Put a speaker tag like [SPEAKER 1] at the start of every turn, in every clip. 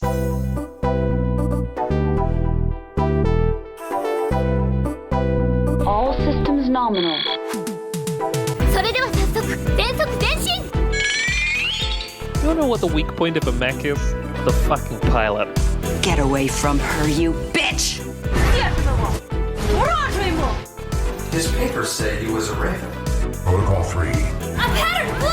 [SPEAKER 1] All systems nominal.
[SPEAKER 2] それでは早速全速前進
[SPEAKER 3] You wanna know what the weak point of a mech is? The fucking pilot.
[SPEAKER 4] Get away from her, you bitch!
[SPEAKER 5] His papers say he was a raven.
[SPEAKER 6] Protocol 3.
[SPEAKER 2] A pattern blue!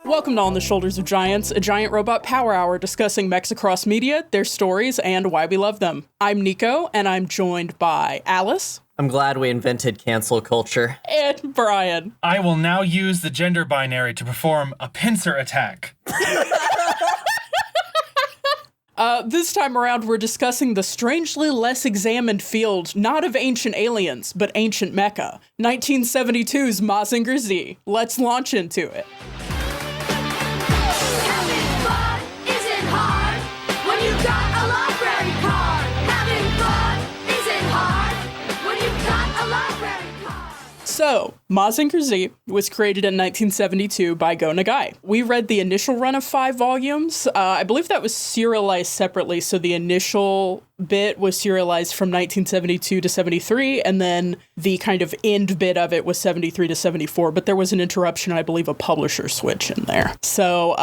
[SPEAKER 7] Welcome to On the Shoulders of Giants, a giant robot power hour discussing mechs across media, their stories, and why we love them. I'm Nico, and I'm joined by Alice.
[SPEAKER 8] I'm glad we invented cancel culture.
[SPEAKER 7] And Brian.
[SPEAKER 9] I will now use the gender binary to perform a pincer attack.
[SPEAKER 7] This time around, we're discussing the strangely less examined field, not of ancient aliens, but ancient mecha. 1972's Mazinger Z. Let's launch into it.
[SPEAKER 2] Having fun isn't hard when you've got a library card. Having fun isn't hard when you've got a library card.
[SPEAKER 7] So, Mazinger Z was created in 1972 by Go Nagai. We read the initial run of 5 volumes. I believe that was serialized separately, so the initial bit was serialized from 1972 to 73, and then the kind of end bit of it was 73 to 74, but there was an interruption, I believe a publisher switch in there. So,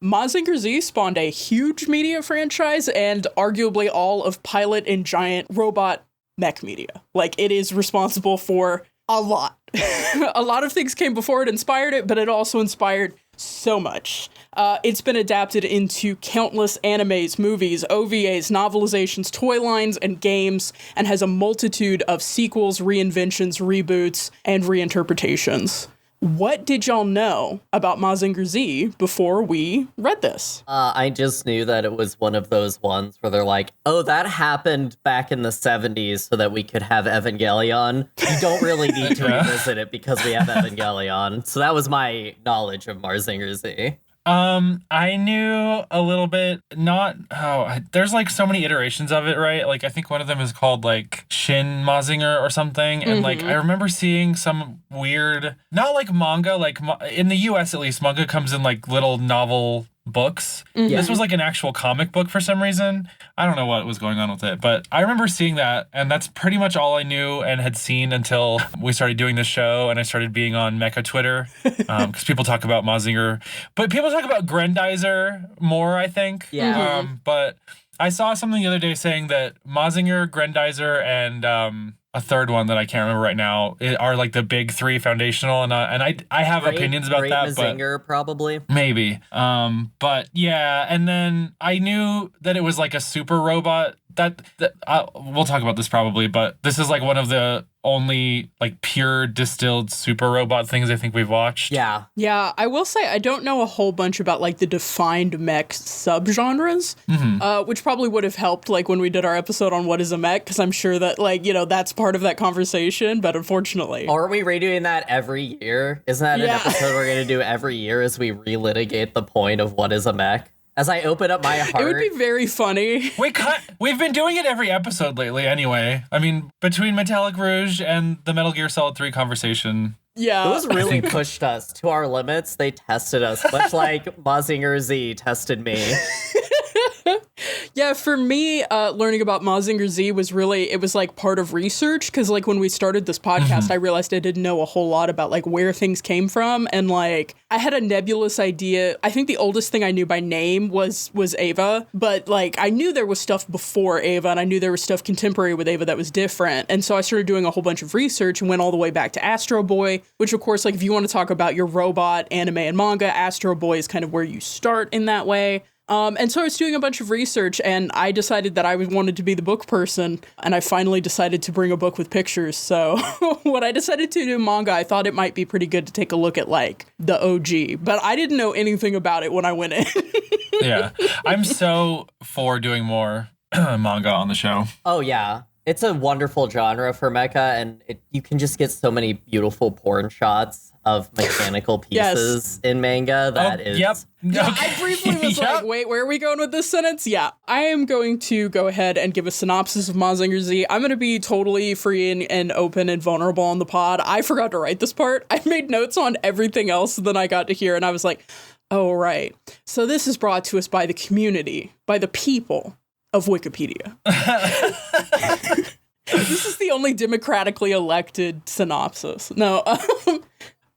[SPEAKER 7] Mazinger Z spawned a huge media franchise and arguably all of pilot and giant robot mech media. Like, it is responsible for a lot. A lot of things came before it, inspired it, but it also inspired so much. It's been adapted into countless animes, movies, OVAs, novelizations, toy lines, and games, and has a multitude of sequels, reinventions, reboots, and reinterpretations. What did y'all know about Mazinger Z before we read this?
[SPEAKER 8] I just knew that it was one of those ones where they're like, oh, that happened back in the 70s so that we could have Evangelion. You don't really need to revisit it because we have Evangelion. So that was my knowledge of Mazinger Z.
[SPEAKER 9] I knew a little bit, there's like so many iterations of it, right? Like, I think one of them is called like Shin Mazinger or something. And like, I remember seeing some weird, not like manga, like in the US at least, manga comes in like little novel books. This was like an actual comic book for some reason. I don't know what was going on with it, but I remember seeing that, and that's pretty much all I knew and had seen until we started doing this show and I started being on Mecha Twitter, because people talk about Mazinger, but people talk about Grendizer more, I think.
[SPEAKER 8] Yeah.
[SPEAKER 9] But I saw something the other day saying that Mazinger, Grendizer, and a third one that I can't remember right now are like the big 3 foundational, and I have opinions about
[SPEAKER 8] Great
[SPEAKER 9] that.
[SPEAKER 8] Mazinger, probably.
[SPEAKER 9] Maybe. But yeah, and then I knew that it was like a super robot. We'll talk about this probably, but this is like one of the only like pure distilled super robot things I think we've watched.
[SPEAKER 8] Yeah.
[SPEAKER 7] Yeah, I will say I don't know a whole bunch about like the defined mech subgenres, which probably would have helped like when we did our episode on what is a mech, because I'm sure that like, you know, that's part of that conversation, but unfortunately.
[SPEAKER 8] Aren't we redoing that every year? Isn't that an episode we're going to do every year as we relitigate the point of what is a mech? As I open up my heart.
[SPEAKER 7] It would be very funny.
[SPEAKER 9] We've been doing it every episode lately anyway. I mean, between Metallic Rouge and the Metal Gear Solid 3 conversation.
[SPEAKER 7] Yeah.
[SPEAKER 8] Those really pushed us to our limits. They tested us, much like Mazinger Z tested me.
[SPEAKER 7] Yeah, for me, learning about Mazinger Z was really, it was like part of research, because like when we started this podcast, I realized I didn't know a whole lot about like where things came from, and like I had a nebulous idea. I think the oldest thing I knew by name was Ava, but like I knew there was stuff before Ava, and I knew there was stuff contemporary with Ava that was different, and so I started doing a whole bunch of research and went all the way back to Astro Boy, which of course, like if you want to talk about your robot anime and manga, Astro Boy is kind of where you start in that way. And so I was doing a bunch of research, and I decided that I wanted to be the book person, and I finally decided to bring a book with pictures. So when I decided to do manga, I thought it might be pretty good to take a look at, like, the OG. But I didn't know anything about it when I went in.
[SPEAKER 9] Yeah. I'm so for doing more manga on the show.
[SPEAKER 8] Oh, yeah. It's a wonderful genre for mecha, and you can just get so many beautiful porn shots of mechanical pieces in manga that is...
[SPEAKER 9] Yep.
[SPEAKER 7] Yeah, I briefly was like, wait, where are we going with this sentence? Yeah, I am going to go ahead and give a synopsis of Mazinger Z. I'm going to be totally free and open and vulnerable on the pod. I forgot to write this part. I made notes on everything else, then I got to here, and I was like, Oh, right. So this is brought to us by the community, by the people of Wikipedia. This is the only democratically elected synopsis. No,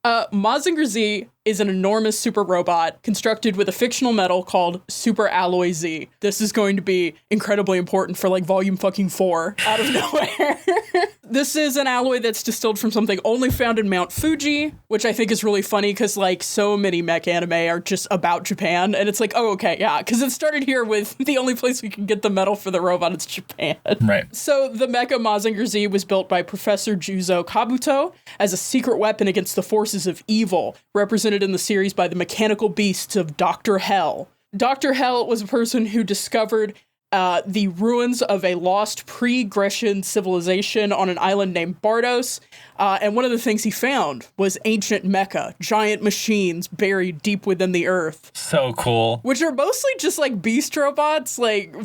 [SPEAKER 7] Mazinger Z is an enormous super robot constructed with a fictional metal called Super Alloy Z. This is going to be incredibly important for like volume fucking 4 out of nowhere. This is an alloy that's distilled from something only found in Mount Fuji, which I think is really funny because like so many mech anime are just about Japan. And it's like, oh, okay, yeah, because it started here with the only place we can get the metal for the robot is Japan.
[SPEAKER 9] Right.
[SPEAKER 7] So the mecha Mazinger Z was built by Professor Juzo Kabuto as a secret weapon against the forces of evil, represented in the series by the mechanical beasts of Dr. Hell. Dr. Hell was a person who discovered the ruins of a lost pre-Grecian civilization on an island named Bardos. And one of the things he found was ancient mecha, giant machines buried deep within the earth.
[SPEAKER 9] So cool.
[SPEAKER 7] Which are mostly just like beast robots,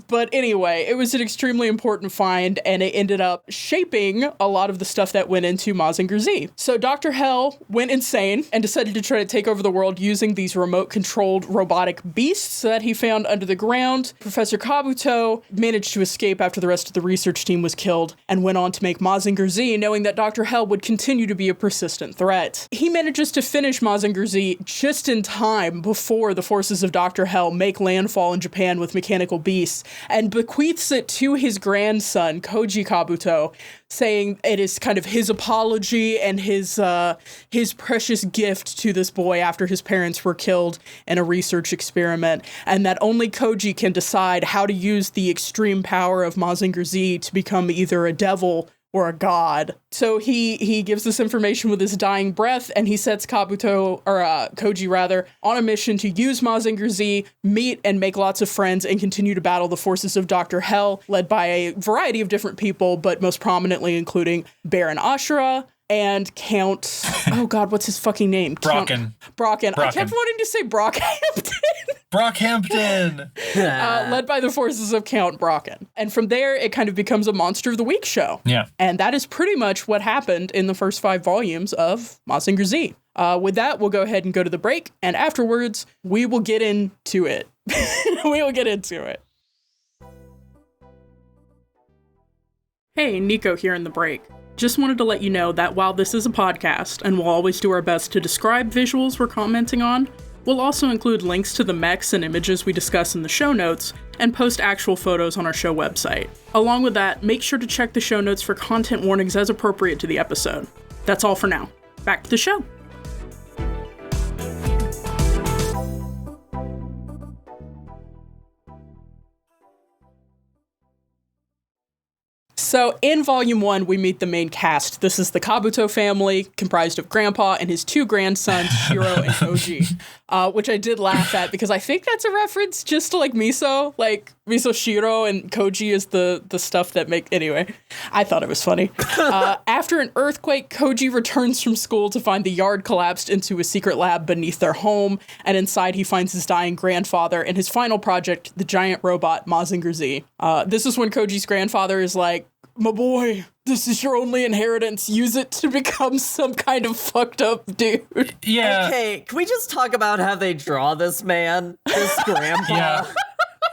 [SPEAKER 7] but anyway, it was an extremely important find, and it ended up shaping a lot of the stuff that went into Mazinger Z. So Dr. Hell went insane and decided to try to take over the world using these remote-controlled robotic beasts that he found under the ground. Professor Kabuto managed to escape after the rest of the research team was killed and went on to make Mazinger Z, knowing that Dr. Hell would continue to be a persistent threat. He manages to finish Mazinger Z just in time before the forces of Dr. Hell make landfall in Japan with mechanical beasts and bequeaths it to his grandson, Koji Kabuto, saying it is kind of his apology and his precious gift to this boy after his parents were killed in a research experiment, and that only Koji can decide how to use the extreme power of Mazinger Z to become either a devil or a god. So he gives this information with his dying breath, and he sets Koji rather, on a mission to use Mazinger Z, meet and make lots of friends, and continue to battle the forces of Dr. Hell, led by a variety of different people, but most prominently including Baron Ashura and Count... oh god, what's his fucking name?
[SPEAKER 9] Brocken.
[SPEAKER 7] Brocken. I kept wanting to say Brockhampton.
[SPEAKER 9] Brockhampton!
[SPEAKER 7] Led by the forces of Count Brocken. And from there, it kind of becomes a Monster of the Week show.
[SPEAKER 9] Yeah.
[SPEAKER 7] And that is pretty much what happened in the first 5 volumes of Mazinger Z. With that, we'll go ahead and go to the break, and afterwards, we will get into it. We will get into it. Hey, Nico here in the break. Just wanted to let you know that while this is a podcast, and we'll always do our best to describe visuals we're commenting on, we'll also include links to the mechs and images we discuss in the show notes, and post actual photos on our show website. Along with that, make sure to check the show notes for content warnings as appropriate to the episode. That's all for now. Back to the show. So in Volume 1, we meet the main cast. This is the Kabuto family, comprised of Grandpa and his 2 grandsons, Shiro and Koji, which I did laugh at because I think that's a reference just to like miso. Like miso Shiro and Koji is the stuff that make... Anyway, I thought it was funny. After an earthquake, Koji returns from school to find the yard collapsed into a secret lab beneath their home, and inside he finds his dying grandfather and his final project, the giant robot Mazinger Z. This is when Koji's grandfather is like, my boy, this is your only inheritance. Use it to become some kind of fucked up dude.
[SPEAKER 9] Yeah.
[SPEAKER 8] Okay, can we just talk about how they draw this man? This grandpa?
[SPEAKER 9] Yeah.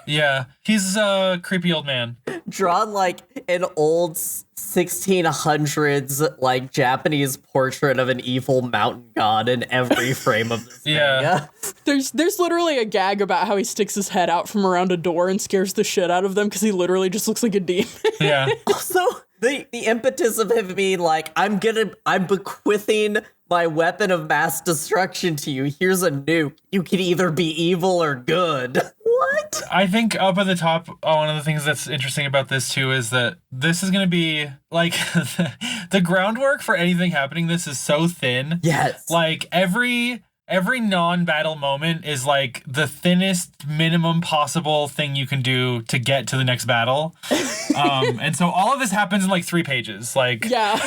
[SPEAKER 9] Yeah. He's a creepy old man.
[SPEAKER 8] Drawn like an old 1600s like Japanese portrait of an evil mountain god in every frame of this manga.
[SPEAKER 7] There's literally a gag about how he sticks his head out from around a door and scares the shit out of them because he literally just looks like a demon.
[SPEAKER 9] Yeah.
[SPEAKER 8] Also, the impetus of him being like, I'm bequeathing my weapon of mass destruction to you. Here's a nuke. You can either be evil or good. What?
[SPEAKER 9] I think up at the top, one of the things that's interesting about this too is that this is going to be like the groundwork for anything happening. This is so thin.
[SPEAKER 8] Yes.
[SPEAKER 9] Like every non-battle moment is like the thinnest minimum possible thing you can do to get to the next battle. And so all of this happens in like 3 pages. Like,
[SPEAKER 7] yeah.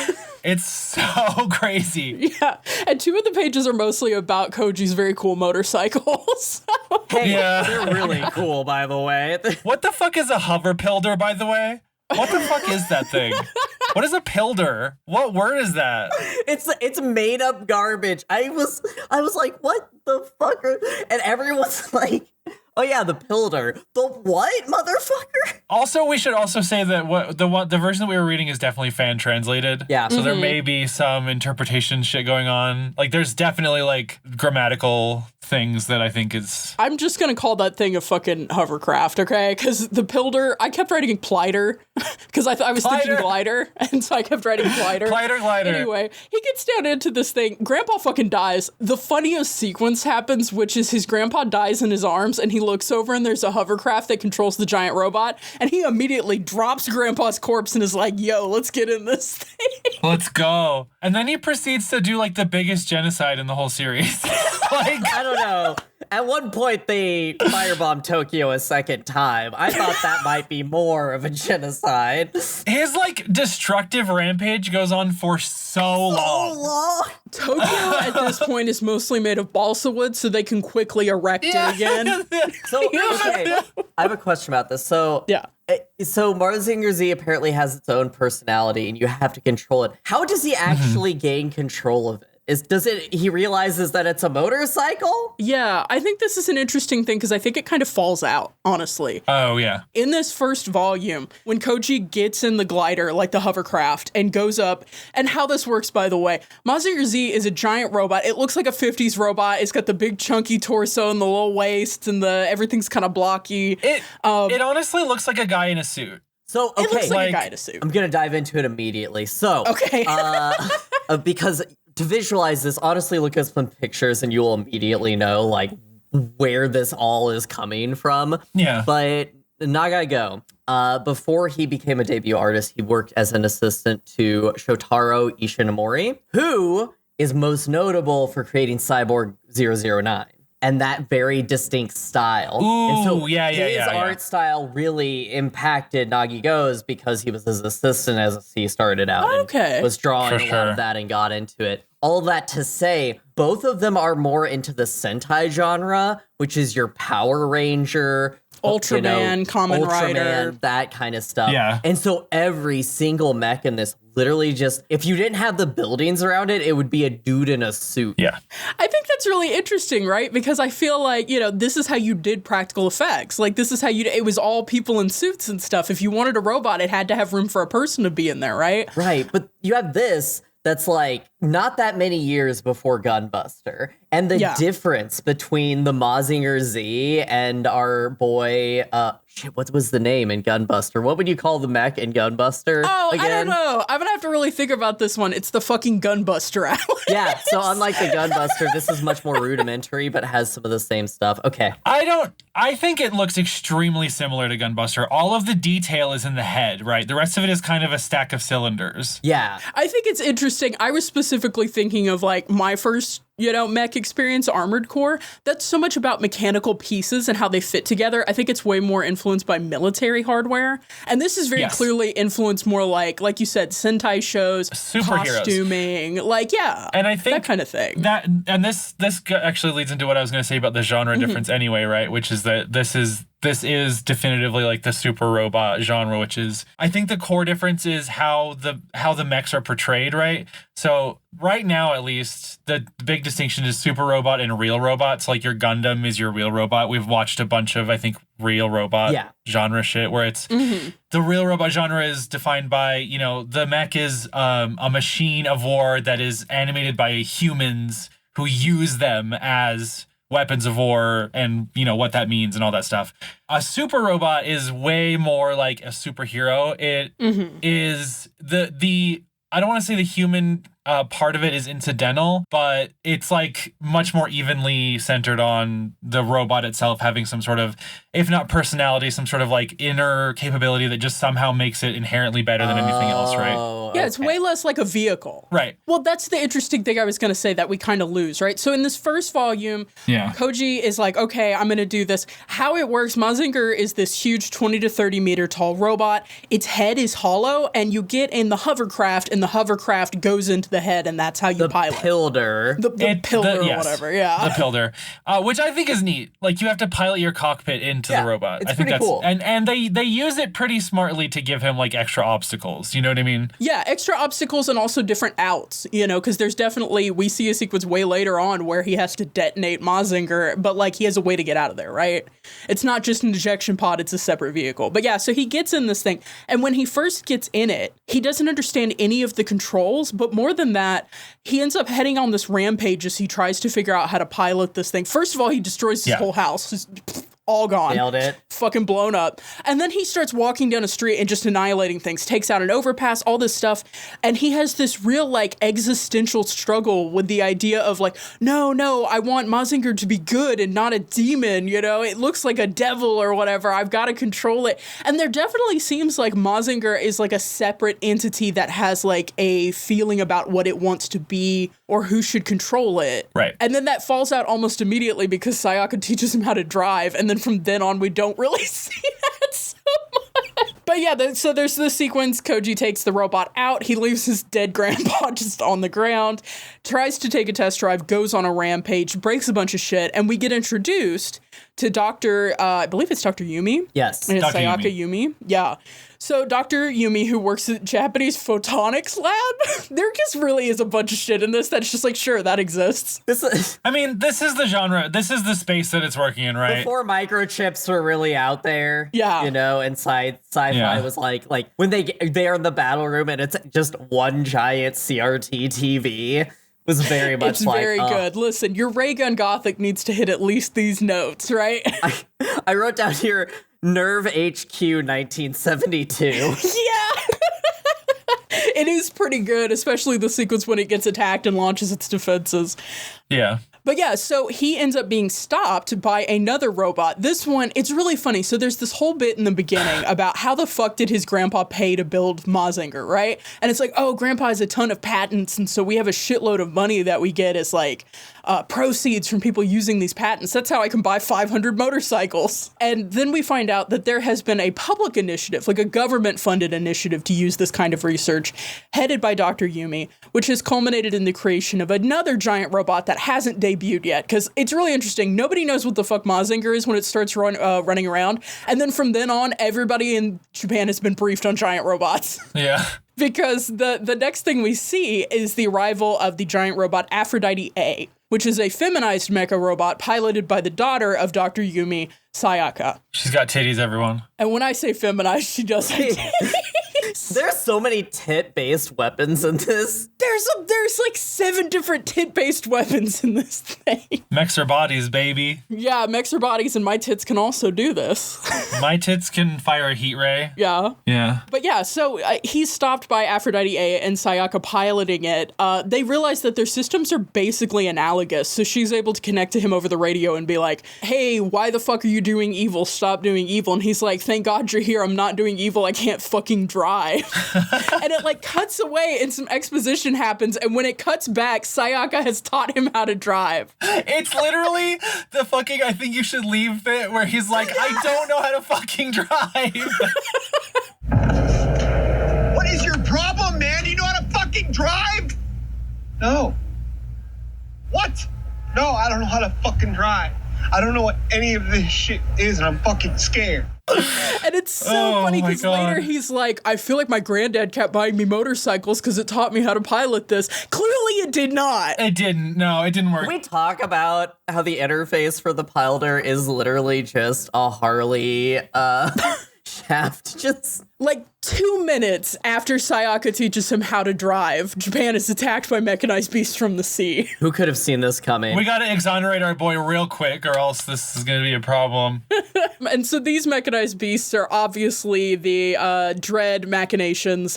[SPEAKER 9] It's so crazy.
[SPEAKER 7] Yeah. And 2 of the pages are mostly about Koji's very cool motorcycles.
[SPEAKER 8] Hey,
[SPEAKER 9] Yeah.
[SPEAKER 8] they're really cool, by the way.
[SPEAKER 9] What the fuck is a hover pilder, by the way? What the fuck is that thing? What is a pilder? What word is that?
[SPEAKER 8] It's made up garbage. I was like, what the fuck? And everyone's like, oh yeah, the pilder. The what, motherfucker?
[SPEAKER 9] Also, we should also say that the version that we were reading is definitely fan translated.
[SPEAKER 8] Yeah.
[SPEAKER 9] So there may be some interpretation shit going on. Like, there's definitely like grammatical things that I think is.
[SPEAKER 7] I'm just gonna call that thing a fucking hovercraft, okay? Because the pilder, I kept writing Plider because I was thinking glider, and so I kept writing Plider.
[SPEAKER 9] Glider.
[SPEAKER 7] Anyway, he gets down into this thing. Grandpa fucking dies. The funniest sequence happens, which is his grandpa dies in his arms, and he looks over and there's a hovercraft that controls the giant robot, and he immediately drops Grandpa's corpse and is like, yo, let's get in this thing.
[SPEAKER 9] Let's go. And then he proceeds to do like the biggest genocide in the whole series. Like,
[SPEAKER 8] I don't know. At one point, they firebombed Tokyo a second time. I thought that might be more of a genocide.
[SPEAKER 9] his like destructive rampage goes on for so long.
[SPEAKER 7] Tokyo at this point is mostly made of balsa wood, so they can quickly erect it again.
[SPEAKER 8] So, okay, I have a question about this. So,
[SPEAKER 7] Yeah.
[SPEAKER 8] So Mazinger Z apparently has its own personality, and you have to control it. How does he actually gain control of it? He realizes that it's a motorcycle?
[SPEAKER 7] Yeah, I think this is an interesting thing because I think it kind of falls out, honestly.
[SPEAKER 9] Oh, yeah.
[SPEAKER 7] In this first volume, when Koji gets in the glider, like the hovercraft, and goes up, and how this works, by the way, Mazinger Z is a giant robot. It looks like a 50s robot. It's got the big chunky torso and the little waist, and everything's kind of blocky.
[SPEAKER 9] It honestly looks like a guy in a suit.
[SPEAKER 8] So, okay.
[SPEAKER 7] It looks like a
[SPEAKER 9] like-
[SPEAKER 7] guy in a suit.
[SPEAKER 8] I'm going to dive into it immediately. So,
[SPEAKER 7] Okay.
[SPEAKER 8] because to visualize this, honestly, look at some pictures and you will immediately know, like, where this all is coming from.
[SPEAKER 9] Yeah.
[SPEAKER 8] But Nagago, before he became a debut artist, he worked as an assistant to Shotaro Ishinomori, who is most notable for creating Cyborg 009. And that very distinct style.
[SPEAKER 9] Ooh,
[SPEAKER 8] and so
[SPEAKER 9] yeah.
[SPEAKER 8] his art style really impacted Nagigo's because he was his assistant as he started out.
[SPEAKER 7] Okay.
[SPEAKER 8] And was drawing
[SPEAKER 9] For
[SPEAKER 8] a lot
[SPEAKER 9] sure.
[SPEAKER 8] of that and got into it. All that to say, both of them are more into the Sentai genre, which is your Power Ranger,
[SPEAKER 7] Ultraman, Kamen Rider.
[SPEAKER 8] that kind of stuff.
[SPEAKER 9] Yeah.
[SPEAKER 8] And so every single mech in this literally just, if you didn't have the buildings around it, it would be a dude in a suit.
[SPEAKER 9] Yeah.
[SPEAKER 7] I think that's really interesting, right? Because I feel like, this is how you did practical effects. Like, this is how it was all people in suits and stuff. If you wanted a robot, it had to have room for a person to be in there, right?
[SPEAKER 8] Right, but you have this that's like not that many years before Gunbuster. And the difference between the Mazinger Z and our boy, what was the name in Gunbuster? What would you call the mech in Gunbuster?
[SPEAKER 7] Oh,
[SPEAKER 8] again?
[SPEAKER 7] I don't know. I'm gonna have to really think about this one. It's the fucking Gunbuster Atlas.
[SPEAKER 8] Yeah, so unlike the Gunbuster, this is much more rudimentary, but has some of the same stuff. Okay.
[SPEAKER 9] I think it looks extremely similar to Gunbuster. All of the detail is in the head, right? The rest of it is kind of a stack of cylinders.
[SPEAKER 8] Yeah.
[SPEAKER 7] I think it's interesting. I was specifically thinking of like my first, mech experience, Armored Core. That's so much about mechanical pieces and how they fit together. I think it's way more influenced by military hardware. And this is very clearly influenced more like you said, Sentai shows,
[SPEAKER 9] Superheroes.
[SPEAKER 7] costuming, and I think that kind of thing.
[SPEAKER 9] This actually leads into what I was going to say about the genre difference anyway, right? Which is that this is definitively like the super robot genre, which is, I think the core difference is how the mechs are portrayed, right? So right now, at least, the big distinction is super robot and real robots. Like your Gundam is your real robot. We've watched a bunch of, I think, real robot genre shit where it's the real robot genre is defined by, the mech is a machine of war that is animated by humans who use them as weapons of war and what that means and all that stuff. A super robot is way more like a superhero. It is the I don't want to say the human part of it is incidental, but it's like much more evenly centered on the robot itself having some sort of, if not personality, some sort of like inner capability that just somehow makes it inherently better than anything else, right?
[SPEAKER 7] Yeah, it's way less like a vehicle.
[SPEAKER 9] Right.
[SPEAKER 7] Well, that's the interesting thing I was going to say that we kind of lose, right? So in this first volume, Koji is like, okay, I'm going to do this. How it works, Mazinger is this huge 20 to 30 meter tall robot. Its head is hollow, and you get in the hovercraft, and the hovercraft goes into the the head, and that's how you
[SPEAKER 8] The
[SPEAKER 7] pilot.
[SPEAKER 8] Pilder.
[SPEAKER 7] The pillar or whatever, yeah.
[SPEAKER 9] The Pilder, which I think is neat. Like, you have to pilot your cockpit into the robot.
[SPEAKER 8] It's
[SPEAKER 9] I think
[SPEAKER 8] pretty
[SPEAKER 9] that's
[SPEAKER 8] cool.
[SPEAKER 9] And they use it pretty smartly to give him like extra obstacles. You know what I mean?
[SPEAKER 7] Yeah, extra obstacles and also different outs, because there's definitely, we see a sequence way later on where he has to detonate Mazinger, but like he has a way to get out of there, right? It's not just an ejection pod, it's a separate vehicle. But yeah, so he gets in this thing, and when he first gets in it, he doesn't understand any of the controls, but more than that, he ends up heading on this rampage as he tries to figure out how to pilot this thing. First of all, he destroys his whole house. Just all gone.
[SPEAKER 8] Nailed it.
[SPEAKER 7] Fucking blown up. And then he starts walking down a street and just annihilating things, takes out an overpass, all this stuff. And he has this real, like, existential struggle with the idea of, like, no, I want Mazinger to be good and not a demon, It looks like a devil or whatever. I've got to control it. And there definitely seems like Mazinger is, like, a separate entity that has, like, a feeling about what it wants to be or who should control it.
[SPEAKER 9] Right.
[SPEAKER 7] And then that falls out almost immediately because Sayaka teaches him how to drive, and then from then on, we don't really see that so much. But yeah, so there's this sequence. Koji takes the robot out. He leaves his dead grandpa just on the ground, tries to take a test drive, goes on a rampage, breaks a bunch of shit, and we get introduced to Dr. I believe it's Dr. Yumi.
[SPEAKER 8] Yes.
[SPEAKER 7] And it's
[SPEAKER 9] Dr.
[SPEAKER 7] Sayaka Yumi. Yeah. So Dr. Yumi, who works at Japanese photonics lab, there just really is a bunch of shit in this that's just like, sure, that exists.
[SPEAKER 8] This is
[SPEAKER 9] I mean, this is the genre. This is the space that it's working in, right?
[SPEAKER 8] before microchips were really out there.
[SPEAKER 7] Yeah.
[SPEAKER 8] And sci-fi
[SPEAKER 9] Yeah.
[SPEAKER 8] was like when they're in the battle room and it's just one giant CRT TV. Was very much
[SPEAKER 7] It's very good. Listen, your ray gun gothic needs to hit at least these notes, right?
[SPEAKER 8] I wrote down here Nerve HQ 1972.
[SPEAKER 7] Yeah. It is pretty good, especially the sequence when it gets attacked and launches its defenses.
[SPEAKER 9] Yeah.
[SPEAKER 7] But yeah, so he ends up being stopped by another robot. This one, it's really funny. So there's this whole bit in the beginning about how the fuck did his grandpa pay to build Mazinger, right? And it's like, oh, grandpa has a ton of patents, and so we have a shitload of money that we get as like proceeds from people using these patents. That's how I can buy 500 motorcycles. And then we find out that there has been a public initiative, like a government-funded initiative to use this kind of research, headed by Dr. Yumi, which has culminated in the creation of another giant robot that hasn't debuted yet. Because it's really interesting. Nobody knows what the fuck Mazinger is when it starts running around. And then from then on, everybody in Japan has been briefed on giant robots.
[SPEAKER 9] Yeah.
[SPEAKER 7] Because the next thing we see is the arrival of the giant robot Aphrodite A, which is a feminized mecha robot piloted by the daughter of Dr. Yumi, Sayaka.
[SPEAKER 9] She's got titties, everyone.
[SPEAKER 7] And when I say feminized, she does have titties.
[SPEAKER 8] There's so many tit-based weapons in this.
[SPEAKER 7] There's like 7 different tit-based weapons in this thing.
[SPEAKER 9] Mechs are bodies, baby.
[SPEAKER 7] Yeah, mechs are bodies, and my tits can also do this.
[SPEAKER 9] My tits can fire a heat ray.
[SPEAKER 7] Yeah.
[SPEAKER 9] Yeah.
[SPEAKER 7] But yeah, so he's stopped by Aphrodite A and Sayaka piloting it. They realize that their systems are basically analogous, so she's able to connect to him over the radio and be like, hey, why the fuck are you doing evil? Stop doing evil. And he's like, thank God you're here. I'm not doing evil. I can't fucking drive. And it like cuts away and some exposition happens, and when it cuts back, Sayaka has taught him how to drive.
[SPEAKER 9] It's literally the fucking I think you should leave bit where he's like, I don't know how to fucking drive.
[SPEAKER 6] What is your problem, man? Do you know how to fucking drive? No. What? No, I don't know how to fucking drive. I don't know what any of this shit is, and I'm fucking scared.
[SPEAKER 7] And it's so
[SPEAKER 9] Oh
[SPEAKER 7] funny
[SPEAKER 9] my
[SPEAKER 7] because
[SPEAKER 9] God.
[SPEAKER 7] later he's like, I feel like my granddad kept buying me motorcycles because it taught me how to pilot this. Clearly it did not.
[SPEAKER 9] It didn't. No, it didn't work.
[SPEAKER 8] We talk about how the interface for the Plider is literally just a Harley shaft. Just
[SPEAKER 7] Like 2 minutes after Sayaka teaches him how to drive, Japan is attacked by mechanized beasts from the sea.
[SPEAKER 8] who could have seen this coming?
[SPEAKER 9] We gotta exonerate our boy real quick, or else this is gonna be a problem.
[SPEAKER 7] And so these mechanized beasts are obviously the dread machinations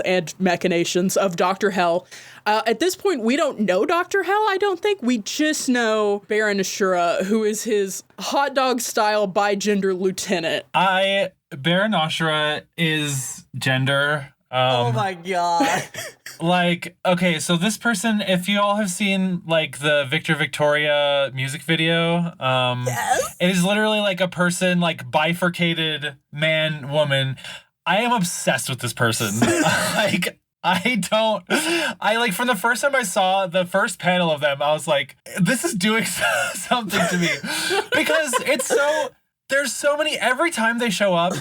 [SPEAKER 7] of Dr. Hell. At this point, we don't know Dr. Hell, I don't think. We just know Baron Ashura, who is his hot dog-style bi-gender lieutenant.
[SPEAKER 9] Baron Ashura is gender.
[SPEAKER 8] Oh my god.
[SPEAKER 9] Like, okay, so this person, if you all have seen like the Victor Victoria music video,
[SPEAKER 8] Yes.
[SPEAKER 9] it is literally like a person, like bifurcated man, woman. I am obsessed with this person. Like, I like from the first time I saw the first panel of them, I was like, this is doing something to me because there's so many, every time they show up,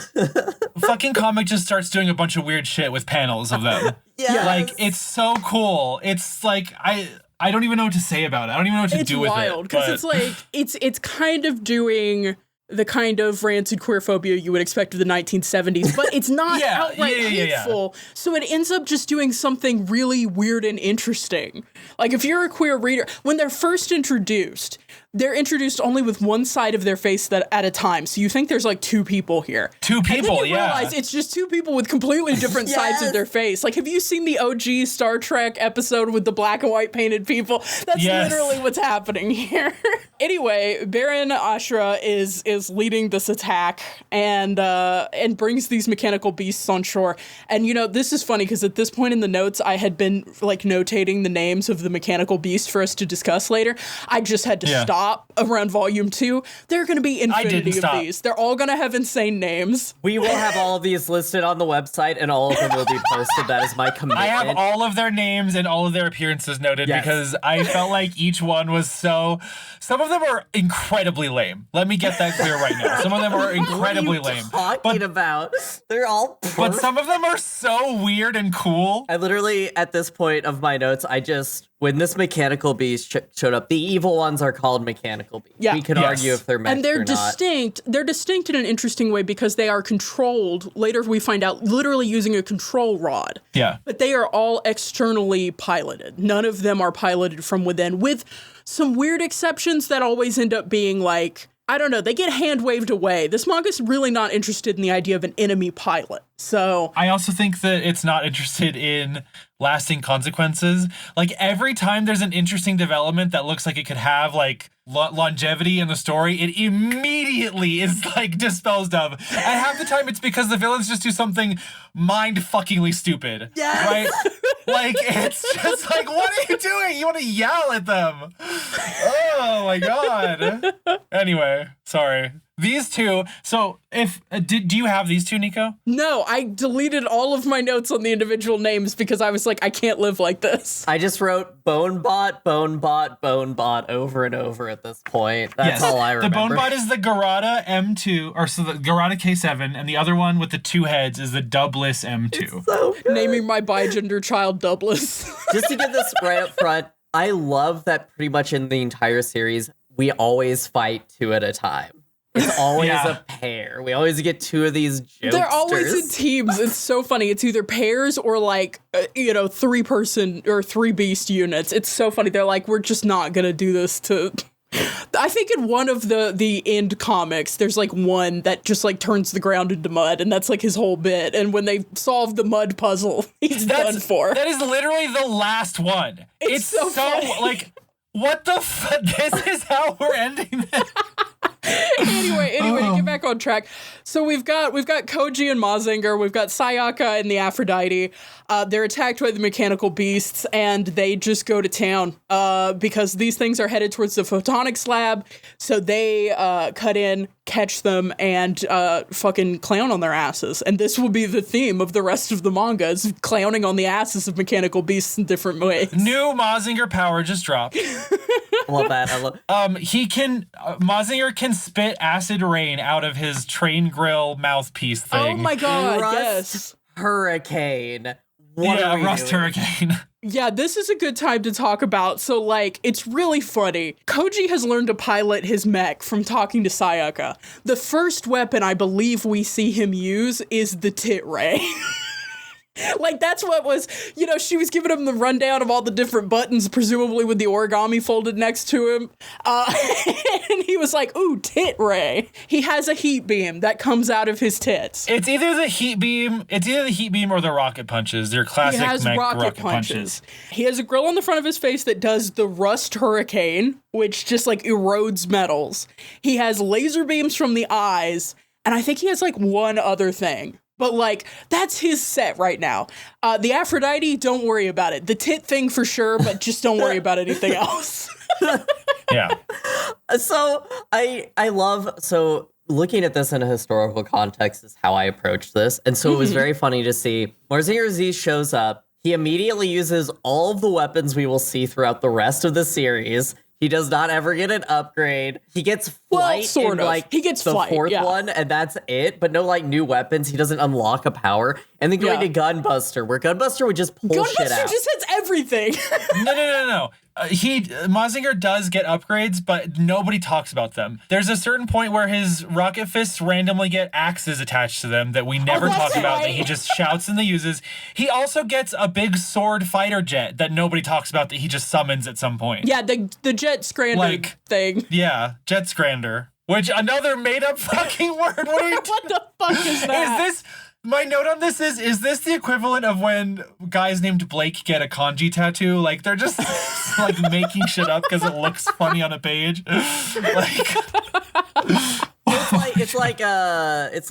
[SPEAKER 9] fucking comic just starts doing a bunch of weird shit with panels of them.
[SPEAKER 8] Yes.
[SPEAKER 9] Like, it's so cool. It's like, I don't even know what to say about it. I don't even know what to do with it.
[SPEAKER 7] It's wild, because it's like, it's kind of doing the kind of rancid queerphobia you would expect of the 1970s, but it's not outright hateful. So it ends up just doing something really weird and interesting. Like, if you're a queer reader, when they're first introduced, they're introduced only with one side of their face at a time. So you think there's like two people here.
[SPEAKER 9] Two people,
[SPEAKER 7] and then you realize it's just two people with completely different sides of their face. Like, have you seen the OG Star Trek episode with the black and white painted people? That's literally what's happening here. Anyway, Baron Ashura is leading this attack and brings these mechanical beasts on shore. And you know, this is funny because at this point in the notes, I had been like notating the names of the mechanical beasts for us to discuss later. I just had to stop around volume 2. There are going to be infinity of these. They're all going to have insane names.
[SPEAKER 8] We will have all of these listed on the website, and all of them will be posted. That is my commitment.
[SPEAKER 9] I have all of their names and all of their appearances noted because I felt like each one was so... Some of them are incredibly lame. Let me get that clear right now. Some of them are incredibly lame.
[SPEAKER 8] Talking about? They're all perfect.
[SPEAKER 9] But some of them are so weird and cool.
[SPEAKER 8] I literally, at this point of my notes, when this mechanical beast showed up, the evil ones are called mechanical beasts.
[SPEAKER 7] Yeah.
[SPEAKER 8] We could argue if they're mechs
[SPEAKER 7] and they're
[SPEAKER 8] or
[SPEAKER 7] distinct. They're distinct in an interesting way because they are controlled. Later we find out literally using a control rod.
[SPEAKER 9] Yeah.
[SPEAKER 7] But they are all externally piloted. None of them are piloted from within, with some weird exceptions that always end up being like, I don't know, they get hand waved away. This manga's really not interested in the idea of an enemy pilot. So
[SPEAKER 9] I also think that it's not interested in lasting consequences. Like, every time there's an interesting development that looks like it could have like longevity in the story, it immediately is like disposed of. And half the time it's because the villains just do something mind-fuckingly stupid. Right? Like, it's just like, what are you doing? You want to yell at them. Oh my god. Anyway, sorry. These two, so do you have these two, Nico?
[SPEAKER 7] no, I deleted all of my notes on the individual names because I was like, I can't live like this.
[SPEAKER 8] I just wrote Bonebot, Bonebot, Bonebot over and over at this point. That's all I remember.
[SPEAKER 9] The Bonebot is the Garada M2, or so the Garada K7, and the other one with the two heads is the Dubliss M2.
[SPEAKER 8] So good.
[SPEAKER 7] Naming my bigender child Dubliss.
[SPEAKER 8] Just to get this right up front, I love that pretty much in the entire series, we always fight two at a time. It's always a pair. We always get two of these jokesters.
[SPEAKER 7] They're always in teams. It's so funny. It's either pairs or like, 3-person or 3-beast units. It's so funny. They're like, we're just not going to do this to... I think in one of the end comics, there's like one that just like turns the ground into mud, and that's like his whole bit. And when they solve the mud puzzle, he's done for.
[SPEAKER 9] That is literally the last one. It's so funny. Like, what the fuck? This is how we're ending this.
[SPEAKER 7] Anyway, to get back on track. So we've got Koji and Mazinger, we've got Sayaka and the Aphrodite. They're attacked by the mechanical beasts, and they just go to town because these things are headed towards the photonics lab. So they cut in, catch them, and fucking clown on their asses. And this will be the theme of the rest of the manga, is clowning on the asses of mechanical beasts in different ways.
[SPEAKER 9] New Mazinger power just dropped.
[SPEAKER 8] I love that.
[SPEAKER 9] Mazinger can spit acid rain out of his train grill mouthpiece thing.
[SPEAKER 7] Oh my god,
[SPEAKER 8] Rust
[SPEAKER 7] yes.
[SPEAKER 8] Hurricane. What are we
[SPEAKER 9] Rust
[SPEAKER 8] doing?
[SPEAKER 9] Hurricane.
[SPEAKER 7] Yeah, this is a good time to talk about. So, like, it's really funny. Koji has learned to pilot his mech from talking to Sayaka. The first weapon I believe we see him use is the tit ray. Like, that's what was, she was giving him the rundown of all the different buttons, presumably with the origami folded next to him. And he was like, ooh, tit ray. He has a heat beam that comes out of his tits.
[SPEAKER 9] It's either the heat beam or the rocket punches. They're classic
[SPEAKER 7] He has
[SPEAKER 9] mech
[SPEAKER 7] rocket punches. He has a grill on the front of his face that does the rust hurricane, which just like erodes metals. He has laser beams from the eyes, and I think he has like one other thing. But, like, that's his set right now. The Aphrodite, don't worry about it. The tit thing for sure, but just don't worry about anything else.
[SPEAKER 9] Yeah.
[SPEAKER 8] So, so looking at this in a historical context is how I approached this. And so it was very funny to see Mazinger Z shows up. He immediately uses all of the weapons we will see throughout the rest of the series. He does not ever get an upgrade. He gets flight
[SPEAKER 7] sort
[SPEAKER 8] in
[SPEAKER 7] of.
[SPEAKER 8] like
[SPEAKER 7] He gets
[SPEAKER 8] the
[SPEAKER 7] flight,
[SPEAKER 8] fourth
[SPEAKER 7] yeah.
[SPEAKER 8] one, and that's it. But no like new weapons. He doesn't unlock a power. And then going to Gunbuster, where Gunbuster would just pull shit out.
[SPEAKER 7] Gunbuster just hits everything.
[SPEAKER 9] No. Mazinger does get upgrades, but nobody talks about them. There's a certain point where his rocket fists randomly get axes attached to them that we never talk about, that he just shouts and uses. He also gets a big sword fighter jet that nobody talks about that he just summons at some point.
[SPEAKER 7] Yeah, the jet scrander thing.
[SPEAKER 9] Yeah, jet scrander. Which, another made-up fucking word.
[SPEAKER 7] What the fuck is that?
[SPEAKER 9] Is this... My note on this is this the equivalent of when guys named Blake get a kanji tattoo? Like, they're just, like, making shit up because it looks funny on a page. Like...
[SPEAKER 8] It's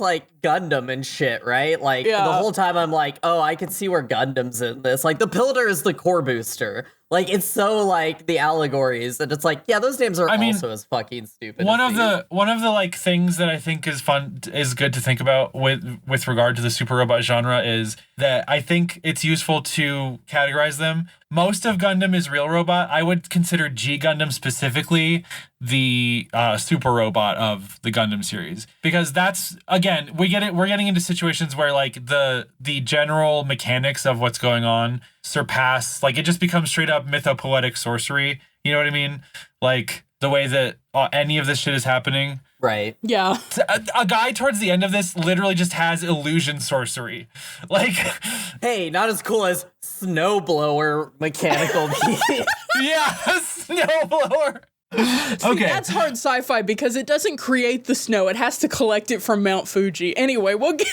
[SPEAKER 8] like Gundam and shit, right? Like the whole time I'm like, oh, I can see where Gundam's in this. Like the Pilder is the core booster. Like it's so like the allegories, and it's like, yeah, those names are also as fucking stupid.
[SPEAKER 9] One of the like things that I think is good to think about with regard to the super robot genre is that I think it's useful to categorize them. Most of Gundam is real robot. I would consider G Gundam specifically the super robot of the Gundam series, because that's, again, we're getting into situations where like the general mechanics of what's going on surpass, like it just becomes straight up mythopoetic sorcery. You know what I mean? Like the way that any of this shit is happening.
[SPEAKER 8] Right.
[SPEAKER 7] Yeah.
[SPEAKER 9] A guy towards the end of this literally just has illusion sorcery. Like,
[SPEAKER 8] hey, not as cool as snowblower mechanical beam.
[SPEAKER 9] Yeah, snowblower.
[SPEAKER 7] See, that's hard sci-fi because it doesn't create the snow. It has to collect it from Mount Fuji. Anyway, we'll get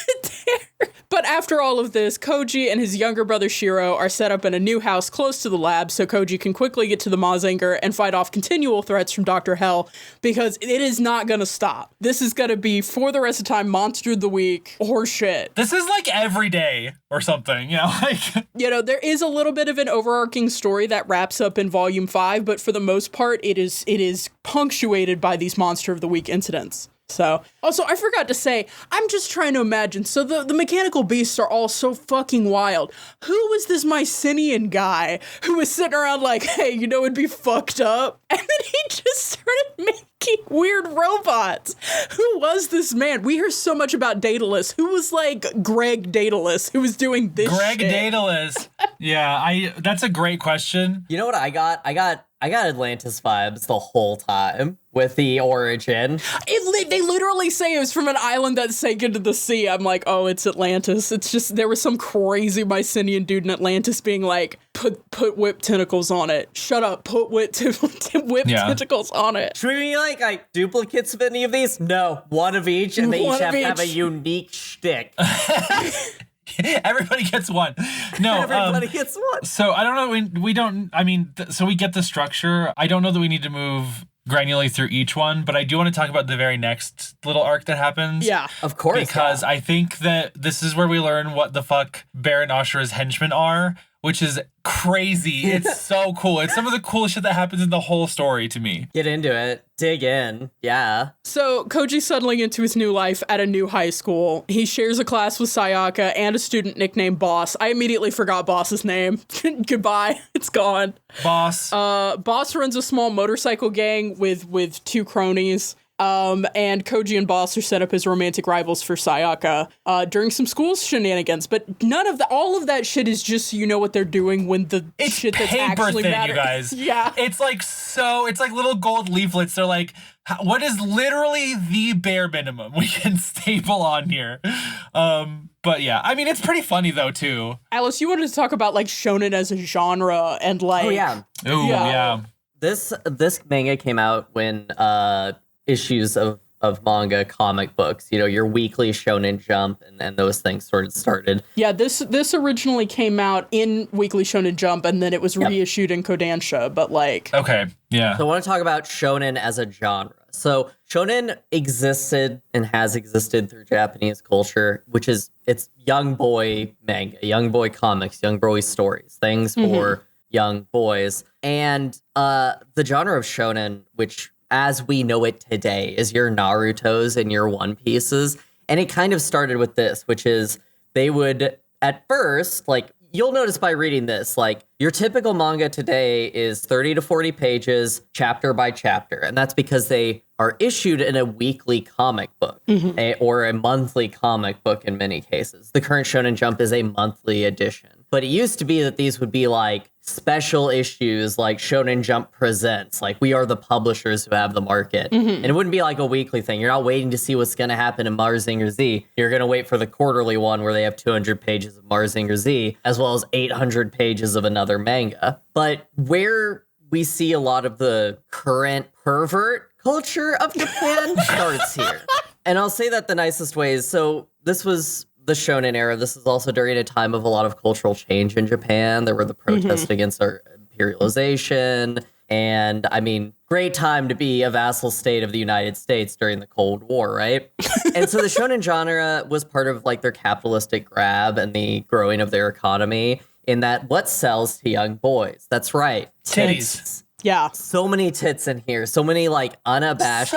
[SPEAKER 7] there. But after all of this, Koji and his younger brother Shiro are set up in a new house close to the lab so Koji can quickly get to the Mazinger and fight off continual threats from Dr. Hell, because it is not going to stop. This is going to be, for the rest of time, Monster of the Week or shit.
[SPEAKER 9] This is like every day or something, you know? Like,
[SPEAKER 7] you know, there is a little bit of an overarching story that wraps up in Volume 5, but for the most part, it is punctuated by these Monster of the Week incidents. So, also, I forgot to say, I'm just trying to imagine, so the mechanical beasts are all so fucking wild. Who was this Mycenian guy who was sitting around like, hey, you know, it'd be fucked up? And then he just started making weird robots. Who was this man? We hear so much about Daedalus. Who was like Greg Daedalus who was doing this
[SPEAKER 9] Greg
[SPEAKER 7] shit?
[SPEAKER 9] Yeah, that's a great question.
[SPEAKER 8] You know what I got? I got Atlantis vibes the whole time with the origin.
[SPEAKER 7] They literally say it was from an island that sank into the sea. I'm like, oh, it's Atlantis. It's just, there was some crazy Mycenian dude in Atlantis being like, put whip tentacles on it. Shut up, put whip tentacles on it.
[SPEAKER 8] Should we be like duplicates of any of these? No, one of each, and they each have to have a unique shtick.
[SPEAKER 9] Everybody gets one. No,
[SPEAKER 8] everybody gets one.
[SPEAKER 9] So I don't know. We don't. I mean, so we get the structure. I don't know that we need to move granularly through each one, but I do want to talk about the very next little arc that happens.
[SPEAKER 7] Yeah,
[SPEAKER 8] of course.
[SPEAKER 9] Because I think that this is where we learn what the fuck Baron Ashura's henchmen are, which is crazy. It's so cool. It's some of the coolest shit that happens in the whole story to me.
[SPEAKER 8] Get into it. Dig in. Yeah.
[SPEAKER 7] So Koji's settling into his new life at a new high school. He shares a class with Sayaka and a student nicknamed Boss. I immediately forgot Boss's name. Goodbye. It's gone.
[SPEAKER 9] Boss.
[SPEAKER 7] Boss runs a small motorcycle gang with two cronies. And Koji and Boss are set up as romantic rivals for Sayaka during some school shenanigans, but all of that shit is just so you know what they're doing when the shit that's actually
[SPEAKER 9] thin,
[SPEAKER 7] matters.
[SPEAKER 9] You guys.
[SPEAKER 7] Yeah.
[SPEAKER 9] It's like little gold leaflets. They're like, what is literally the bare minimum we can staple on here? But yeah, I mean, it's pretty funny though too.
[SPEAKER 7] Alice, you wanted to talk about like shonen as a genre and like,
[SPEAKER 8] oh yeah,
[SPEAKER 9] yeah.
[SPEAKER 8] This manga came out when issues of manga comic books, you know, your weekly Shonen Jump and those things sort of started.
[SPEAKER 7] Yeah, this originally came out in Weekly Shonen Jump and then it was reissued in Kodansha, but like...
[SPEAKER 9] Okay, yeah.
[SPEAKER 8] So I want to talk about shonen as a genre. So shonen existed and has existed through Japanese culture, which is, it's young boy manga, young boy comics, young boy stories, things for young boys. And the genre of shonen, which as we know it today, is your Narutos and your One Pieces. And it kind of started with this, which is they would, at first, like, you'll notice by reading this, like, your typical manga today is 30 to 40 pages, chapter by chapter. And that's because they are issued in a weekly comic book or a monthly comic book in many cases. The current Shonen Jump is a monthly edition. But it used to be that these would be like special issues like Shonen Jump Presents, like we are the publishers who have the market. And it wouldn't be like a weekly thing. You're not waiting to see what's going to happen in Mazinger Z. You're going to wait for the quarterly one where they have 200 pages of Mazinger Z, as well as 800 pages of another manga. But where we see a lot of the current pervert culture of Japan starts here. And I'll say that the nicest way is, so this was the shonen era. This is also during a time of a lot of cultural change in Japan. There were the protests against our imperialization. And I mean, great time to be a vassal state of the United States during the Cold War, right? And so the shonen genre was part of like their capitalistic grab and the growing of their economy in that what sells to young boys? That's right.
[SPEAKER 9] Titties.
[SPEAKER 7] Yeah.
[SPEAKER 8] So many tits in here. So many like unabashed,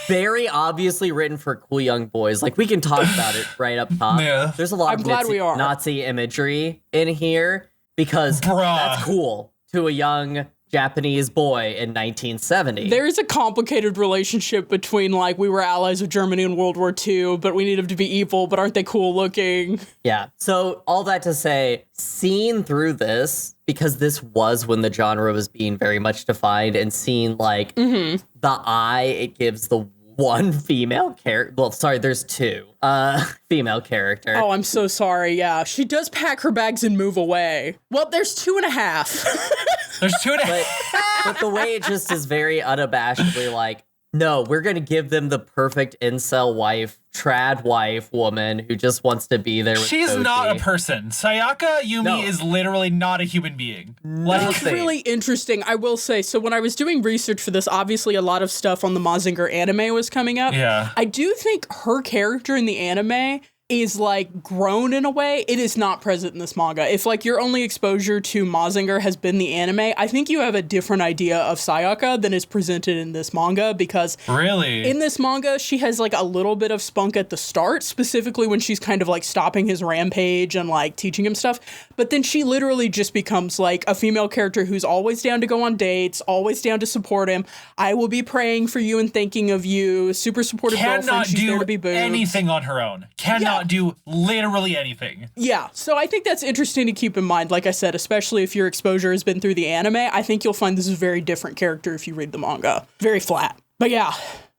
[SPEAKER 8] very obviously written for cool young boys. Like we can talk about it right up top.
[SPEAKER 9] Yeah.
[SPEAKER 8] There's a lot of Nazi imagery in here because that's cool to a young Japanese boy in 1970.
[SPEAKER 7] There is a complicated relationship between like we were allies of Germany in World War II, but we need them to be evil, but aren't they cool looking? Yeah.
[SPEAKER 8] So all that to say, seeing through this, because this was when the genre was being very much defined and seeing like the eye it gives the one female character. Well, sorry, there's two female character.
[SPEAKER 7] Oh, I'm so sorry. Yeah, she does pack her bags and move away. Well, there's 2.5.
[SPEAKER 9] There's 2.5.
[SPEAKER 8] But the way it just is very unabashedly like, no, we're going to give them the perfect incel wife, trad wife woman who just wants to be there with
[SPEAKER 9] She's
[SPEAKER 8] Koji.
[SPEAKER 9] not a person. Sayaka Yumi is literally not a human being.
[SPEAKER 7] That's really interesting, I will say. So when I was doing research for this, obviously a lot of stuff on the Mazinger anime was coming up.
[SPEAKER 9] Yeah.
[SPEAKER 7] I do think her character in the anime is like grown in a way. It is not present in this manga. If like your only exposure to Mazinger has been the anime, I think you have a different idea of Sayaka than is presented in this manga, because in this manga, she has like a little bit of spunk at the start, specifically when she's kind of like stopping his rampage and like teaching him stuff. But then she literally just becomes like a female character who's always down to go on dates, always down to support him. I will be praying for you and thinking of you. Super supportive girlfriend. She's there to be boobs.
[SPEAKER 9] Anything on her own. Cannot do literally anything.
[SPEAKER 7] Yeah, so I think that's interesting to keep in mind. Like I said, especially if your exposure has been through the anime, I think you'll find this is a very different character if you read the manga. Very flat. But yeah,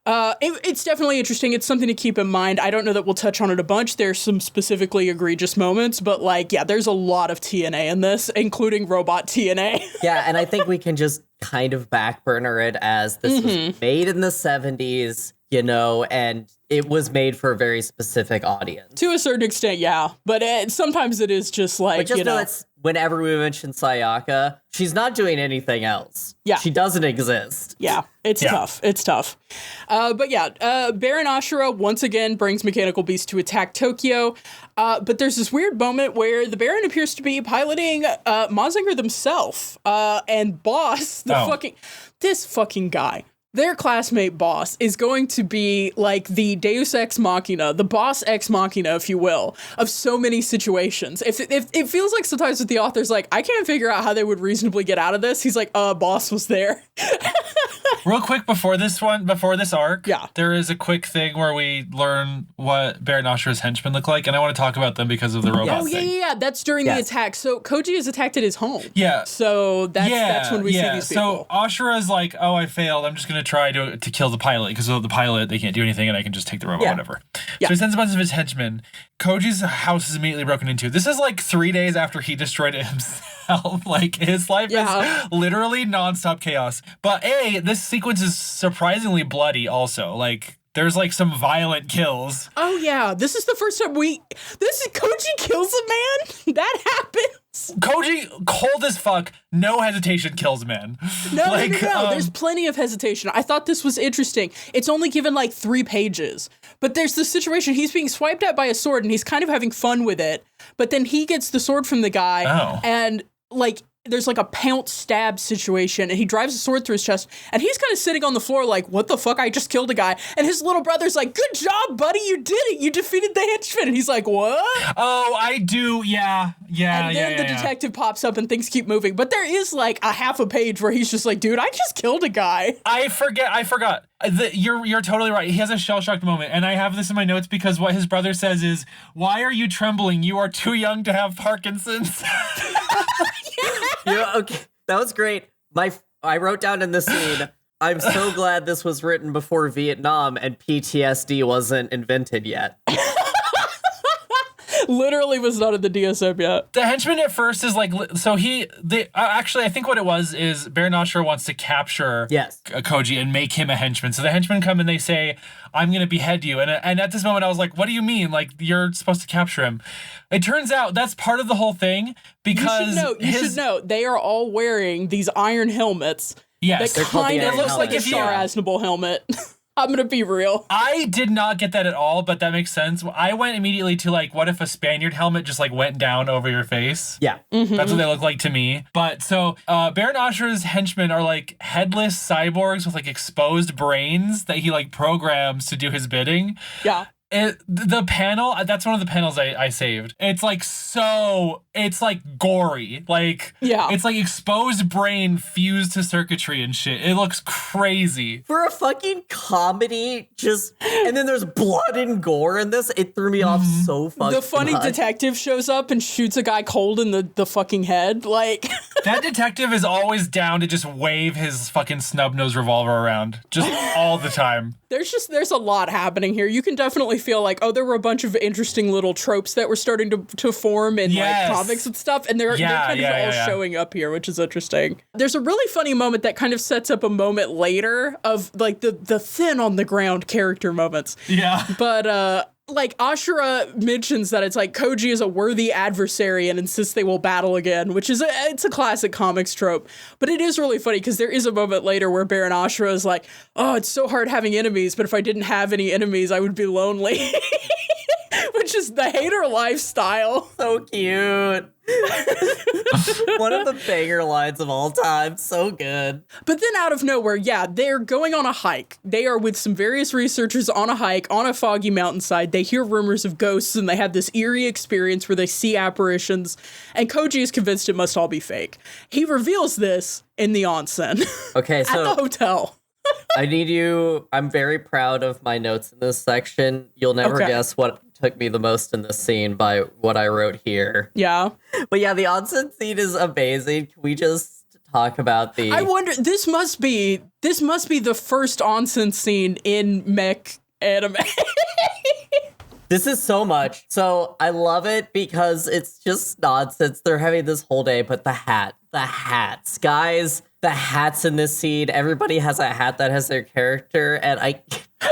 [SPEAKER 7] it's definitely interesting. It's something to keep in mind. I don't know that we'll touch on it a bunch. There's some specifically egregious moments, but like, yeah, there's a lot of TNA in this, including robot TNA.
[SPEAKER 8] Yeah, and I think we can just kind of backburner it as this was made in the 70s, you know, and it was made for a very specific audience.
[SPEAKER 7] To a certain extent, yeah. But sometimes it is just like,
[SPEAKER 8] but just know it's whenever we mention Sayaka, she's not doing anything else.
[SPEAKER 7] Yeah.
[SPEAKER 8] She doesn't exist.
[SPEAKER 7] Yeah, it's tough. It's tough. But yeah, Baron Ashura once again brings Mechanical Beast to attack Tokyo. But there's this weird moment where the Baron appears to be piloting Mazinger themselves. And Boss, this fucking guy. Their classmate Boss is going to be like the Deus Ex Machina, the Boss Ex Machina, if you will, of so many situations. If it feels like sometimes with the author's like, I can't figure out how they would reasonably get out of this. He's like, Boss was there.
[SPEAKER 9] Real quick before this arc, there is a quick thing where we learn what Baron Ashura's henchmen look like, and I want to talk about them because of the robot thing.
[SPEAKER 7] Yeah. That's during the attack. So Koji is attacked at his home.
[SPEAKER 9] Yeah.
[SPEAKER 7] So that's when we see these people.
[SPEAKER 9] So Ashura's like, oh, I failed. I'm just going to try to kill the pilot, because without the pilot, they can't do anything, and I can just take the robot, whatever. So he sends a bunch of his henchmen. Koji's house is immediately broken into. This is like 3 days after he destroyed it himself. Like, his life is literally nonstop chaos. But this sequence is surprisingly bloody also. Like, there's like some violent kills.
[SPEAKER 7] Oh yeah, this is the first time Koji kills a man? That happens.
[SPEAKER 9] Koji, cold as fuck, no hesitation, kills a man.
[SPEAKER 7] No, there's plenty of hesitation. I thought this was interesting. It's only given like 3 pages. But there's this situation, he's being swiped at by a sword and he's kind of having fun with it. But then he gets the sword from the guy and like there's like a pounce stab situation, and he drives a sword through his chest, and he's kind of sitting on the floor like, what the fuck, I just killed a guy. And his little brother's like, good job, buddy, you did it, you defeated the henchman. And he's like, what?
[SPEAKER 9] Oh, I do, yeah.
[SPEAKER 7] And then the detective pops up and things keep moving. But there is like a half a page where he's just like, dude, I just killed a guy.
[SPEAKER 9] I forgot. You're totally right. He has a shell-shocked moment, and I have this in my notes because what his brother says is, why are you trembling? You are too young to have Parkinson's.
[SPEAKER 8] Yeah, okay, that was great. I wrote down in the scene, I'm so glad this was written before Vietnam and PTSD wasn't invented yet.
[SPEAKER 7] Literally was not in the DSM yet.
[SPEAKER 9] The henchman at first is like, so actually, I think what it was is Baron Ashura wants to capture Koji and make him a henchman. So the henchmen come and they say, I'm going to behead you. And at this moment, I was like, what do you mean? Like, you're supposed to capture him. It turns out that's part of the whole thing because
[SPEAKER 7] you should know, they are all wearing these iron helmets.
[SPEAKER 9] Yes.
[SPEAKER 7] That kind of looks like a Shar Aznable helmet. I'm going to be real.
[SPEAKER 9] I did not get that at all, but that makes sense. I went immediately to like, what if a Spaniard helmet just like went down over your face?
[SPEAKER 8] Yeah.
[SPEAKER 7] Mm-hmm.
[SPEAKER 9] That's what they look like to me. But so Baron Ashura's henchmen are like headless cyborgs with like exposed brains that he like programs to do his bidding.
[SPEAKER 7] Yeah.
[SPEAKER 9] The panel, that's one of the panels I saved. It's like it's like gory. Like, it's like exposed brain fused to circuitry and shit. It looks crazy.
[SPEAKER 8] For a fucking comedy, and then there's blood and gore in this, it threw me off so fucking
[SPEAKER 7] The funny detective shows up and shoots a guy cold in the fucking head. Like,
[SPEAKER 9] that detective is always down to just wave his fucking snub nose revolver around. Just all the time.
[SPEAKER 7] There's a lot happening here. You can definitely feel like, oh, there were a bunch of interesting little tropes that were starting to form in like comics and stuff, and they're kind of all showing up here, which is interesting. There's a really funny moment that kind of sets up a moment later of like the thin on the ground character moments.
[SPEAKER 9] Yeah.
[SPEAKER 7] But like Ashura mentions that it's like Koji is a worthy adversary and insists they will battle again, which is it's a classic comics trope. But it is really funny because there is a moment later where Baron Ashura is like, oh, it's so hard having enemies, but if I didn't have any enemies, I would be lonely. Which is the hater lifestyle.
[SPEAKER 8] So cute. One of the banger lines of all time. So good.
[SPEAKER 7] But then out of nowhere, they're going on a hike. They are with some various researchers on a hike on a foggy mountainside. They hear rumors of ghosts and they have this eerie experience where they see apparitions. And Koji is convinced it must all be fake. He reveals this in the onsen.
[SPEAKER 8] Okay, so
[SPEAKER 7] at the hotel.
[SPEAKER 8] I'm very proud of my notes in this section. You'll never guess what took me the most in this scene by what I wrote here.
[SPEAKER 7] Yeah.
[SPEAKER 8] But yeah, the onsen scene is amazing. Can we just talk about
[SPEAKER 7] I wonder, this must be the first onsen scene in mech anime.
[SPEAKER 8] This is so much. So I love it because it's just nonsense. They're having this whole day, but the hats, guys, the hats in this scene, everybody has a hat that has their character, and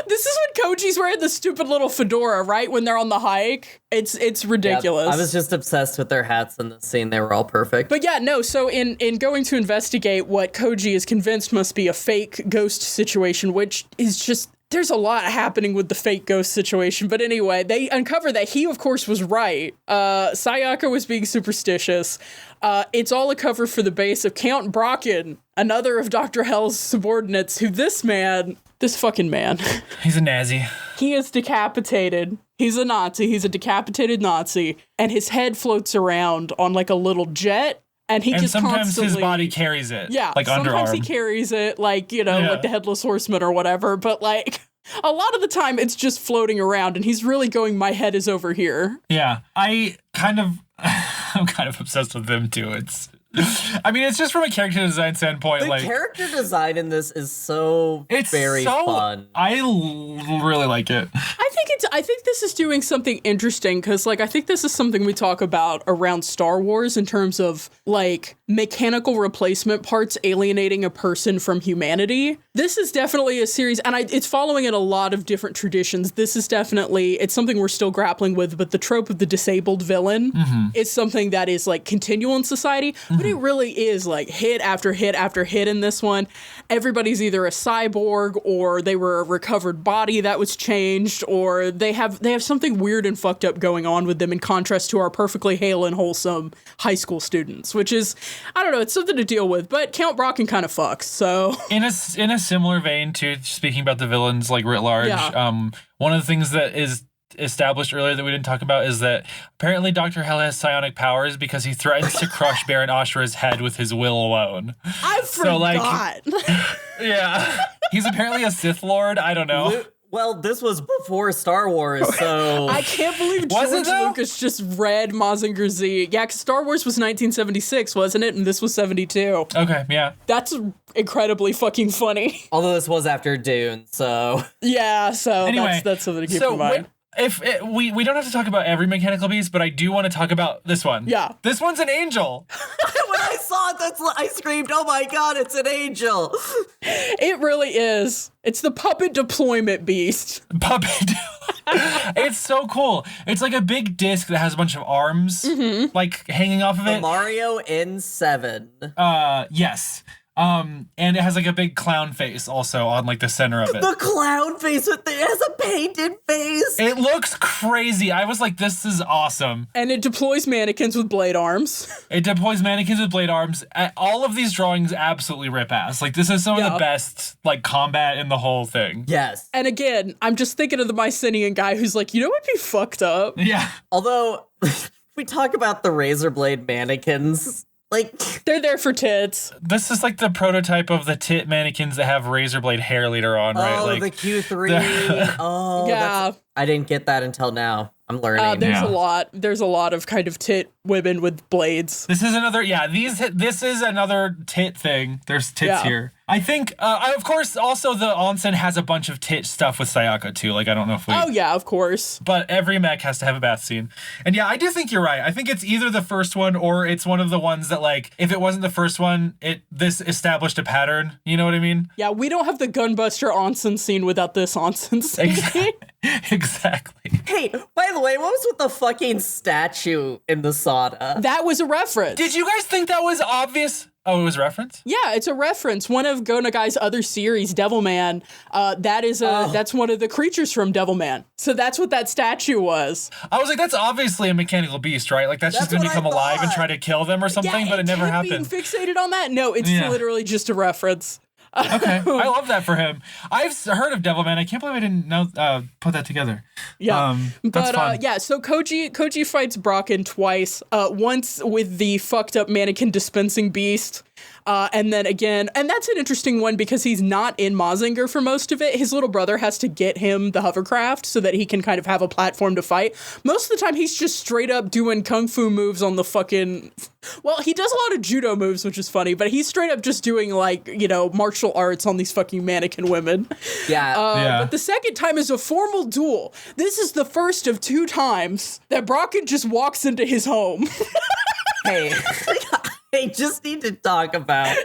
[SPEAKER 7] this is when Koji's wearing the stupid little fedora, right? When they're on the hike. It's ridiculous.
[SPEAKER 8] Yep. I was just obsessed with their hats in the scene. They were all perfect.
[SPEAKER 7] But so in going to investigate what Koji is convinced must be a fake ghost situation, which is just, there's a lot happening with the fake ghost situation. But anyway, they uncover that he, of course, was right. Sayaka was being superstitious. It's all a cover for the base of Count Brocken, another of Dr. Hell's subordinates, who this fucking man.
[SPEAKER 9] He's a Nazi.
[SPEAKER 7] He is decapitated. He's a Nazi. He's a decapitated Nazi. And his head floats around on like a little jet. And just
[SPEAKER 9] sometimes
[SPEAKER 7] constantly,
[SPEAKER 9] his body carries it.
[SPEAKER 7] Yeah.
[SPEAKER 9] Like
[SPEAKER 7] sometimes
[SPEAKER 9] underarm.
[SPEAKER 7] he carries it like, like the Headless Horseman or whatever. But like a lot of the time it's just floating around and he's really going, my head is over here.
[SPEAKER 9] Yeah. I'm kind of obsessed with them too. It's just from a character design standpoint.
[SPEAKER 8] The character design in this is very fun.
[SPEAKER 9] I really like it.
[SPEAKER 7] I think this is doing something interesting because, I think this is something we talk about around Star Wars in terms of, mechanical replacement parts alienating a person from humanity. This is definitely a series, and it's following in a lot of different traditions. This is definitely, it's something we're still grappling with, but the trope of the disabled villain is something that is, continual in society. But it really is like hit after hit after hit in this one. Everybody's either a cyborg or they were a recovered body that was changed, or they have something weird and fucked up going on with them in contrast to our perfectly hale and wholesome high school students, which is, I don't know, it's something to deal with. But Count Brocken kind of fucks, so.
[SPEAKER 9] In a similar vein to speaking about the villains like writ large, one of the things that is established earlier that we didn't talk about is that apparently Dr. Hell has psionic powers because he threatens to crush Baron Ashura's head with his will alone.
[SPEAKER 7] I forgot.
[SPEAKER 9] Yeah. He's apparently a Sith Lord. I don't know.
[SPEAKER 8] Well, this was before Star Wars, so...
[SPEAKER 7] I can't believe George Lucas just read Mazinger Z. Yeah, because Star Wars was 1976, wasn't it? And this was 72.
[SPEAKER 9] Okay, yeah.
[SPEAKER 7] That's incredibly fucking funny.
[SPEAKER 8] Although this was after Dune, so...
[SPEAKER 7] Yeah, so anyway, that's something to keep in mind.
[SPEAKER 9] We don't have to talk about every mechanical beast, but I do want to talk about this one.
[SPEAKER 7] Yeah.
[SPEAKER 9] This one's an angel.
[SPEAKER 8] When I saw it, I screamed, oh my god, it's an angel.
[SPEAKER 7] It really is. It's the puppet deployment beast.
[SPEAKER 9] Puppet. It's so cool. It's like a big disc that has a bunch of arms, like hanging off of it.
[SPEAKER 8] Mario N7.
[SPEAKER 9] Yes. And it has like a big clown face also on like the center of it.
[SPEAKER 8] The clown face it has a painted face.
[SPEAKER 9] It looks crazy. I was like, this is awesome.
[SPEAKER 7] And it deploys mannequins with blade arms.
[SPEAKER 9] It deploys mannequins with blade arms. All of these drawings absolutely rip ass. Like this is some of the best like combat in the whole thing.
[SPEAKER 8] Yes.
[SPEAKER 7] And again, I'm just thinking of the Mycenaean guy who's like, you know what'd be fucked up?
[SPEAKER 9] Yeah.
[SPEAKER 8] Although we talk about the razor blade mannequins. Like,
[SPEAKER 7] they're there for tits.
[SPEAKER 9] This is like the prototype of the tit mannequins that have razor blade hair later on, right?
[SPEAKER 8] Oh,
[SPEAKER 9] like
[SPEAKER 8] the Q3. Oh,
[SPEAKER 7] yeah.
[SPEAKER 8] I didn't get that until now. I'm learning.
[SPEAKER 7] There's a lot. There's a lot of kind of tit women with blades.
[SPEAKER 9] This is another, this is another tit thing. There's tits here. I think, of course, also the onsen has a bunch of tit stuff with Sayaka too. Like, I don't know if we...
[SPEAKER 7] Oh, yeah, of course.
[SPEAKER 9] But every mech has to have a bath scene. And yeah, I do think you're right. I think it's either the first one or it's one of the ones that, like, if it wasn't the first one, this established a pattern. You know what I mean?
[SPEAKER 7] Yeah, we don't have the Gunbuster onsen scene without this onsen scene.
[SPEAKER 9] Exactly.
[SPEAKER 8] Hey, by the way, what was with the fucking statue in the sauna?
[SPEAKER 7] That was a reference.
[SPEAKER 9] Did you guys think that was obvious? Oh, it was a reference?
[SPEAKER 7] Yeah, it's a reference. One of Go Nagai's other series, Devilman, that's one of the creatures from Devilman. So that's what that statue was.
[SPEAKER 9] I was like, that's obviously a mechanical beast, right? Like that's just gonna become alive and try to kill them or something, but it never happened.
[SPEAKER 7] Being fixated on that? No, it's literally just a reference.
[SPEAKER 9] Okay, I love that for him. I've heard of Devilman. I can't believe I didn't know put that together.
[SPEAKER 7] Yeah,
[SPEAKER 9] that's fun.
[SPEAKER 7] So Koji fights Brocken twice. Once with the fucked up mannequin dispensing beast. And then again, and that's an interesting one because he's not in Mazinger for most of it. His little brother has to get him the hovercraft so that he can kind of have a platform to fight. Most of the time, he's just straight up doing kung fu moves on the fucking... Well, he does a lot of judo moves, which is funny, but he's straight up just doing, like, martial arts on these fucking mannequin women.
[SPEAKER 8] Yeah.
[SPEAKER 7] But the second time is a formal duel. This is the first of 2 times that Brocken just walks into his home.
[SPEAKER 8] Hey... I just need to talk about.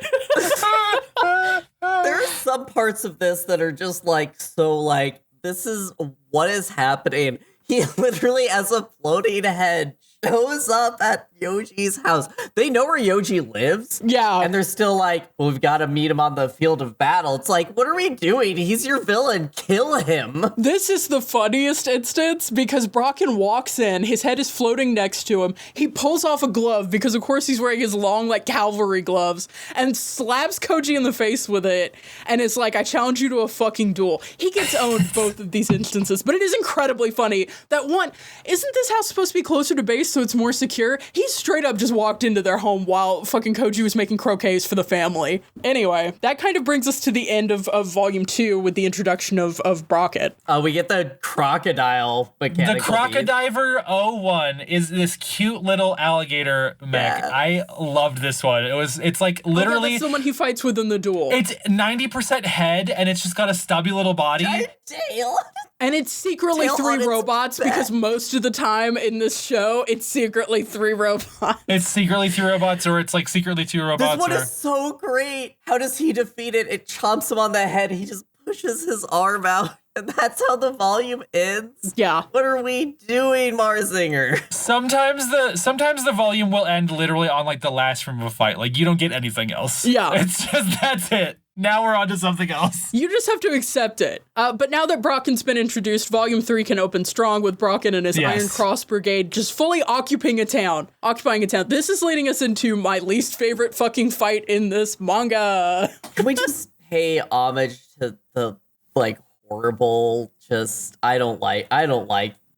[SPEAKER 8] There are some parts of this that are just like, so like, this is what is happening. He literally, as a floating head, shows up at Yoji's house. They know where Yoji lives.
[SPEAKER 7] Yeah.
[SPEAKER 8] And they're still like, well, we've got to meet him on the field of battle. It's like, what are we doing? He's your villain. Kill him.
[SPEAKER 7] This is the funniest instance because Brocken walks in. His head is floating next to him. He pulls off a glove because, of course, he's wearing his long, like, cavalry gloves and slaps Koji in the face with it. And it's like, I challenge you to a fucking duel. He gets owned both of these instances, but it is incredibly funny that one, isn't this house supposed to be closer to base so it's more secure? He straight up just walked into their home while fucking Koji was making croquets for the family. Anyway, that kind of brings us to the end of Volume 2 with the introduction of Brocket.
[SPEAKER 8] We get the crocodile mechanical
[SPEAKER 9] The Crocodiver 01 is this cute little alligator mech.
[SPEAKER 8] Yeah.
[SPEAKER 9] I loved this one. It's like literally...
[SPEAKER 7] That's the one he fights with in the duel.
[SPEAKER 9] It's 90% head, and it's just got a stubby little body.
[SPEAKER 8] Tail.
[SPEAKER 7] And it's secretly
[SPEAKER 8] Tail
[SPEAKER 7] 3
[SPEAKER 8] on its
[SPEAKER 7] robots
[SPEAKER 8] back.
[SPEAKER 7] because most of the time in this show, it's secretly 3 robots.
[SPEAKER 9] It's secretly 3 robots, or it's like secretly 2 robots.
[SPEAKER 8] This one is so great. How does he defeat it? It chomps him on the head. He just pushes his arm out. And that's how the volume ends?
[SPEAKER 7] Yeah.
[SPEAKER 8] What are we doing, Marzinger?
[SPEAKER 9] Sometimes the volume will end literally on like the last room of a fight. Like you don't get anything else.
[SPEAKER 7] Yeah.
[SPEAKER 9] It's just that's it. Now we're on to something else.
[SPEAKER 7] You just have to accept it. But now that Brocken's been introduced, Volume 3 can open strong with Brocken and his Iron Cross Brigade just fully occupying a town. This is leading us into my least favorite fucking fight in this manga.
[SPEAKER 8] Can we just pay homage to the, like, horrible, I don't like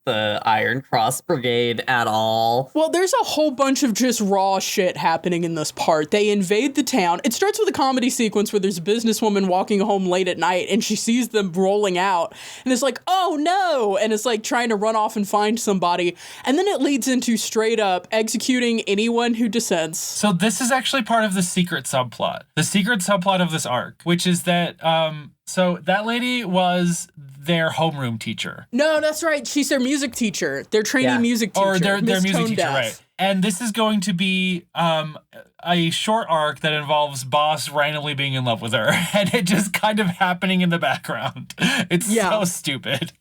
[SPEAKER 8] the Iron Cross Brigade at all.
[SPEAKER 7] Well, there's a whole bunch of just raw shit happening in this part. They invade the town. It starts with a comedy sequence where there's a businesswoman walking home late at night and she sees them rolling out and it's like, oh no, and it's like trying to run off and find somebody. And then it leads into straight up executing anyone who dissents.
[SPEAKER 9] So this is actually part of the secret subplot. The secret subplot of this arc, which is that so that lady was their homeroom teacher.
[SPEAKER 7] No, that's right. She's their music teacher. Their trainee music teacher.
[SPEAKER 9] Or their
[SPEAKER 7] Miss
[SPEAKER 9] music
[SPEAKER 7] Tone
[SPEAKER 9] teacher,
[SPEAKER 7] Deaf.
[SPEAKER 9] right. And this is going to be a short arc that involves Boss randomly being in love with her. And it just kind of happening in the background. It's so stupid.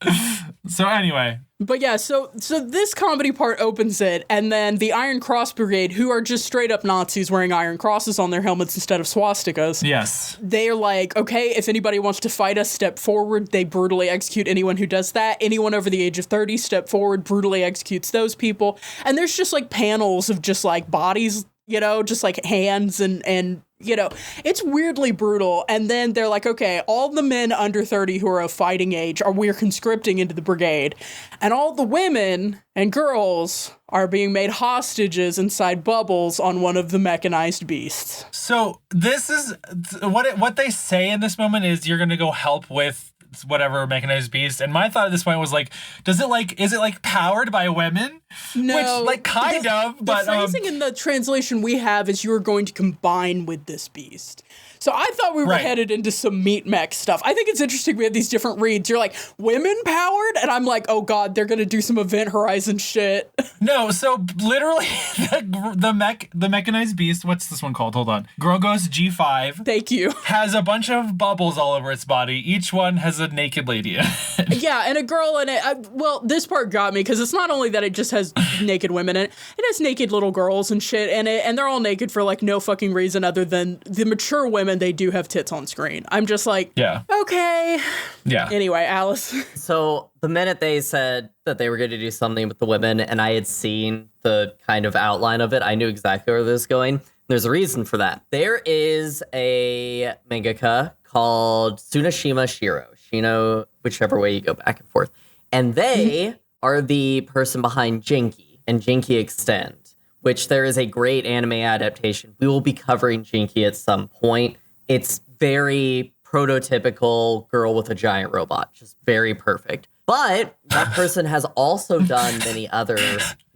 [SPEAKER 9] So anyway.
[SPEAKER 7] But yeah, so this comedy part opens it, and then the Iron Cross Brigade, who are just straight up Nazis wearing iron crosses on their helmets instead of swastikas.
[SPEAKER 9] Yes.
[SPEAKER 7] They're like, okay, if anybody wants to fight us, step forward. They brutally execute anyone who does that. Anyone over the age of 30, step forward, brutally executes those people. And there's just like panels of just like bodies, you know, just like hands and you know, it's weirdly brutal. And then they're like, okay, all the men under 30 who are of fighting age we're conscripting into the brigade. And all the women and girls are being made hostages inside bubbles on one of the mechanized beasts.
[SPEAKER 9] So this is what they say in this moment is you're going to go help with whatever mechanized beast. And my thought at this point was like, is it like powered by women?
[SPEAKER 7] No.
[SPEAKER 9] Which, like, kind of, but...
[SPEAKER 7] The phrasing in the translation we have is you're going to combine with this beast. So I thought we were headed into some meat mech stuff. I think it's interesting we have these different reads. You're like, women powered? And I'm like, oh god, they're going to do some Event Horizon shit.
[SPEAKER 9] No, so literally the mechanized beast, what's this one called? Hold on. Grogos G5.
[SPEAKER 7] Thank you.
[SPEAKER 9] Has a bunch of bubbles all over its body. Each one has a naked lady in it.
[SPEAKER 7] Yeah, and a girl in it. Well, this part got me because it's not only that it just has naked women in it, it has naked little girls and shit in it, and they're all naked for like no fucking reason other than the mature women, they do have tits on screen. I'm just like, yeah, okay.
[SPEAKER 9] Yeah.
[SPEAKER 7] Anyway, Alice.
[SPEAKER 8] So the minute they said that they were going to do something with the women and I had seen the kind of outline of it, I knew exactly where this was going. There's a reason for that. There is a mangaka called Tsunashima Shino, whichever way you go back and forth. And they are the person behind Jinky and Jinky Extend, which there is a great anime adaptation. We will be covering Jinky at some point. It's very prototypical girl with a giant robot, just very perfect. But that person has also done many other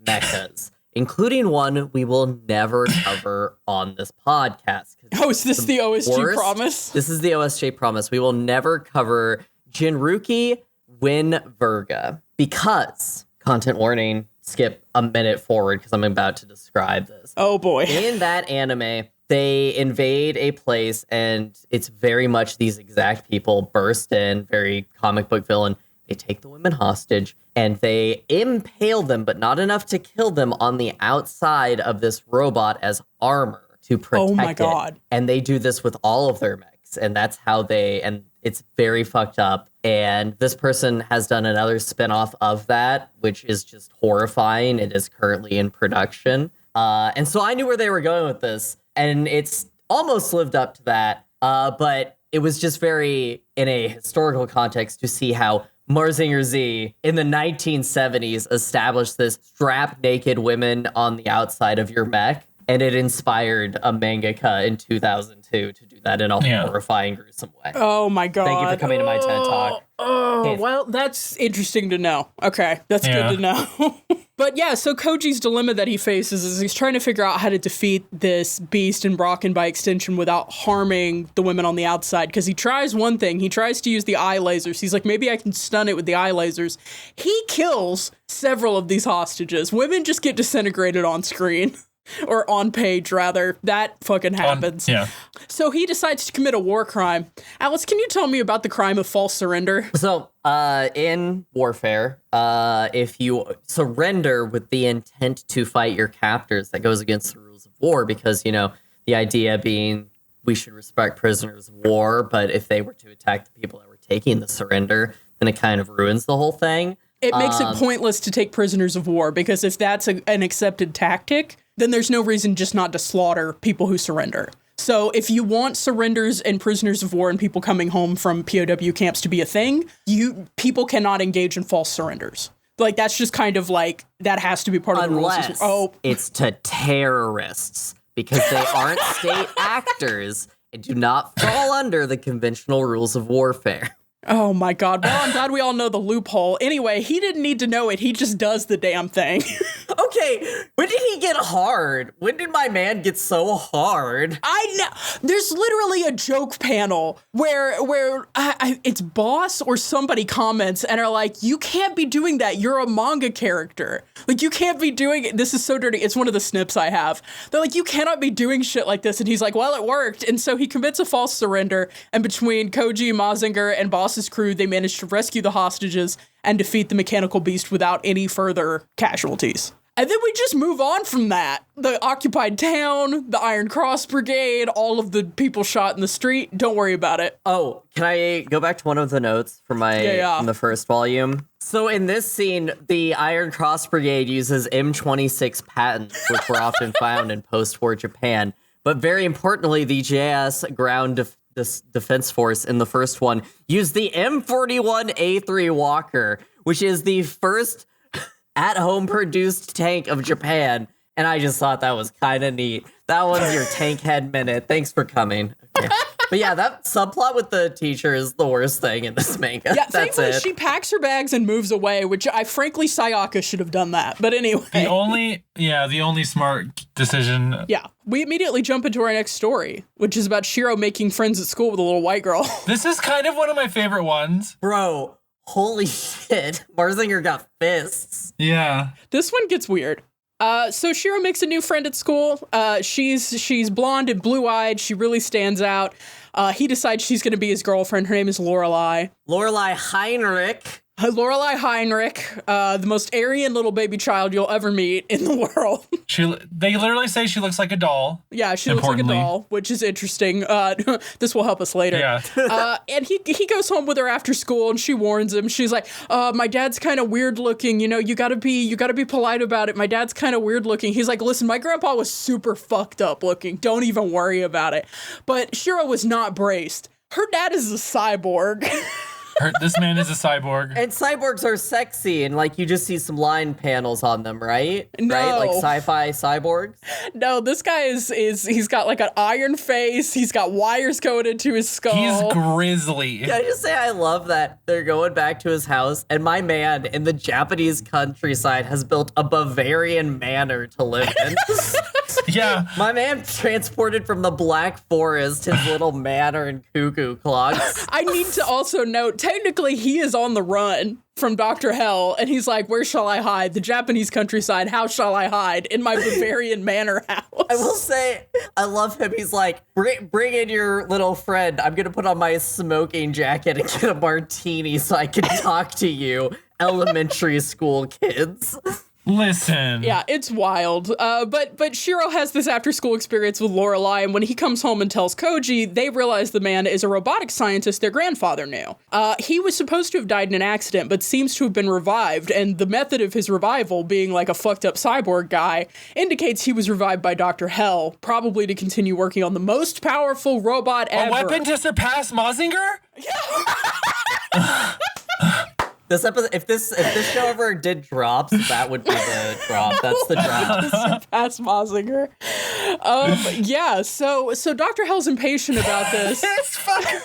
[SPEAKER 8] mechas, including one we will never cover on this podcast.
[SPEAKER 7] Oh, is this the OSG promise?
[SPEAKER 8] This is the OSG promise. We will never cover Jinruki Winverga because, content warning, skip a minute forward because I'm about to describe this.
[SPEAKER 7] Oh boy.
[SPEAKER 8] In that anime, they invade a place and it's very much these exact people burst in, very comic book villain. They take the women hostage and they impale them, but not enough to kill them, on the outside of this robot as armor to protect it.
[SPEAKER 7] Oh my god.
[SPEAKER 8] And they do this with all of their mechs, and that's how and it's very fucked up. And this person has done another spinoff of that, which is just horrifying. It is currently in production. And so I knew where they were going with this, and it's almost lived up to that. But it was just very, in a historical context, to see how Mazinger Z in the 1970s established this strap-naked women on the outside of your mech, and it inspired a mangaka in 2002 to do that in a horrifying, gruesome way.
[SPEAKER 7] Oh my god.
[SPEAKER 8] Thank you for coming to my TED Talk.
[SPEAKER 7] Oh, well, that's interesting to know. Okay, that's good to know. But yeah, so Koji's dilemma that he faces is he's trying to figure out how to defeat this beast and Brocken by extension without harming the women on the outside. Because he tries one thing. He tries to use the eye lasers. He's like, maybe I can stun it with the eye lasers. He kills several of these hostages. Women just get disintegrated on screen. or on page rather. That fucking happens.
[SPEAKER 9] Yeah.
[SPEAKER 7] So he decides to commit a war crime. Alice, can you tell me about the crime of false surrender?
[SPEAKER 8] So, in warfare, if you surrender with the intent to fight your captors, that goes against the rules of war because, you know, the idea being we should respect prisoners of war, but if they were to attack the people that were taking the surrender, then it kind of ruins the whole thing.
[SPEAKER 7] It makes it pointless to take prisoners of war because if that's an accepted tactic, then there's no reason just not to slaughter people who surrender. So if you want surrenders and prisoners of war and people coming home from POW camps to be a thing, people cannot engage in false surrenders. Like, that's just kind of like, that has to be part of the rules.
[SPEAKER 8] Unless it's to terrorists, because they aren't state actors and do not fall under the conventional rules of warfare.
[SPEAKER 7] Oh my God. Well, I'm glad we all know the loophole. Anyway, he didn't need to know it. He just does the damn thing.
[SPEAKER 8] Okay, when did he get hard? When did my man get so hard?
[SPEAKER 7] I know. There's literally a joke panel where it's Boss or somebody comments and are like, you can't be doing that. You're a manga character. Like, you can't be doing it. This is so dirty. It's one of the snips I have. They're like, you cannot be doing shit like this. And he's like, well, it worked. And so he commits a false surrender. And between Koji, Mazinger, and Boss's crew, they manage to rescue the hostages and defeat the mechanical beast without any further casualties. And then we just move on from that. The occupied town, the Iron Cross Brigade, all of the people shot in the street. Don't worry about it.
[SPEAKER 8] Oh, can I go back to one of the notes from from the first volume? So in this scene, the Iron Cross Brigade uses M26 patents, which were often found in post-war Japan. But very importantly, the JS ground defense force in the first one used the M41A3 Walker, which is the first at-home produced tank of Japan, and I just thought that was kind of neat. That was your tank head minute. Thanks for coming. Okay. But yeah, that subplot with the teacher is the worst thing in this manga.
[SPEAKER 7] Yeah,
[SPEAKER 8] that's
[SPEAKER 7] thankfully
[SPEAKER 8] it.
[SPEAKER 7] she packs her bags and moves away, which frankly, Sayaka should have done that. But anyway.
[SPEAKER 9] The only smart decision.
[SPEAKER 7] Yeah, we immediately jump into our next story, which is about Shiro making friends at school with a little white girl.
[SPEAKER 9] This is kind of one of my favorite ones.
[SPEAKER 8] Bro, holy shit. Marzinger got fists.
[SPEAKER 9] Yeah.
[SPEAKER 7] This one gets weird. So Shiro makes a new friend at school. She's blonde and blue-eyed. She really stands out. He decides she's going to be his girlfriend. Her name is Lorelei.
[SPEAKER 8] Lorelei Heinrich.
[SPEAKER 7] Lorelei Heinrich, the most Aryan little baby child you'll ever meet in the world.
[SPEAKER 9] They literally say she looks like a doll.
[SPEAKER 7] Yeah, she looks like a doll, which is interesting. This will help us later.
[SPEAKER 9] Yeah.
[SPEAKER 7] And he goes home with her after school, and she warns him. She's like, "My dad's kind of weird looking. You know, you gotta be polite about it. My dad's kind of weird looking." He's like, "Listen, my grandpa was super fucked up looking. Don't even worry about it." But Shiro was not braced. Her dad is a cyborg.
[SPEAKER 9] This man is a cyborg.
[SPEAKER 8] And cyborgs are sexy, and like you just see some line panels on them, right?
[SPEAKER 7] No.
[SPEAKER 8] Right? Like sci-fi cyborgs?
[SPEAKER 7] No, this guy he's got like an iron face. He's got wires going into his skull.
[SPEAKER 9] He's grizzly.
[SPEAKER 8] Can I just say I love that they're going back to his house, and my man in the Japanese countryside has built a Bavarian manor to live in.
[SPEAKER 9] Yeah.
[SPEAKER 8] My man transported from the Black Forest his little manor and cuckoo clocks.
[SPEAKER 7] I need to also note, technically he is on the run from Dr. Hell, and he's like, where shall I hide? The Japanese countryside, how shall I hide? In my Bavarian manor house.
[SPEAKER 8] I will say, I love him. He's like, bring in your little friend. I'm going to put on my smoking jacket and get a martini so I can talk to you, elementary school kids.
[SPEAKER 9] Listen.
[SPEAKER 7] Yeah, it's wild. But Shiro has this after-school experience with Lorelei, and when he comes home and tells Koji, they realize the man is a robotics scientist their grandfather knew. He was supposed to have died in an accident, but seems to have been revived, and the method of his revival, being like a fucked-up cyborg guy, indicates he was revived by Dr. Hell, probably to continue working on the most powerful robot ever.
[SPEAKER 9] A weapon to surpass Mazinger?
[SPEAKER 8] This episode, if this show ever did drops, that would be the drop. That's the drop.
[SPEAKER 7] Surpass Mazinger. Yeah, so Dr. Hell's impatient about this.
[SPEAKER 9] It's fucking...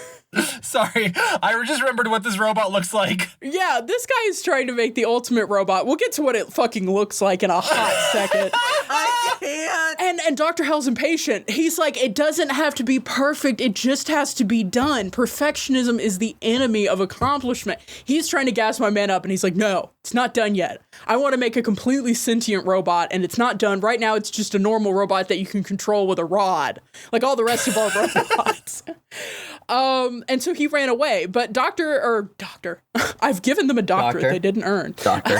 [SPEAKER 9] Sorry, I just remembered what this robot looks like.
[SPEAKER 7] Yeah, this guy is trying to make the ultimate robot. We'll get to what it fucking looks like in a hot second.
[SPEAKER 8] I can't.
[SPEAKER 7] And Dr. Hell's impatient. He's like, it doesn't have to be perfect. It just has to be done. Perfectionism is the enemy of accomplishment. He's trying to gas my man up, and he's like, no, it's not done yet. I want to make a completely sentient robot, and it's not done. Right now, it's just a normal robot that you can control with a rod, like all the rest of our robots. And so he ran away. But Doctor, I've given them a doctorate they didn't earn.
[SPEAKER 8] Doctor.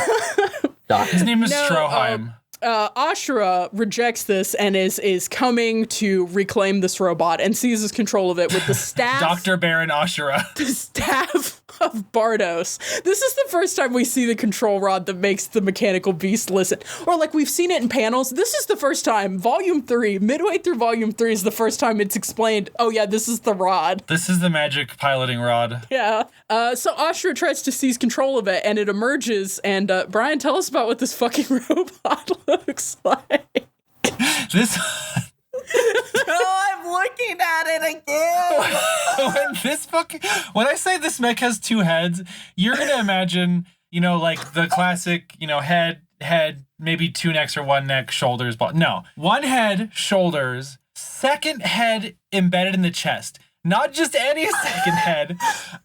[SPEAKER 9] His name is Stroheim.
[SPEAKER 7] Ashura rejects this and is coming to reclaim this robot and seizes control of it with the staff.
[SPEAKER 9] Dr. Baron Ashura.
[SPEAKER 7] The staff of Bardos. This is the first time we see the control rod that makes the mechanical beast listen. Or like we've seen it in panels. This is the first time. Volume 3, midway through Volume 3 is the first time it's explained, oh yeah, this is the rod.
[SPEAKER 9] This is the magic piloting rod.
[SPEAKER 7] Yeah. So Ashura tries to seize control of it and it emerges. And Brian, tell us about what this fucking robot looks like.
[SPEAKER 9] This...
[SPEAKER 8] I'm looking at it again.
[SPEAKER 9] When I say this mech has two heads, you're gonna imagine, like the classic, head, maybe two necks or one neck, shoulders, but no. One head, shoulders, second head embedded in the chest. Not just any second head,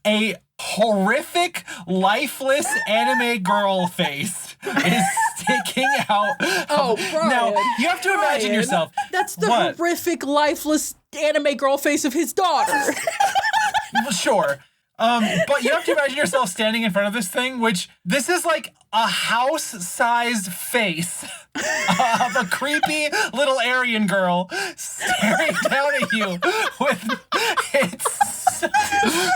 [SPEAKER 9] a horrific, lifeless anime girl face is sticking out.
[SPEAKER 7] Oh, Brian.
[SPEAKER 9] Now, you have to imagine yourself.
[SPEAKER 7] That's the horrific, lifeless anime girl face of his daughter.
[SPEAKER 9] Sure. But you have to imagine yourself standing in front of this thing, which this is like a house-sized face of a creepy little Aryan girl staring down at you with it's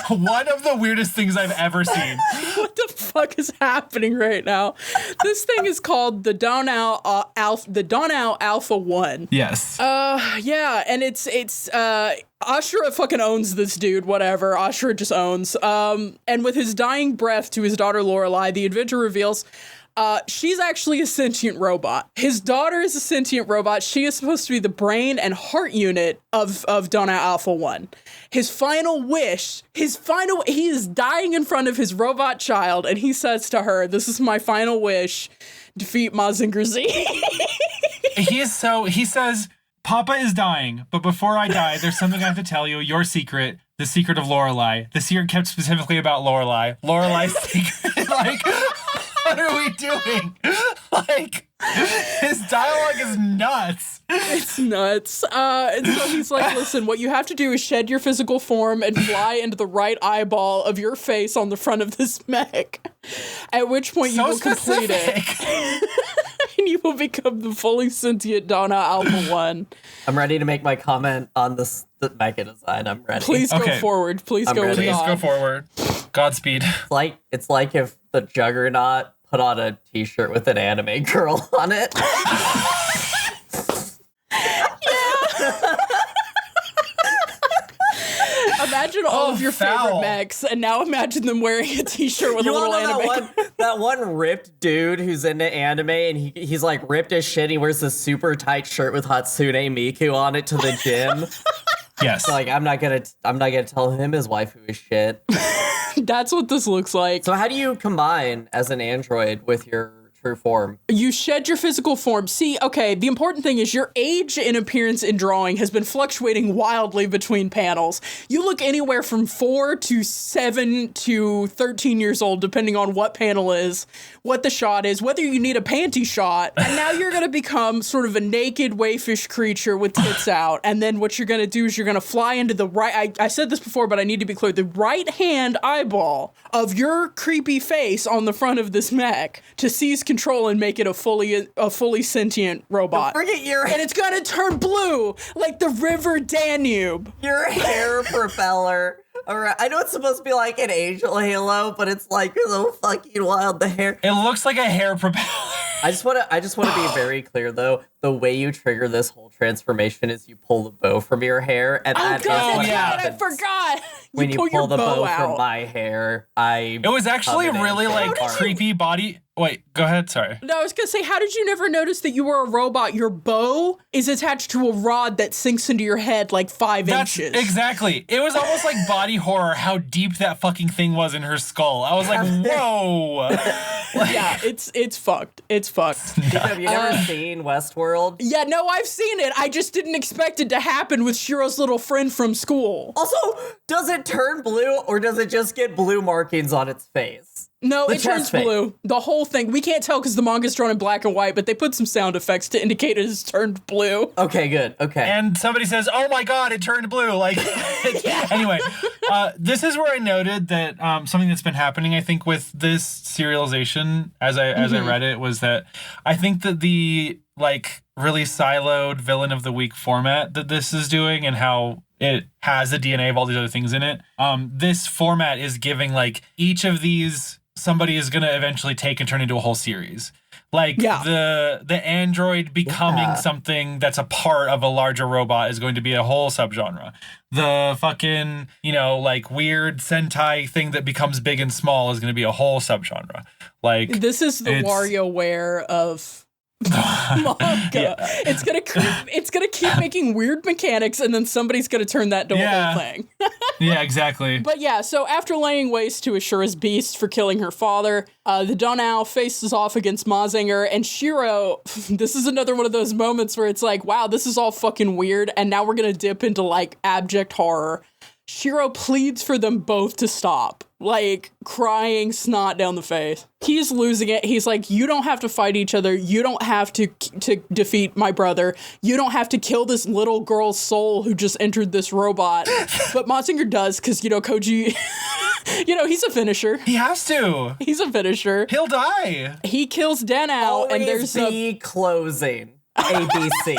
[SPEAKER 9] one of the weirdest things I've ever seen.
[SPEAKER 7] What the fuck is happening right now? This thing is called the Donau Alpha 1.
[SPEAKER 9] Yes.
[SPEAKER 7] Yeah, and it's Ashura fucking owns this dude, whatever. Ashura just owns. And with his dying breath to his daughter Lorelei, the adventure reveals she's actually a sentient robot. His daughter is a sentient robot. She is supposed to be the brain and heart unit of Donau Alpha 1. His final wish, he is dying in front of his robot child, and he says to her, this is my final wish, defeat Mazinger Z.
[SPEAKER 9] He says, Papa is dying, but before I die, there's something I have to tell you, your secret, the secret of Lorelei, the secret kept specifically about Lorelei. Lorelai's secret, like... What are we doing? Like, his dialogue is nuts.
[SPEAKER 7] It's nuts. And so he's like, listen, what you have to do is shed your physical form and fly into the right eyeball of your face on the front of this mech. At which point you will complete it. And you will become the fully sentient Donau Alpha 1.
[SPEAKER 8] I'm ready to make my comment on the mecha design. I'm ready.
[SPEAKER 7] Please go forward. Please
[SPEAKER 8] I'm
[SPEAKER 7] go
[SPEAKER 8] ready.
[SPEAKER 7] with
[SPEAKER 9] Please
[SPEAKER 7] God.
[SPEAKER 9] go forward. Godspeed.
[SPEAKER 8] It's like if the Juggernaut put on a t-shirt with an anime girl on it.
[SPEAKER 7] Imagine all of your favorite mechs, and now imagine them wearing a t-shirt with a little anime.
[SPEAKER 8] That one ripped dude who's into anime, and he's like ripped as shit. He wears this super tight shirt with Hatsune Miku on it to the gym.
[SPEAKER 9] Yes.
[SPEAKER 8] So, like, I'm not gonna tell him his waifu is shit.
[SPEAKER 7] That's what this looks like.
[SPEAKER 8] So how do you combine as an android with your true form?
[SPEAKER 7] You shed your physical form. See, okay, the important thing is your age and appearance in drawing has been fluctuating wildly between panels. You look anywhere from 4 to 7 to 13 years old, depending on what panel is, what the shot is, whether you need a panty shot. And now you're going to become sort of a naked wayfish creature with tits out. And then what you're going to do is you're going to fly into the right, I said this before, but I need to be clear, the right hand eyeball of your creepy face on the front of this mech to seize control and make it a fully sentient robot.
[SPEAKER 8] Don't forget your...
[SPEAKER 7] And it's gonna turn blue like the river Danube.
[SPEAKER 8] Your hair propeller. Alright, I know it's supposed to be like an angel halo, but it's like so fucking wild. The hair.
[SPEAKER 9] It looks like a hair propeller.
[SPEAKER 8] I just want to be very clear though. The way you trigger this whole transformation is you pull the bow from your hair, and
[SPEAKER 7] Oh
[SPEAKER 8] that
[SPEAKER 7] god,
[SPEAKER 8] is
[SPEAKER 7] that's
[SPEAKER 8] what
[SPEAKER 7] right, I
[SPEAKER 8] happens
[SPEAKER 7] forgot.
[SPEAKER 8] when you
[SPEAKER 7] pull
[SPEAKER 8] pull
[SPEAKER 7] your
[SPEAKER 8] the bow
[SPEAKER 7] out.
[SPEAKER 8] from my hair.
[SPEAKER 9] It was actually really like creepy body. Wait, go ahead. Sorry.
[SPEAKER 7] No, I was gonna say, how did you never notice that you were a robot? Your bow is attached to a rod that sinks into your head like 5 inches.
[SPEAKER 9] Exactly. It was almost like body horror how deep that fucking thing was in her skull. I was like, whoa.
[SPEAKER 7] Yeah, it's fucked. It's fucked.
[SPEAKER 8] Have you never seen Westworld?
[SPEAKER 7] Yeah, no, I've seen it. I just didn't expect it to happen with Shiro's little friend from school.
[SPEAKER 8] Also, does it turn blue or does it just get blue markings on its face?
[SPEAKER 7] No,
[SPEAKER 8] The
[SPEAKER 7] it turns
[SPEAKER 8] chest thing.
[SPEAKER 7] blue. The whole thing. We can't tell because the manga's drawn in black and white, but they put some sound effects to indicate it has turned blue.
[SPEAKER 8] Okay, good. Okay.
[SPEAKER 9] And somebody says, "Oh my god, it turned blue!" Like, anyway, this is where I noted that something that's been happening, I think, with this serialization, as I read it, was that I think that the like really siloed villain of the week format that this is doing, and how it has the DNA of all these other things in it. This format is giving like each of these somebody is gonna eventually take and turn into a whole series. Like the android becoming something that's a part of a larger robot is going to be a whole subgenre. The fucking, like weird Sentai thing that becomes big and small is going to be a whole subgenre. Like
[SPEAKER 7] this is the WarioWare of manga. It's gonna keep making weird mechanics, and then somebody's gonna turn that to a whole thing.
[SPEAKER 9] Yeah, exactly.
[SPEAKER 7] But yeah, so after laying waste to Ashura's beast for killing her father, the Donau faces off against Mazinger, and Shiro, this is another one of those moments where it's like, wow, this is all fucking weird, and now we're gonna dip into like abject horror. Shiro pleads for them both to stop, like crying snot down the face. He's losing it. He's like, you don't have to fight each other. You don't have to defeat my brother. You don't have to kill this little girl's soul who just entered this robot. But Mazinger does, because, Koji, he's a finisher.
[SPEAKER 9] He has to.
[SPEAKER 7] He's a finisher.
[SPEAKER 9] He'll die.
[SPEAKER 7] He kills Donau, and there's
[SPEAKER 8] closing. ABC.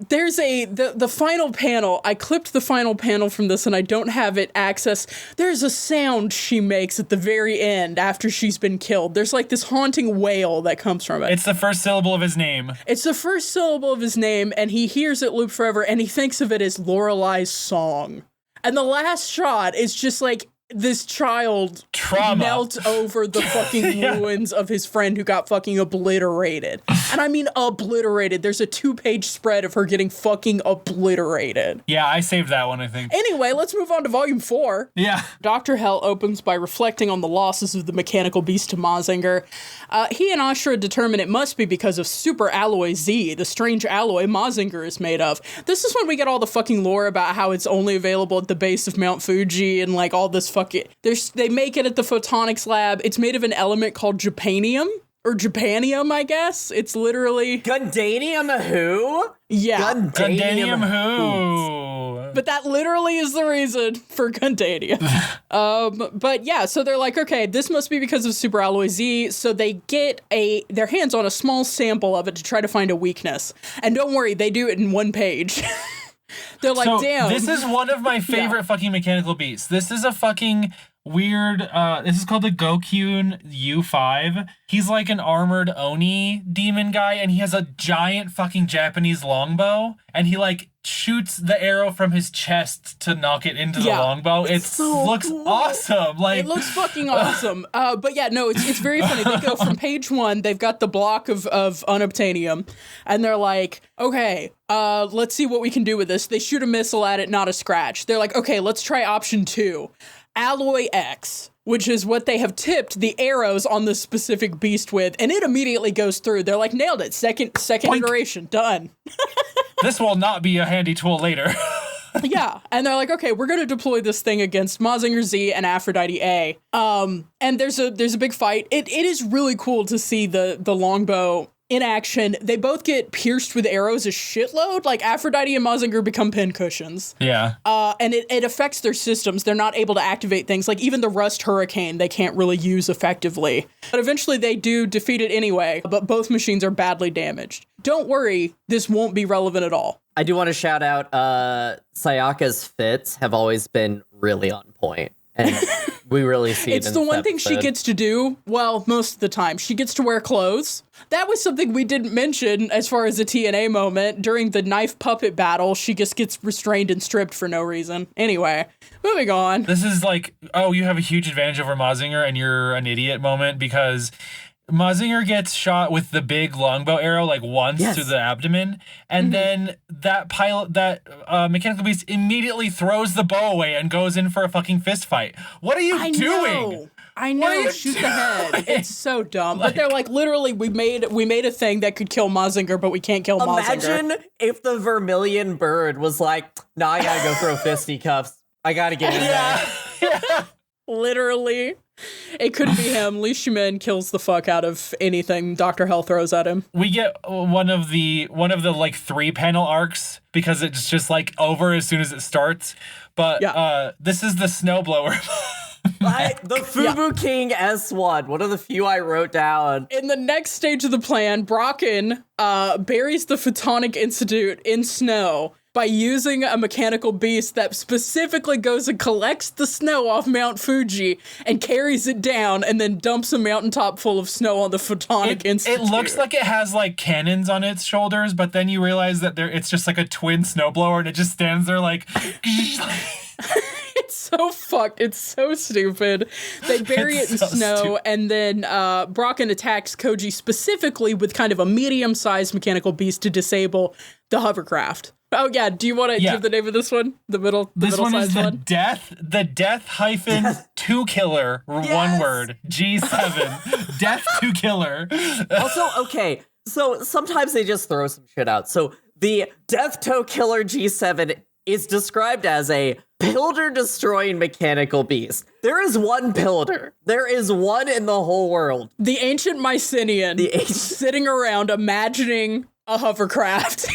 [SPEAKER 7] There's the final panel. I clipped the final panel from this and I don't have it access. There's a sound she makes at the very end after she's been killed. There's like this haunting wail that comes from it.
[SPEAKER 9] It's the first syllable of his name.
[SPEAKER 7] It's the first syllable of his name, and he hears it loop forever, and he thinks of it as Lorelei's song. And the last shot is just like this child knelt over the fucking ruins of his friend who got fucking obliterated. And I mean obliterated. There's a 2-page spread of her getting fucking obliterated.
[SPEAKER 9] Yeah, I saved that one, I think.
[SPEAKER 7] Anyway, let's move on to volume 4.
[SPEAKER 9] Yeah.
[SPEAKER 7] Dr. Hell opens by reflecting on the losses of the mechanical beast to Mazinger. He and Ashura determine it must be because of super alloy Z, the strange alloy Mazinger is made of. This is when we get all the fucking lore about how it's only available at the base of Mount Fuji and like all this they make it at the photonics lab. It's made of an element called japanium. Or Japanium, I guess. It's literally...
[SPEAKER 8] Gundanium who?
[SPEAKER 7] Yeah.
[SPEAKER 9] Gundanium who?
[SPEAKER 7] But that literally is the reason for Gundanium. But yeah, so they're like, okay, this must be because of Super Alloy Z. So they get their hands on a small sample of it to try to find a weakness. And don't worry, they do it in 1 page. They're like, damn.
[SPEAKER 9] This is one of my favorite fucking mechanical beasts. This is a fucking weird, this is called the Gokyun U5. He's like an armored Oni demon guy, and he has a giant fucking Japanese longbow, and he like shoots the arrow from his chest to knock it into the longbow. It looks awesome. Like,
[SPEAKER 7] it looks fucking awesome. But yeah, no, it's very funny. They go from page 1, they've got the block of unobtainium, and they're like, okay, let's see what we can do with this. They shoot a missile at it, not a scratch. They're like, okay, let's try option 2. Alloy X, which is what they have tipped the arrows on this specific beast with, and it immediately goes through. They're like, nailed it. Second iteration, done.
[SPEAKER 9] This will not be a handy tool later.
[SPEAKER 7] Yeah, and they're like, okay, we're going to deploy this thing against Mazinger Z and Aphrodite A. And there's a big fight. It is really cool to see the longbow in action. They both get pierced with arrows a shitload. Like Aphrodite and Mazinger become pincushions.
[SPEAKER 9] Yeah.
[SPEAKER 7] And it affects their systems. They're not able to activate things. Like even the Rust Hurricane, they can't really use effectively. But eventually they do defeat it anyway, but both machines are badly damaged. Don't worry, this won't be relevant at all.
[SPEAKER 8] I do want to shout out Sayaka's fits have always been really on point. And We really see
[SPEAKER 7] It's
[SPEAKER 8] it in
[SPEAKER 7] the
[SPEAKER 8] this
[SPEAKER 7] one thing she
[SPEAKER 8] episode.
[SPEAKER 7] gets to do, well, most of the time. She gets to wear clothes. That was something we didn't mention as far as a TNA moment. During the knife puppet battle, she just gets restrained and stripped for no reason. Anyway, moving on.
[SPEAKER 9] This is like, oh, you have a huge advantage over Mazinger and you're an idiot moment because Mazinger gets shot with the big longbow arrow like once
[SPEAKER 8] Yes.
[SPEAKER 9] to the abdomen, and then that mechanical beast immediately throws the bow away and goes in for a fucking fist fight. What are you doing?
[SPEAKER 7] I
[SPEAKER 9] What are
[SPEAKER 7] know,
[SPEAKER 9] you
[SPEAKER 7] shoot the head.
[SPEAKER 9] doing?
[SPEAKER 7] It's so dumb. But they're like, literally, we made a thing that could kill Mazinger, but we can't kill Mazinger.
[SPEAKER 8] Imagine if the vermilion bird was like, "No, I gotta go throw fisticuffs. I gotta get in there."
[SPEAKER 7] Literally. It could be him. Li Shimin kills the fuck out of anything Dr. Hell throws at him.
[SPEAKER 9] We get one of the like 3-panel arcs because it's just like over as soon as it starts. But this is the snowblower.
[SPEAKER 8] The Fubu King S1, one of the few I wrote down.
[SPEAKER 7] In the next stage of the plan, Brocken buries the Photonic Institute in snow by using a mechanical beast that specifically goes and collects the snow off Mount Fuji and carries it down and then dumps a mountaintop full of snow on the Photonic Institute.
[SPEAKER 9] It looks like it has like cannons on its shoulders, but then you realize that it's just like a twin snowblower and it just stands there like...
[SPEAKER 7] It's so fucked. It's so stupid. They bury it in
[SPEAKER 9] so
[SPEAKER 7] snow,
[SPEAKER 9] stupid.
[SPEAKER 7] and then Brocken attacks Koji specifically with kind of a medium-sized mechanical beast to disable the hovercraft. Oh yeah, do you want to give the name of this one? The
[SPEAKER 9] This one is
[SPEAKER 7] middle-sized
[SPEAKER 9] the death hyphen 2 killer, one word, G7, death 2 killer.
[SPEAKER 8] Also, okay, so sometimes they just throw some shit out. So the Death Toe Killer G7 is described as a Pilder-destroying mechanical beast. There is one Pilder. There is one in the whole world.
[SPEAKER 7] The ancient Mycenaean sitting around imagining a hovercraft.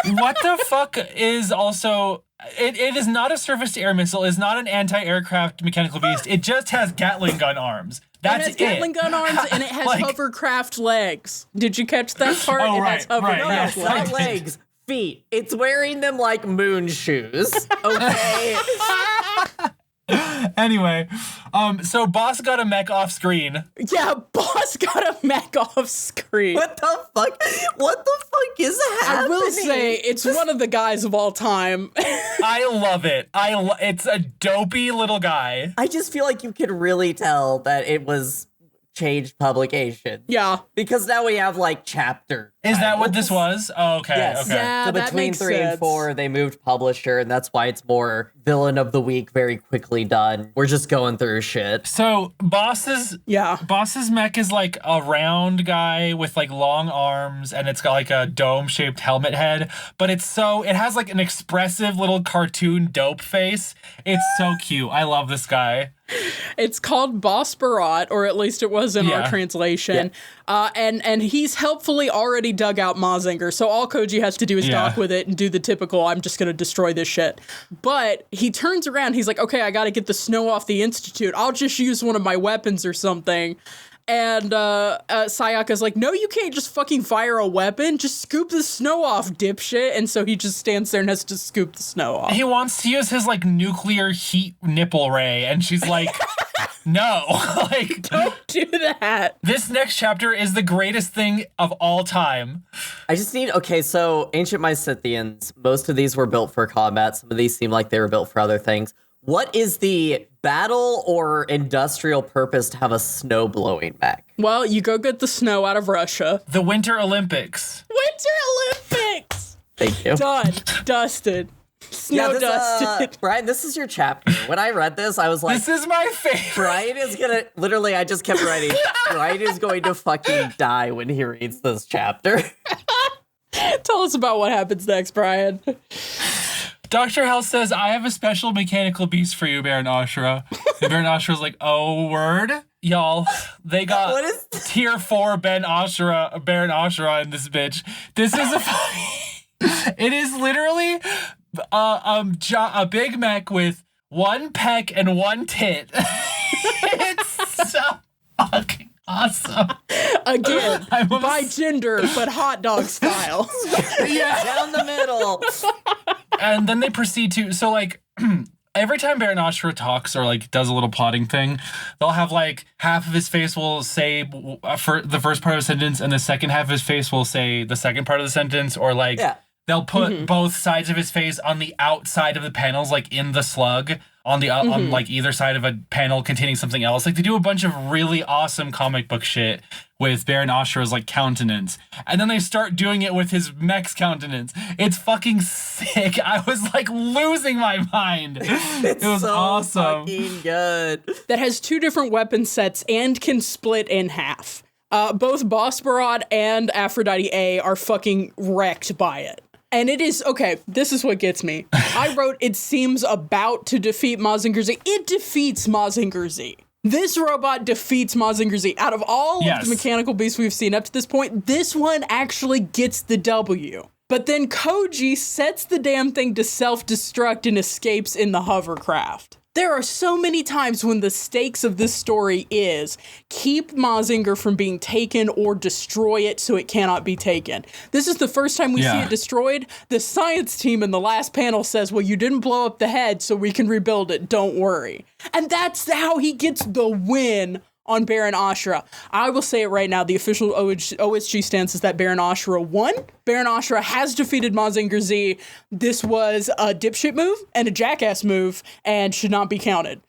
[SPEAKER 9] What the fuck is also... It is not a surface-to-air missile. It's not an anti-aircraft mechanical beast. It just has Gatling gun arms. That's
[SPEAKER 7] it has Gatling gun arms, and it has
[SPEAKER 9] Like-
[SPEAKER 7] hovercraft legs. Did you catch that part?
[SPEAKER 9] Oh,
[SPEAKER 7] it
[SPEAKER 9] right,
[SPEAKER 7] has hovercraft
[SPEAKER 9] yes,
[SPEAKER 8] No,
[SPEAKER 9] I
[SPEAKER 7] legs.
[SPEAKER 8] not
[SPEAKER 9] did.
[SPEAKER 8] legs, feet. It's wearing them like moon shoes. Okay.
[SPEAKER 9] Anyway, so Boss got a mech off screen.
[SPEAKER 7] Yeah, Boss got a mech off screen.
[SPEAKER 8] What the fuck? What the fuck is happening?
[SPEAKER 7] I will say, it's one of the guys of all time.
[SPEAKER 9] I love it. It's a dopey little guy.
[SPEAKER 8] I just feel like you could really tell that it was changed publication.
[SPEAKER 7] Yeah.
[SPEAKER 8] Because now we have like chapter.
[SPEAKER 9] Is that what
[SPEAKER 8] titles.
[SPEAKER 9] this was? Oh, okay.
[SPEAKER 8] Yes.
[SPEAKER 9] Okay.
[SPEAKER 7] Yeah,
[SPEAKER 8] So
[SPEAKER 7] that
[SPEAKER 8] between
[SPEAKER 7] makes
[SPEAKER 8] 3 and
[SPEAKER 7] sense.
[SPEAKER 8] 4, they moved publisher, and that's why it's more villain of the week, very quickly done. We're just going through shit.
[SPEAKER 9] So Boss's mech is like a round guy with like long arms, and it's got like a dome-shaped helmet head, but it has like an expressive little cartoon dope face. It's so cute. I love this guy.
[SPEAKER 7] It's called Boss Borot, or at least it was in our
[SPEAKER 9] Yeah.
[SPEAKER 7] translation. And he's helpfully already dug out Mazinger, so all Koji has to do is dock with it and do the typical, I'm just going to destroy this shit. But he turns around, he's like, okay, I got to get the snow off the Institute. I'll just use one of my weapons or something. And Sayaka's like, no, you can't just fucking fire a weapon. Just scoop the snow off, dipshit. And so he just stands there and has to scoop the snow off.
[SPEAKER 9] He wants to use his like nuclear heat nipple ray, and she's like, no. Like,
[SPEAKER 7] Don't do that.
[SPEAKER 9] this next chapter is the greatest thing of all time.
[SPEAKER 8] I just need, okay, so Ancient Mycenaeans, most of these were built for combat. Some of these seem like they were built for other things. What is the battle or industrial purpose to have a snow-blowing mech?
[SPEAKER 7] Well, you go get the snow out of Russia.
[SPEAKER 9] The Winter Olympics.
[SPEAKER 7] Winter Olympics!
[SPEAKER 8] Thank you.
[SPEAKER 7] Done. Dusted. Snow dusted.
[SPEAKER 8] Brian, this is your chapter. When I read this, I was like,
[SPEAKER 9] This is my favorite.
[SPEAKER 8] Brian is gonna, literally, I just kept writing, Brian is going to fucking die when he reads this chapter.
[SPEAKER 7] Tell us about what happens next, Brian.
[SPEAKER 9] Dr. Hell says, I have a special mechanical beast for you, Baron Ashura. And Baron Ashura's like, oh, word? Y'all, they got
[SPEAKER 8] What is
[SPEAKER 9] tier 4 Baron Ashura in this bitch. This is it is literally a Big Mech with one peck and one tit. It's so fucking awesome.
[SPEAKER 7] Again,
[SPEAKER 9] I'm
[SPEAKER 7] by gender, but hot dog style.
[SPEAKER 9] Yeah.
[SPEAKER 8] down the middle?
[SPEAKER 9] And then they proceed to, so like, every time Baron Ashura talks or like does a little plotting thing, they'll have like half of his face will say for the first part of a sentence and the second half of his face will say the second part of the sentence, or like they'll put both sides of his face on the outside of the panels, like in the slug on the on like either side of a panel containing something else. Like they do a bunch of really awesome comic book shit with Baron Ashura's like countenance, and then they start doing it with his Mechs countenance. It's fucking sick. I was like losing my mind. It was so awesome.
[SPEAKER 8] Fucking good.
[SPEAKER 7] That has 2 different weapon sets and can split in half. Both Boss Borot and Aphrodite A are fucking wrecked by it. And it is, okay, this is what gets me. I wrote, it seems about to defeat Mazinger Z. It defeats Mazinger Z. This robot defeats Mazinger Z. Out of all of the mechanical beasts we've seen up to this point, this one actually gets the W. But then Koji sets the damn thing to self-destruct and escapes in the hovercraft. There are so many times when the stakes of this story is keep Mazinger from being taken or destroy it so it cannot be taken. This is the first time we see it destroyed. The science team in the last panel says, well, you didn't blow up the head so we can rebuild it. Don't worry. And that's how he gets the win on Baron Ashura. I will say it right now, the official OSG stance is that Baron Ashura won. Baron Ashura has defeated Mazinger Z. This was a dipshit move and a jackass move and should not be counted.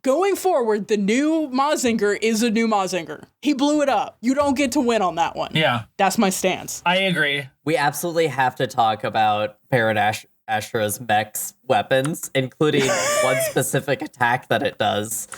[SPEAKER 7] Going forward, the new Mazinger is a new Mazinger. He blew it up. You don't get to win on that one.
[SPEAKER 9] Yeah.
[SPEAKER 7] That's my stance.
[SPEAKER 9] I agree.
[SPEAKER 8] We absolutely have to talk about Baron Ashura's Mechs weapons, including one specific attack that it does.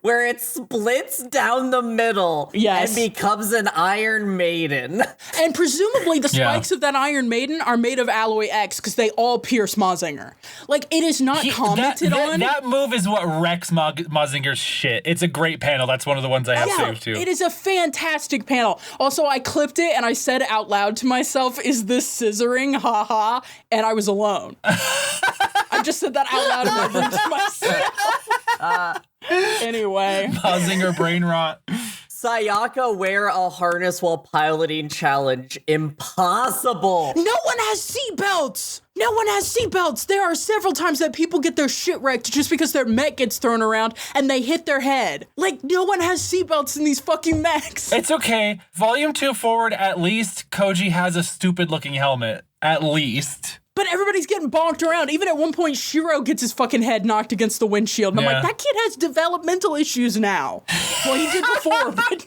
[SPEAKER 8] Where it splits down the middle and becomes an Iron Maiden.
[SPEAKER 7] And presumably the spikes of that Iron Maiden are made of alloy X because they all pierce Mazinger. Like, it is not commented on.
[SPEAKER 9] That move is what wrecks Mazinger's shit. It's a great panel. That's one of the ones I have saved too.
[SPEAKER 7] It is a fantastic panel. Also, I clipped it and I said out loud to myself, is this scissoring? Ha ha. And I was alone. I just said that out loud in my room to myself. Anyway.
[SPEAKER 9] Mazinger brain rot.
[SPEAKER 8] Sayaka wear a harness while piloting challenge. Impossible.
[SPEAKER 7] No one has seatbelts. No one has seatbelts. There are several times that people get their shit wrecked just because their mech gets thrown around and they hit their head. Like, no one has seatbelts in these fucking mechs.
[SPEAKER 9] It's okay. Volume 2 forward, at least Koji has a stupid looking helmet. At least.
[SPEAKER 7] But everybody's getting bonked around. Even at one point, Shiro gets his fucking head knocked against the windshield. And I'm like, that kid has developmental issues now. Well, he did before, but...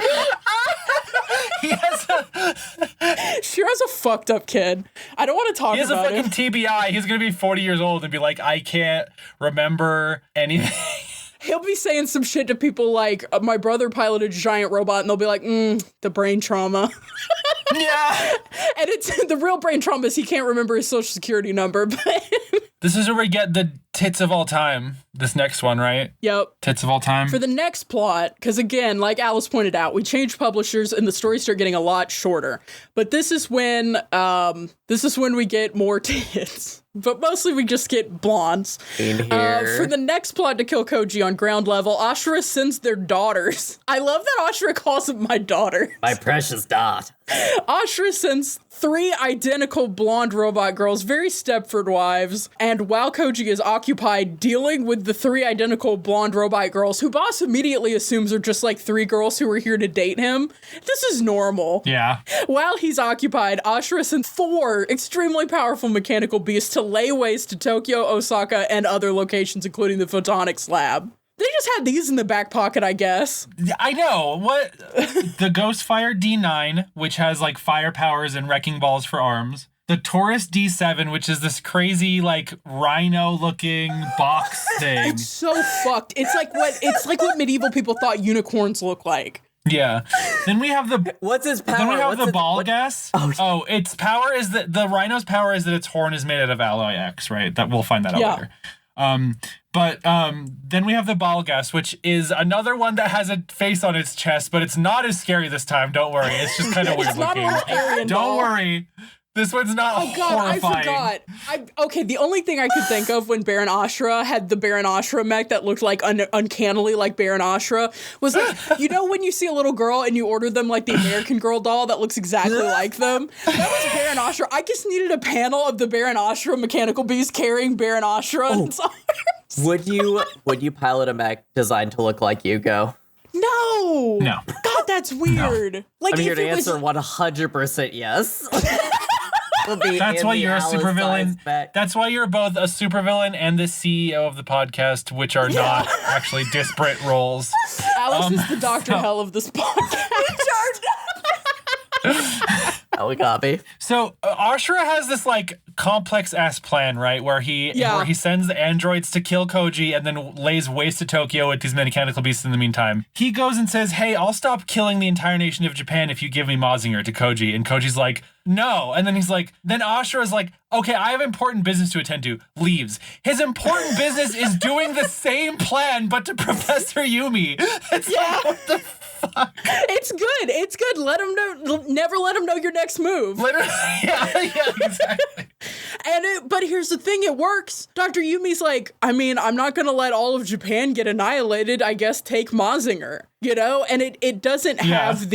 [SPEAKER 7] Shiro's a fucked up kid. I don't want to talk about it.
[SPEAKER 9] He has a fucking TBI. He's going to be 40 years old and be like, I can't remember anything.
[SPEAKER 7] He'll be saying some shit to people like, my brother piloted a giant robot, and they'll be like, the brain trauma.
[SPEAKER 9] Yeah.
[SPEAKER 7] And it's the real brain trauma is he can't remember his social security number. But
[SPEAKER 9] this is where we get the tits of all time. This next one, right?
[SPEAKER 7] Yep.
[SPEAKER 9] Tits of all time.
[SPEAKER 7] For the next plot, because again, like Alice pointed out, we changed publishers and the stories start getting a lot shorter. But this is when we get more tits. But mostly we just get blondes.
[SPEAKER 8] In here.
[SPEAKER 7] For the next plot to kill Koji on ground level, Ashura sends their daughters. I love that Ashura calls them my daughter.
[SPEAKER 8] My precious dot.
[SPEAKER 7] Ashura sends 3 identical blonde robot girls, very Stepford wives, and while Koji is occupied dealing with the 3 identical blonde robot girls, who Boss immediately assumes are just like 3 girls who are here to date him, this is normal.
[SPEAKER 9] Yeah.
[SPEAKER 7] While he's occupied, Ashura sends 4 extremely powerful mechanical beasts to lay waste to Tokyo, Osaka, and other locations, including the Photonics Lab. They just had these in the back pocket, I guess.
[SPEAKER 9] I know. What? The Ghostfire D9, which has like fire powers and wrecking balls for arms. The Taurus D7, which is this crazy like rhino-looking box thing.
[SPEAKER 7] It's so fucked. It's like what medieval people thought unicorns look like.
[SPEAKER 9] Yeah. Then we have the
[SPEAKER 8] what's his power?
[SPEAKER 9] Then we have the ball gas. Oh, its power is that the rhino's power is that its horn is made out of alloy X, right? That we'll find that out later. But then we have the ball gas, which is another one that has a face on its chest, but it's not as scary this time. Don't worry. It's just kind of weird looking.
[SPEAKER 7] Don't
[SPEAKER 9] worry. This one's not
[SPEAKER 7] Oh god,
[SPEAKER 9] horrifying.
[SPEAKER 7] I forgot. Okay, the only thing I could think of when Baron Ashura had the Baron Ashura mech that looked like uncannily like Baron Ashura was like, you know when you see a little girl and you order them like the American Girl doll that looks exactly like them? That was Baron Ashura. I just needed a panel of the Baron Ashura mechanical beast carrying Baron Ashura in its arms.
[SPEAKER 8] Would you pilot a mech designed to look like Yugo?
[SPEAKER 7] No. God, that's weird.
[SPEAKER 8] No.
[SPEAKER 7] Like
[SPEAKER 8] I'm here
[SPEAKER 7] if
[SPEAKER 8] to
[SPEAKER 7] it was
[SPEAKER 8] answer 100% yes.
[SPEAKER 9] That's why you're a supervillain. That's why you're both a supervillain and the CEO of the podcast, which are not actually disparate roles.
[SPEAKER 7] Alice is the Dr. Hell of this podcast.
[SPEAKER 8] Oh, got me.
[SPEAKER 9] So Ashura has this like complex ass plan, right? Where he sends the androids to kill Koji and then lays waste to Tokyo with these mechanical beasts in the meantime. He goes and says, "Hey, I'll stop killing the entire nation of Japan if you give me Mazinger," to Koji. And Koji's like, "No." And then he's like, then Ashura's like, "Okay, I have important business to attend to." Leaves. His important business is doing the same plan, but to Professor Yumi. It's like, what the fuck?
[SPEAKER 7] It's good. It's good. Let him know. Never let him know your next move.
[SPEAKER 9] Literally, yeah, exactly.
[SPEAKER 7] But here's the thing, it works. Dr. Yumi's like, I mean, I'm not gonna let all of Japan get annihilated. I guess take Mazinger, you know? And it doesn't have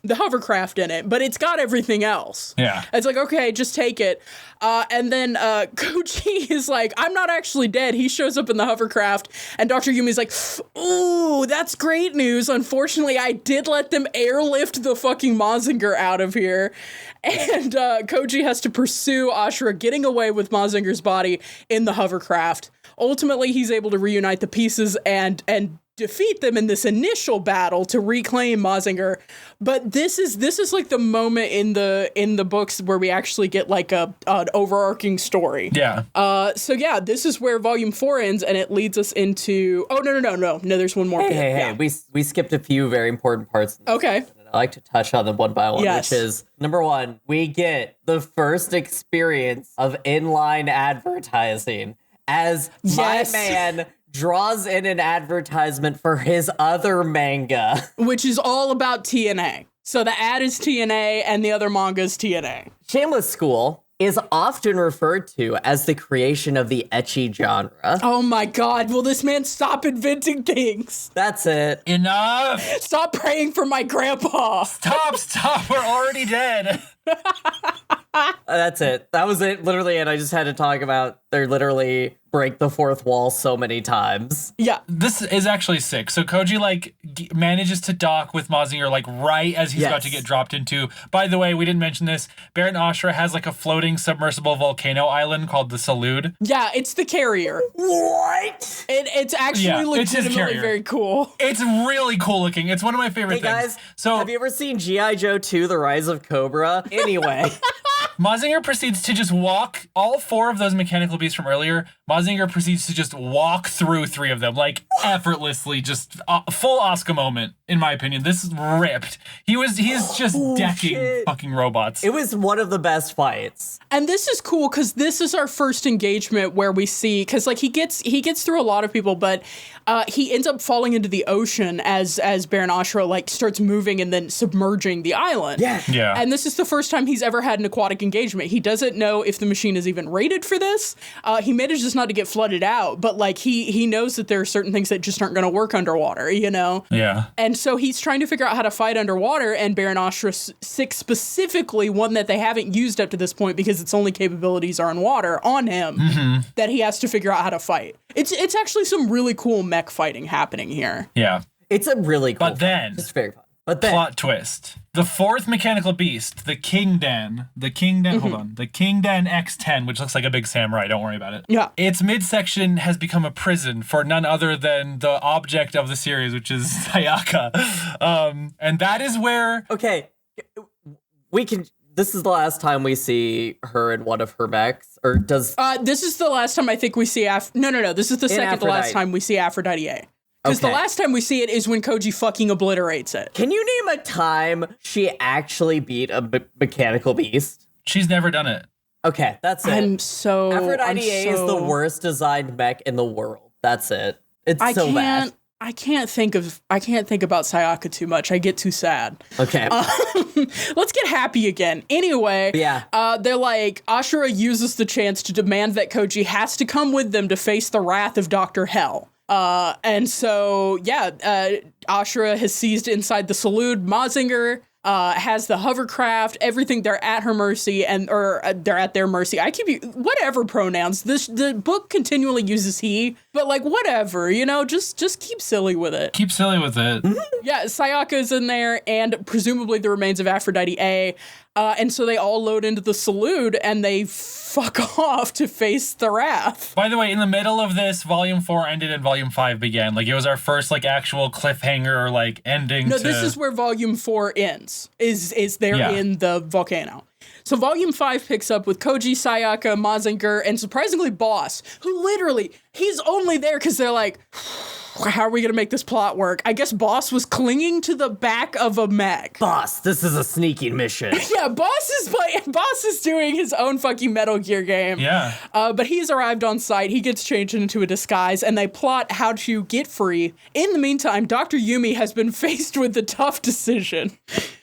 [SPEAKER 7] the hovercraft in it, but it's got everything else.
[SPEAKER 9] Yeah.
[SPEAKER 7] It's like, okay, just take it. And then Koji is like, I'm not actually dead. He shows up in the hovercraft, and Dr. Yumi's like, ooh, that's great news. Unfortunately, I did let them airlift the fucking Mazinger out of here. And Koji has to pursue Ashura getting away with Mazinger's body in the hovercraft. Ultimately, he's able to reunite the pieces and defeat them in this initial battle to reclaim Mazinger. But this is like the moment in the books where we actually get like an overarching story.
[SPEAKER 9] Yeah.
[SPEAKER 7] So yeah, this is where volume 4 ends, and it leads us into no, there's one more.
[SPEAKER 8] Hey, we skipped a few very important parts.
[SPEAKER 7] Okay.
[SPEAKER 8] I like to touch on them one by one,
[SPEAKER 7] Yes.
[SPEAKER 8] which is, number one, we get the first experience of inline advertising as my man draws in an advertisement for his other manga.
[SPEAKER 7] Which is all about TNA. So the ad is TNA and the other manga is TNA.
[SPEAKER 8] Shameless School is often referred to as the creation of the ecchi genre.
[SPEAKER 7] Oh my god, will this man stop inventing things?
[SPEAKER 8] That's it.
[SPEAKER 9] Enough!
[SPEAKER 7] Stop praying for my grandpa!
[SPEAKER 9] Stop, we're already dead.
[SPEAKER 8] That's it. That was it. Literally, and I just had to talk about they're literally break the fourth wall so many times.
[SPEAKER 7] Yeah.
[SPEAKER 9] This is actually sick. So Koji like manages to dock with Mazinger like right as he's about to get dropped into. By the way, we didn't mention this. Baron Ashura has like a floating submersible volcano island called the Salud.
[SPEAKER 7] Yeah, it's the carrier.
[SPEAKER 8] What?
[SPEAKER 7] It's actually legitimately very cool.
[SPEAKER 9] It's really cool looking. It's one of my favorite things.
[SPEAKER 8] Guys,
[SPEAKER 9] so
[SPEAKER 8] have you ever seen G.I. Joe 2, The Rise of Cobra? Anyway.
[SPEAKER 9] Mazinger proceeds to just walk all 4 of those mechanical beasts from earlier. Mazinger proceeds to just walk through 3 of them, like effortlessly, just full Asuka moment, in my opinion. This is ripped. He's just decking fucking robots.
[SPEAKER 8] It was one of the best fights.
[SPEAKER 7] And this is cool because this is our first engagement where we see, because like he gets through a lot of people, but he ends up falling into the ocean as Baron Ashura like starts moving and then submerging the island.
[SPEAKER 9] Yeah.
[SPEAKER 7] And this is the first time he's ever had an aquatic engagement. He doesn't know if the machine is even rated for this. He manages not to get flooded out, but like he knows that there are certain things that just aren't going to work underwater, you know?
[SPEAKER 9] Yeah.
[SPEAKER 7] And so he's trying to figure out how to fight underwater, and Baron Ashura 6 specifically, one that they haven't used up to this point because its only capabilities are on water, on him, that he has to figure out how to fight. It's actually some really cool mech fighting happening here.
[SPEAKER 9] Yeah.
[SPEAKER 8] It's a really cool
[SPEAKER 9] But then,
[SPEAKER 8] it's very fun. But then,
[SPEAKER 9] plot twist. The 4th mechanical beast, the Kingdan X10, which looks like a big samurai, don't worry about it.
[SPEAKER 7] Yeah.
[SPEAKER 9] Its midsection has become a prison for none other than the object of the series, which is Sayaka. And that is where...
[SPEAKER 8] Okay, this is the last time we see her in one of her mechs, or does...
[SPEAKER 7] This is the last time I think we see No, this is the second to last time we see Aphrodite A. Because the last time we see it is when Koji fucking obliterates it.
[SPEAKER 8] Can you name a time she actually beat a mechanical beast?
[SPEAKER 9] She's never done it.
[SPEAKER 8] Okay, that's it. Aphrodite A is the worst designed mech in the world. That's it. It's so bad.
[SPEAKER 7] I can't think about Sayaka too much. I get too sad.
[SPEAKER 8] Okay.
[SPEAKER 7] Let's get happy again. Anyway, they're like, Ashura uses the chance to demand that Koji has to come with them to face the wrath of Dr. Hell. And so, Ashura has seized inside the Salute. Mazinger has the hovercraft, everything. They're at her mercy, they're at their mercy. I keep whatever pronouns. The book continually uses he, but like whatever, just keep silly with it.
[SPEAKER 9] Keep silly with it.
[SPEAKER 7] Yeah, Sayaka is in there, and presumably the remains of Aphrodite A. And so they all load into the Salute, and they fuck off to face the wrath.
[SPEAKER 9] By the way, in the middle of this, Volume 4 ended and Volume 5 began. Like, it was our first, like, actual cliffhanger, like, ending.
[SPEAKER 7] No, this is where Volume 4 ends, is they're in the volcano. So Volume 5 picks up with Koji, Sayaka, Mazinger, and surprisingly Boss, who literally, he's only there because they're like, how are we going to make this plot work? I guess Boss was clinging to the back of a mech.
[SPEAKER 8] Boss, this is a sneaking mission.
[SPEAKER 7] Yeah, Boss is doing his own fucking Metal Gear game.
[SPEAKER 9] Yeah.
[SPEAKER 7] But he's arrived on site. He gets changed into a disguise, and they plot how to get free. In the meantime, Dr. Yumi has been faced with the tough decision.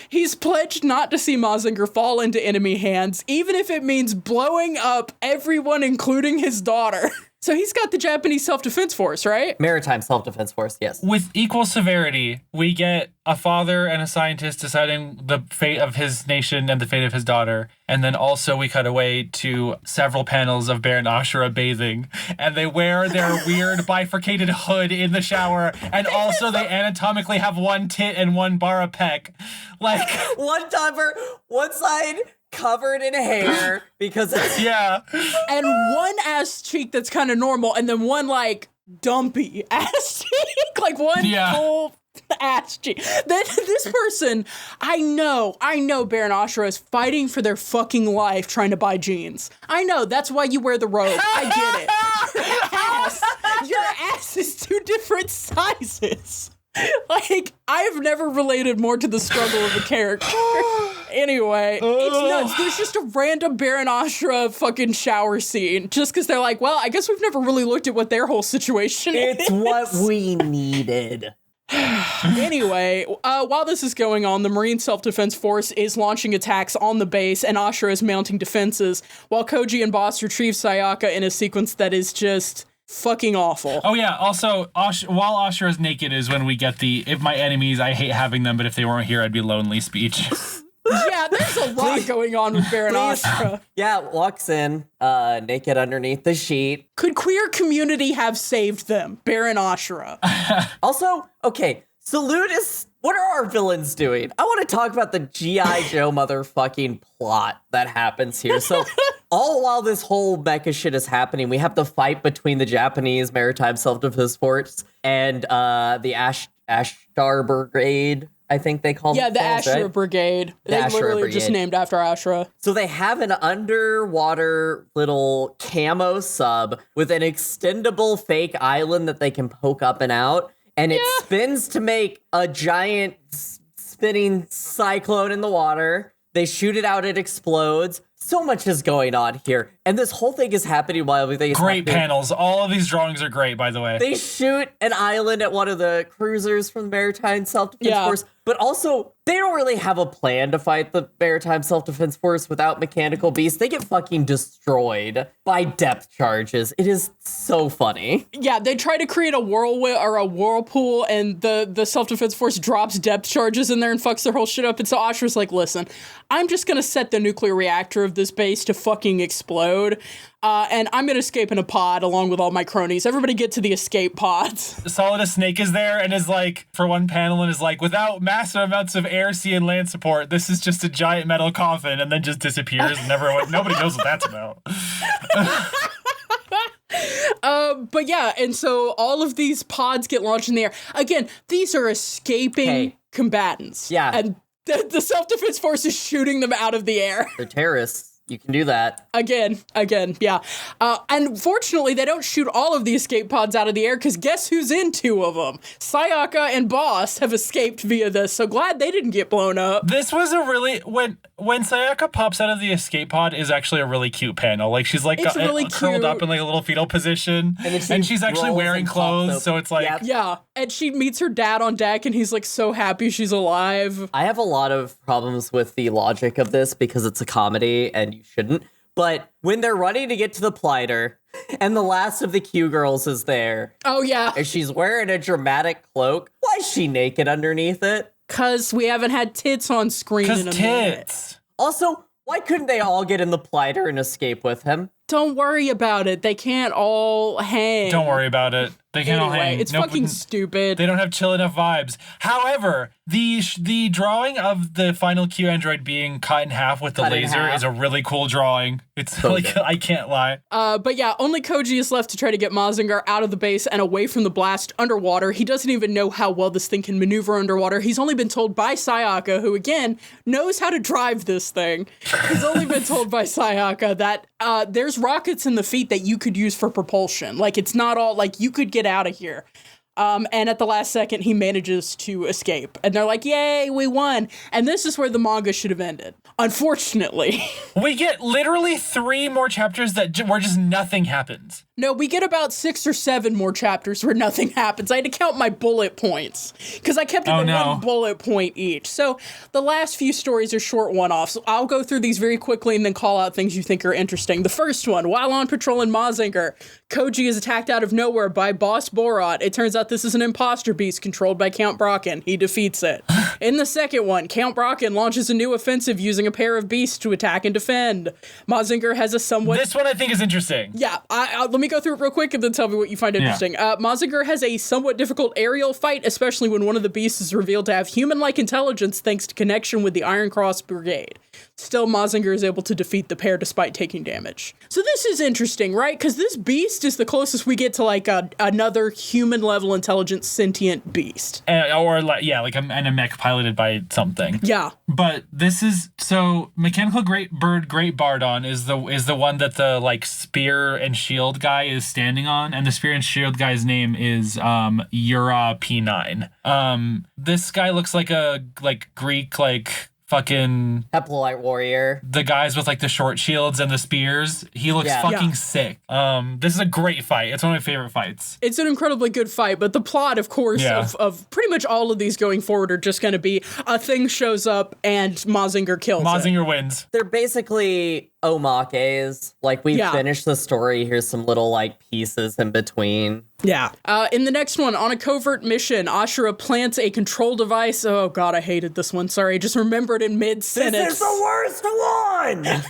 [SPEAKER 7] He's pledged not to see Mazinger fall into enemy hands, even if it means blowing up everyone, including his daughter. So he's got the Japanese Self-Defense Force, right?
[SPEAKER 8] Maritime Self-Defense Force, yes.
[SPEAKER 9] With equal severity, we get a father and a scientist deciding the fate of his nation and the fate of his daughter. And then also we cut away to several panels of Baron Ashura bathing. And they wear their weird bifurcated hood in the shower. And also they anatomically have one tit and one bar of peck. Like,
[SPEAKER 8] one side covered in hair because it's...
[SPEAKER 9] Yeah.
[SPEAKER 7] And one ass cheek that's kind of normal, and then one like dumpy ass cheek, like one full ass cheek. Then this person, I know Baron Ashura is fighting for their fucking life trying to buy jeans. I know, that's why you wear the robe. I get it. Your ass is 2 different sizes. Like, I've never related more to the struggle of a character. Anyway, it's nuts. There's just a random Baron Ashura fucking shower scene just because they're like, well, I guess we've never really looked at what their whole situation is.
[SPEAKER 8] It's what we needed.
[SPEAKER 7] Anyway, while this is going on, the Marine Self-Defense Force is launching attacks on the base, and Ashura is mounting defenses, while Koji and Boss retrieve Sayaka in a sequence that is just fucking awful.
[SPEAKER 9] Oh yeah, also, while Ashura is naked is when we get the, if my enemies, I hate having them, but if they weren't here, I'd be lonely speech.
[SPEAKER 7] Yeah, there's a lot going on with Baron Ashura.
[SPEAKER 8] Yeah, walks in, naked underneath the sheet.
[SPEAKER 7] Could queer community have saved them? Baron Ashura.
[SPEAKER 8] Also, okay, Salute is... What are our villains doing? I want to talk about the G.I. Joe motherfucking plot that happens here. So, all while this whole mecha shit is happening, we have the fight between the Japanese Maritime Self-Defense Force and the Ashtar Brigade, I think they call
[SPEAKER 7] the
[SPEAKER 8] themselves,
[SPEAKER 7] Ashura
[SPEAKER 8] right?
[SPEAKER 7] Brigade. They literally are just named after Ashura.
[SPEAKER 8] So they have an underwater little camo sub with an extendable fake island that they can poke up and out. And it spins to make a giant spinning cyclone in the water. They shoot it out, it explodes. So much is going on here. And this whole thing is happening while everything is
[SPEAKER 9] Great
[SPEAKER 8] happening.
[SPEAKER 9] panels. All of these drawings are great, by the way.
[SPEAKER 8] They shoot an island at one of the cruisers from the Maritime Self-Defense Force. But also, they don't really have a plan to fight the Maritime Self-Defense Force without mechanical beasts. They get fucking destroyed by depth charges. It is so funny.
[SPEAKER 7] Yeah, they try to create a whirlwind or a whirlpool, and the Self-Defense Force drops depth charges in there and fucks their whole shit up. And so Ashura's like, listen, I'm just gonna set the nuclear reactor of this base to fucking explode. And I'm gonna escape in a pod along with all my cronies. Everybody get to the escape pods.
[SPEAKER 9] Solidus Snake is there and is like, for one panel, and is like, without massive amounts of air, sea, and land support, this is just a giant metal coffin, and then just disappears. And nobody knows what that's about.
[SPEAKER 7] But yeah, and so all of these pods get launched in the air. Again, these are escaping combatants.
[SPEAKER 8] Yeah.
[SPEAKER 7] And the Self-Defense Force is shooting them out of the air.
[SPEAKER 8] They're terrorists. You can do that.
[SPEAKER 7] Again, yeah. And fortunately, they don't shoot all of the escape pods out of the air, because guess who's in 2 of them? Sayaka and Boss have escaped via this, so glad they didn't get blown up.
[SPEAKER 9] This was a really when Sayaka pops out of the escape pod is actually a really cute panel. Like she's like
[SPEAKER 7] It's really
[SPEAKER 9] curled
[SPEAKER 7] cute.
[SPEAKER 9] up in like a little fetal position,
[SPEAKER 8] then
[SPEAKER 9] she's actually
[SPEAKER 8] rolls
[SPEAKER 9] wearing
[SPEAKER 8] and pops
[SPEAKER 9] clothes,
[SPEAKER 8] open.
[SPEAKER 9] so it's like
[SPEAKER 8] Yep.
[SPEAKER 7] Yeah, and she meets her dad on deck, and he's like so happy she's alive.
[SPEAKER 8] I have a lot of problems with the logic of this because it's a comedy and you shouldn't. But when they're running to get to the Plider and the last of the Q girls is there
[SPEAKER 7] Oh, yeah.
[SPEAKER 8] and she's wearing a dramatic cloak, why is she naked underneath it?
[SPEAKER 7] Because we haven't had tits on screen in a minute.
[SPEAKER 9] tits.
[SPEAKER 8] Also, why couldn't they all get in the Plider and escape with him?
[SPEAKER 7] Don't worry about it. They can't all hang.
[SPEAKER 9] Don't worry about it. They can't all
[SPEAKER 7] Anyway,
[SPEAKER 9] hang.
[SPEAKER 7] it's
[SPEAKER 9] Nope,
[SPEAKER 7] fucking stupid.
[SPEAKER 9] They don't have chill enough vibes. However, the drawing of the final Q android being cut in half with the
[SPEAKER 8] Cut in
[SPEAKER 9] laser
[SPEAKER 8] half.
[SPEAKER 9] is a really cool drawing. It's
[SPEAKER 8] So
[SPEAKER 9] like
[SPEAKER 8] good.
[SPEAKER 9] I can't lie.
[SPEAKER 7] But yeah, only Koji is left to try to get Mazinger out of the base and away from the blast underwater. He doesn't even know how well this thing can maneuver underwater. He's only been told by Sayaka, who again knows how to drive this thing. He's only been told by Sayaka that there's rockets in the feet that you could use for propulsion. Like, it's not all, like, you could get out of here. And at the last second, he manages to escape. And they're like, yay, we won. And this is where the manga should have ended. Unfortunately.
[SPEAKER 9] We get literally 3 more chapters where just nothing happens.
[SPEAKER 7] No, we get about 6 or 7 more chapters where nothing happens. I had to count my bullet points because I kept it
[SPEAKER 9] Oh,
[SPEAKER 7] at
[SPEAKER 9] no.
[SPEAKER 7] 1 bullet point each. So the last few stories are short one-offs. I'll go through these very quickly and then call out things you think are interesting. The first one, while on patrol in Mazinger, Koji is attacked out of nowhere by Boss Borot. It turns out this is an imposter beast controlled by Count Brocken. He defeats it. In the second one, Count Brocken launches a new offensive using a pair of beasts to attack and defend. Mazinger has a somewhat...
[SPEAKER 9] This one I think is interesting.
[SPEAKER 7] Yeah, let me go through it real quick and then tell me what you find interesting. Mazinger has a somewhat difficult aerial fight, especially when one of the beasts is revealed to have human-like intelligence thanks to connection with the Iron Cross Brigade. Still, Mazinger is able to defeat the pair despite taking damage. So this is interesting, right? Because this beast is the closest we get to like another human-level intelligent sentient beast.
[SPEAKER 9] Or like a mech piloted by something.
[SPEAKER 7] Yeah.
[SPEAKER 9] But this is so Mechanical Great Bardon is the one that the like spear and shield guy is standing on, and the spear and shield guy's name is Ura P9. This guy looks like a Greek fucking
[SPEAKER 8] Heploite warrior.
[SPEAKER 9] the guys with like the short shields and the spears. He looks
[SPEAKER 8] Yeah.
[SPEAKER 9] fucking
[SPEAKER 7] Yeah.
[SPEAKER 9] sick. This is a great fight. It's one of my favorite fights.
[SPEAKER 7] It's an incredibly good fight, but the plot, of course,
[SPEAKER 9] Yeah.
[SPEAKER 7] of pretty much all of these going forward are just going to be a thing shows up and Mazinger kills it.
[SPEAKER 9] Mazinger wins.
[SPEAKER 8] They're basically omakes. Like, we
[SPEAKER 7] Yeah.
[SPEAKER 8] finished the story. Here's some little, like, pieces in between.
[SPEAKER 7] Yeah. In the next one, on a covert mission, Ashura plants a control device. Oh, God, I hated this one. Sorry, I just remembered in mid-sentence.
[SPEAKER 8] This is the worst one!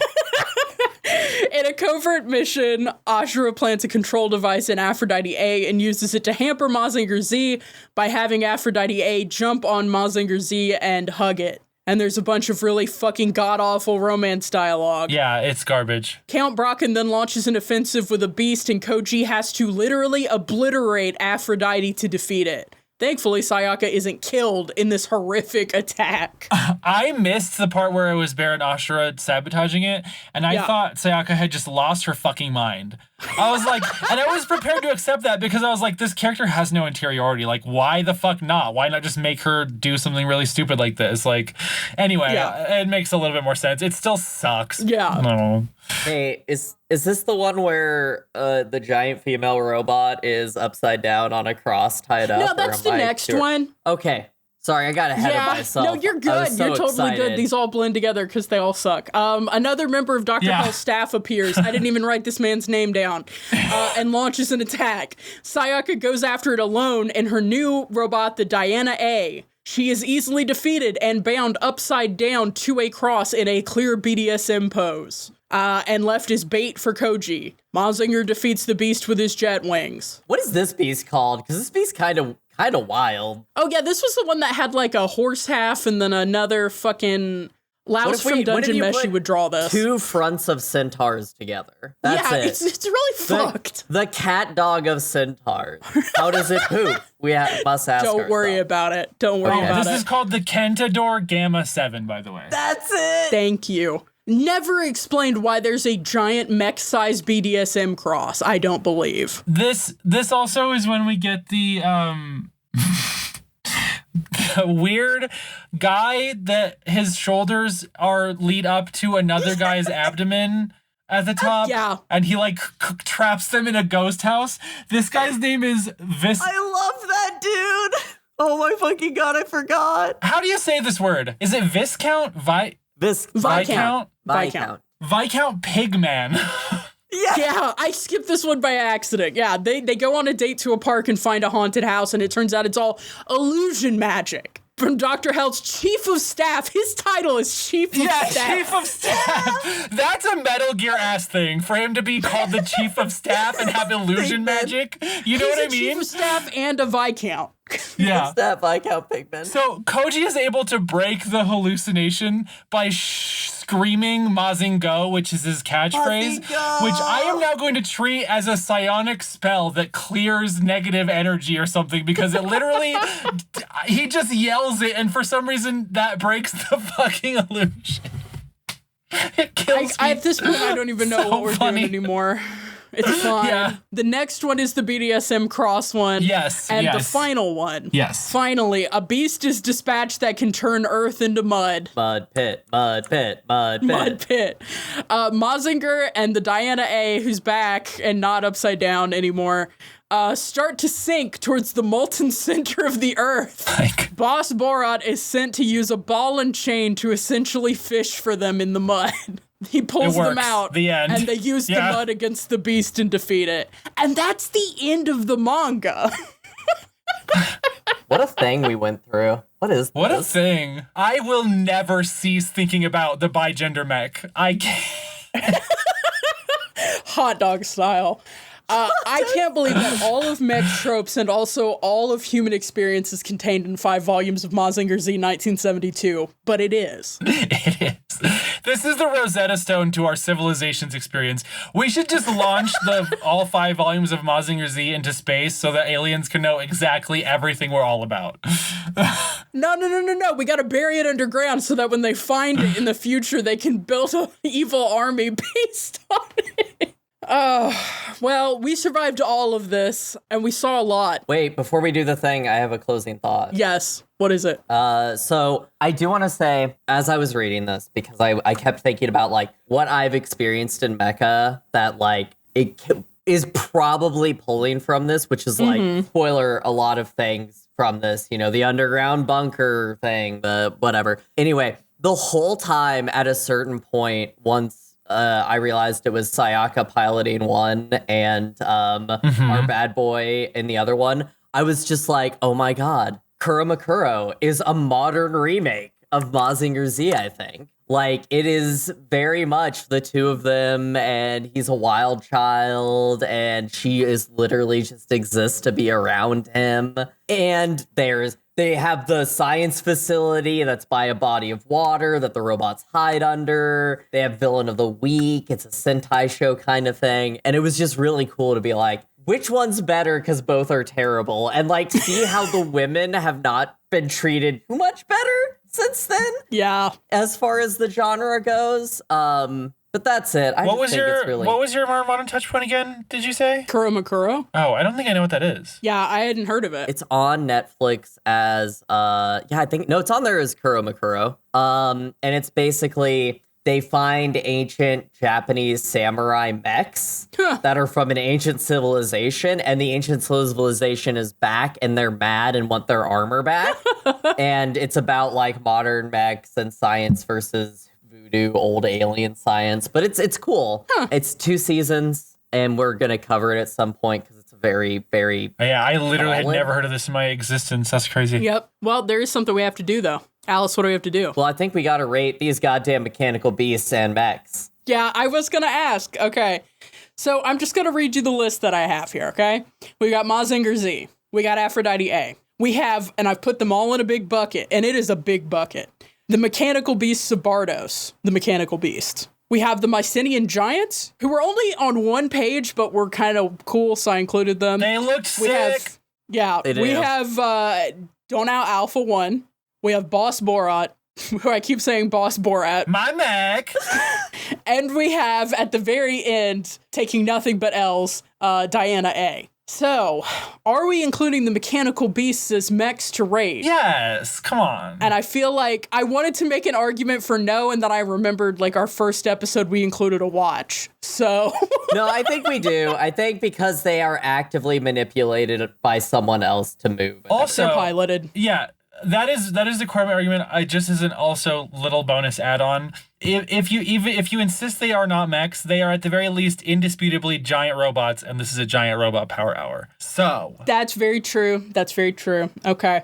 [SPEAKER 7] In a covert mission, Ashura plants a control device in Aphrodite A and uses it to hamper Mazinger Z by having Aphrodite A jump on Mazinger Z and hug it. And there's a bunch of really fucking god-awful romance dialogue.
[SPEAKER 9] Yeah, it's garbage.
[SPEAKER 7] Count Brocken then launches an offensive with a beast, and Koji has to literally obliterate Aphrodite to defeat it. Thankfully, Sayaka isn't killed in this horrific attack.
[SPEAKER 9] I missed the part where it was Baron Ashura sabotaging it, and I
[SPEAKER 7] Yeah.
[SPEAKER 9] thought Sayaka had just lost her fucking mind. I was like, and I was prepared to accept that because I was like, this character has no interiority. Like, why the fuck not? Why not just make her do something really stupid like this? Like, anyway,
[SPEAKER 7] Yeah.
[SPEAKER 9] it makes a little bit more sense. It still sucks.
[SPEAKER 7] Yeah.
[SPEAKER 9] No.
[SPEAKER 8] Hey, is this the one where the giant female robot is upside down on a cross tied up?
[SPEAKER 7] No,
[SPEAKER 8] or
[SPEAKER 7] that's
[SPEAKER 8] am
[SPEAKER 7] the
[SPEAKER 8] I
[SPEAKER 7] next
[SPEAKER 8] sure?
[SPEAKER 7] one.
[SPEAKER 8] Okay. Sorry, I got ahead of myself.
[SPEAKER 7] No, you're
[SPEAKER 8] I
[SPEAKER 7] good.
[SPEAKER 8] was so
[SPEAKER 7] You're totally
[SPEAKER 8] excited.
[SPEAKER 7] good. These all blend together because they all suck. Another member of Dr.
[SPEAKER 9] Yeah.
[SPEAKER 7] Hell's staff appears. I didn't even write this man's name down. And launches an attack. Sayaka goes after it alone, and her new robot, the Diana A. She is easily defeated and bound upside down to a cross in a clear BDSM pose. And left as bait for Koji. Mazinger defeats the beast with his jet wings.
[SPEAKER 8] What is this beast called? Because this beast kind of wild.
[SPEAKER 7] Oh yeah, this was the one that had like a horse half and then another fucking Louse from Dungeon Mesh would draw this.
[SPEAKER 8] 2 fronts of centaurs together. That's it.
[SPEAKER 7] It's really fucked.
[SPEAKER 8] The cat dog of centaurs. How does it poop? We must ask
[SPEAKER 7] Don't worry
[SPEAKER 8] ourselves.
[SPEAKER 7] about it. Don't worry about
[SPEAKER 9] This
[SPEAKER 7] it.
[SPEAKER 9] is called the Kentador Gamma 7, by the way.
[SPEAKER 8] That's it.
[SPEAKER 7] Thank you. Never explained why there's a giant mech-sized BDSM cross, I don't believe.
[SPEAKER 9] This also is when we get the the weird guy that his shoulders are lead up to another guy's abdomen at the top.
[SPEAKER 7] Yeah.
[SPEAKER 9] And he like traps them in a ghost house. This guy's name is Vis.
[SPEAKER 10] I love that dude. Oh my fucking god, I forgot.
[SPEAKER 9] How do you say this word? Is it Viscount?
[SPEAKER 7] Viscount.
[SPEAKER 9] Viscount Pigman.
[SPEAKER 7] Yeah, I skipped this one by accident. Yeah, they go on a date to a park and find a haunted house, and it turns out it's all illusion magic. From Dr. Hell's Chief of Staff. His title is Chief of Staff.
[SPEAKER 9] Yeah, Chief of Staff. That's a Metal Gear ass thing for him to be called the Chief of Staff and have illusion magic. You know what I mean?
[SPEAKER 7] Chief of Staff and a Viscount.
[SPEAKER 9] Yeah.
[SPEAKER 10] That Viscount Pigman.
[SPEAKER 9] So Koji is able to break the hallucination by screaming Mazinger, which is his catchphrase,
[SPEAKER 10] Mazinger!
[SPEAKER 9] which I am now going to treat as a psionic spell that clears negative energy or something, because it literally, he just yells it, and for some reason that breaks the fucking illusion. It kills me.
[SPEAKER 7] At this point, I don't even know
[SPEAKER 9] So
[SPEAKER 7] what we're
[SPEAKER 9] funny.
[SPEAKER 7] doing anymore. It's fine.
[SPEAKER 9] Yeah.
[SPEAKER 7] The next one is the BDSM cross one.
[SPEAKER 9] Yes,
[SPEAKER 7] And the
[SPEAKER 9] yes.
[SPEAKER 7] final one.
[SPEAKER 9] Yes.
[SPEAKER 7] Finally, a beast is dispatched that can turn earth into mud.
[SPEAKER 8] Mud pit.
[SPEAKER 7] Mud pit. Mazinger and the Diana A, who's back and not upside down anymore, start to sink towards the molten center of the earth. Boss Borot is sent to use a ball and chain to essentially fish for them in the mud. He pulls them
[SPEAKER 9] works.
[SPEAKER 7] out,
[SPEAKER 9] The end.
[SPEAKER 7] and they use the
[SPEAKER 9] Yeah.
[SPEAKER 7] mud against the beast and defeat it. And that's the end of the manga.
[SPEAKER 8] What a thing we went through. What is
[SPEAKER 9] What a
[SPEAKER 8] this?
[SPEAKER 9] thing. I will never cease thinking about the bigender mech. I can't.
[SPEAKER 7] Hot dog style. I can't believe that all of mech tropes and also all of human experience is contained in 5 volumes of Mazinger Z 1972, but it is.
[SPEAKER 9] It is. This is the Rosetta Stone to our civilization's experience. We should just launch all 5 volumes of Mazinger Z into space so that aliens can know exactly everything we're all about.
[SPEAKER 7] No. We gotta bury it underground so that when they find it in the future, they can build an evil army based on it. Well, we survived all of this, and we saw a lot.
[SPEAKER 8] Wait, before we do the thing, I have a closing thought.
[SPEAKER 7] Yes. What is it?
[SPEAKER 8] So I do want to say, as I was reading this, because I kept thinking about, like, what I've experienced in Mecha that, like, is probably pulling from this, which is, like, spoiler, a lot of things from this, you know, the underground bunker thing, the whatever. Anyway, the whole time at a certain point, once I realized it was Sayaka piloting one and our bad boy in the other one, I was just like, oh my god, Kuromakuro is a modern remake of Mazinger Z, I think. Like, it is very much the two of them, and he's a wild child, and she is literally just exists to be around him. And they have the science facility that's by a body of water that the robots hide under. They have Villain of the Week. It's a Sentai show kind of thing. And it was just really cool to be like, which one's better? Because both are terrible. And, like, see how the women have not been treated too much better since then?
[SPEAKER 7] Yeah.
[SPEAKER 8] As far as the genre goes. But that's it.
[SPEAKER 9] What was your modern touch point again, did you say?
[SPEAKER 7] Kuromakuro?
[SPEAKER 9] Oh, I don't think I know what that is.
[SPEAKER 7] Yeah, I hadn't heard of it.
[SPEAKER 8] It's on Netflix as it's on there as Kuromakuro. And it's basically they find ancient Japanese samurai mechs that are from an ancient civilization, and the ancient civilization is back, and they're mad and want their armor back. And it's about, like, modern mechs and science versus voodoo old alien science, but it's cool. It's 2 seasons, and we're gonna cover it at some point because it's a very, very
[SPEAKER 9] I literally had
[SPEAKER 8] solid.
[SPEAKER 9] never heard of this in my existence. That's crazy.
[SPEAKER 7] Yep. Well, there is something we have to do, though. Alice, what do we have to do?
[SPEAKER 8] Well, I think we gotta rate these goddamn mechanical beasts and mechs.
[SPEAKER 7] Yeah, I was gonna ask. Okay. So I'm just gonna read you the list that I have here, okay? We got Mazinger Z. We got Aphrodite A. We have, and I've put them all in a big bucket, and it is a big bucket. The mechanical beast Sabardos, the mechanical beast. We have the Mycenaean giants, who were only on 1 page, but were kind of cool, so I included them.
[SPEAKER 9] They looked sick.
[SPEAKER 7] We have Donau Alpha 1. We have Boss Borot. who I keep saying Boss Borat.
[SPEAKER 9] My mech.
[SPEAKER 7] And we have, at the very end, taking nothing but L's, Diana A. So, are we including the mechanical beasts as mechs to raid?
[SPEAKER 9] Yes, come on.
[SPEAKER 7] And I feel like I wanted to make an argument for no, and then I remembered, like, our first episode, we included a watch. So...
[SPEAKER 8] No, I think we do. I think because they are actively manipulated by someone else to move.
[SPEAKER 9] Also,
[SPEAKER 7] they're piloted.
[SPEAKER 9] Yeah, that is the core of my argument. I just as an also little bonus add-on. If you insist they are not mechs, they are at the very least indisputably giant robots, and this is a giant robot power hour. So
[SPEAKER 7] that's very true. That's very true. Okay,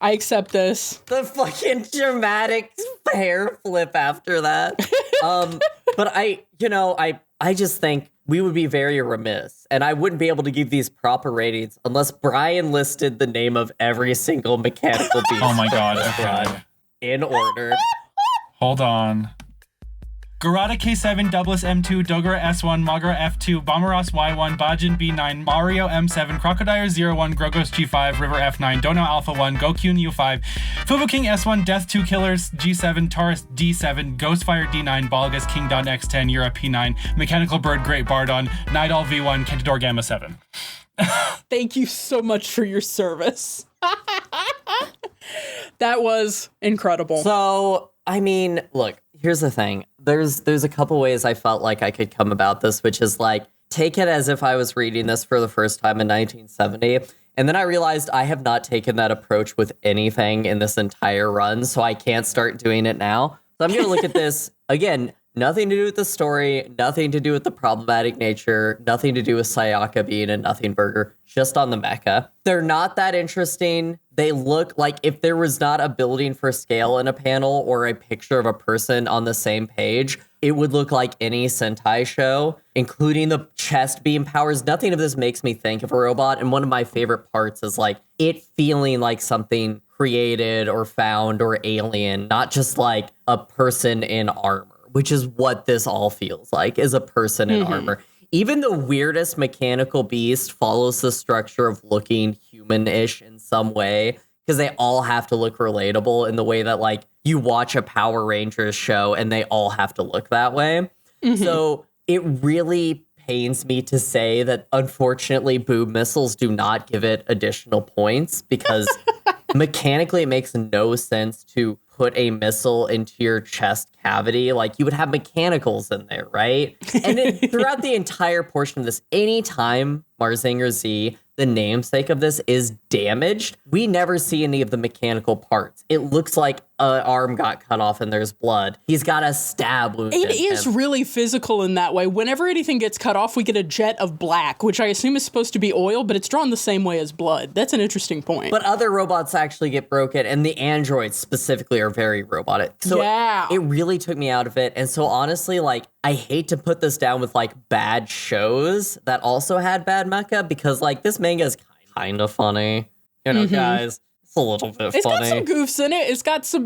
[SPEAKER 7] I accept this.
[SPEAKER 8] The fucking dramatic hair flip after that. But I just think we would be very remiss, and I wouldn't be able to give these proper ratings unless Brian listed the name of every single mechanical beast.
[SPEAKER 9] Oh my god! Okay.
[SPEAKER 8] In order.
[SPEAKER 9] Hold on. Garada K7, Douglas M2, Dogara S1, Magara F2, Bomberos Y1, Bajin B9, Mario M7, Crocodile 01, Grogos G5, River F9, Dono Alpha 1, Gokyun U5, Fubu King S1, Death 2 Killers G7, Taurus D7, Ghostfire D9, Balgas King Don X10, Yura P9, Mechanical Bird Great Bardon, Nidal V1, Kentador Gamma 7.
[SPEAKER 7] Thank you so much for your service. That was incredible.
[SPEAKER 8] So, I mean, look, here's the thing. There's a couple ways I felt like I could come about this, which is like, take it as if I was reading this for the first time in 1970. And then I realized I have not taken that approach with anything in this entire run, so I can't start doing it now. So I'm going to look at this, again, nothing to do with the story, nothing to do with the problematic nature, nothing to do with Sayaka being a nothing burger, just on the mecha. They're not that interesting. They look like if there was not a building for scale in a panel or a picture of a person on the same page, it would look like any Sentai show, including the chest beam powers. Nothing of this makes me think of a robot. And one of my favorite parts is like it feeling like something created or found or alien, not just like a person in armor, which is what this all feels like, is a person in armor. Even the weirdest mechanical beast follows the structure of looking human-ish in some way, because they all have to look relatable in the way that, like, you watch a Power Rangers show and they all have to look that way. So it really pains me to say that, unfortunately, boob missiles do not give it additional points, because mechanically it makes no sense to put a missile into your chest cavity. Like, you would have mechanicals in there, right? And throughout the entire portion of this, anytime Mazinger Z, the namesake of this, is damaged, we never see any of the mechanical parts. It looks like an arm got cut off and there's blood. He's got a stab wound.
[SPEAKER 7] It is really physical in that way. Whenever anything gets cut off, we get a jet of black, which I assume is supposed to be oil, but it's drawn the same way as blood. That's an interesting point.
[SPEAKER 8] But other robots actually get broken, and the androids specifically are very robotic. So it really took me out of it. And so honestly, like, I hate to put this down with like bad shows that also had bad mecha, because like this manga is kind of funny, you know, guys. It's a little bit
[SPEAKER 7] It's
[SPEAKER 8] funny.
[SPEAKER 7] got some goofs in it. It's got some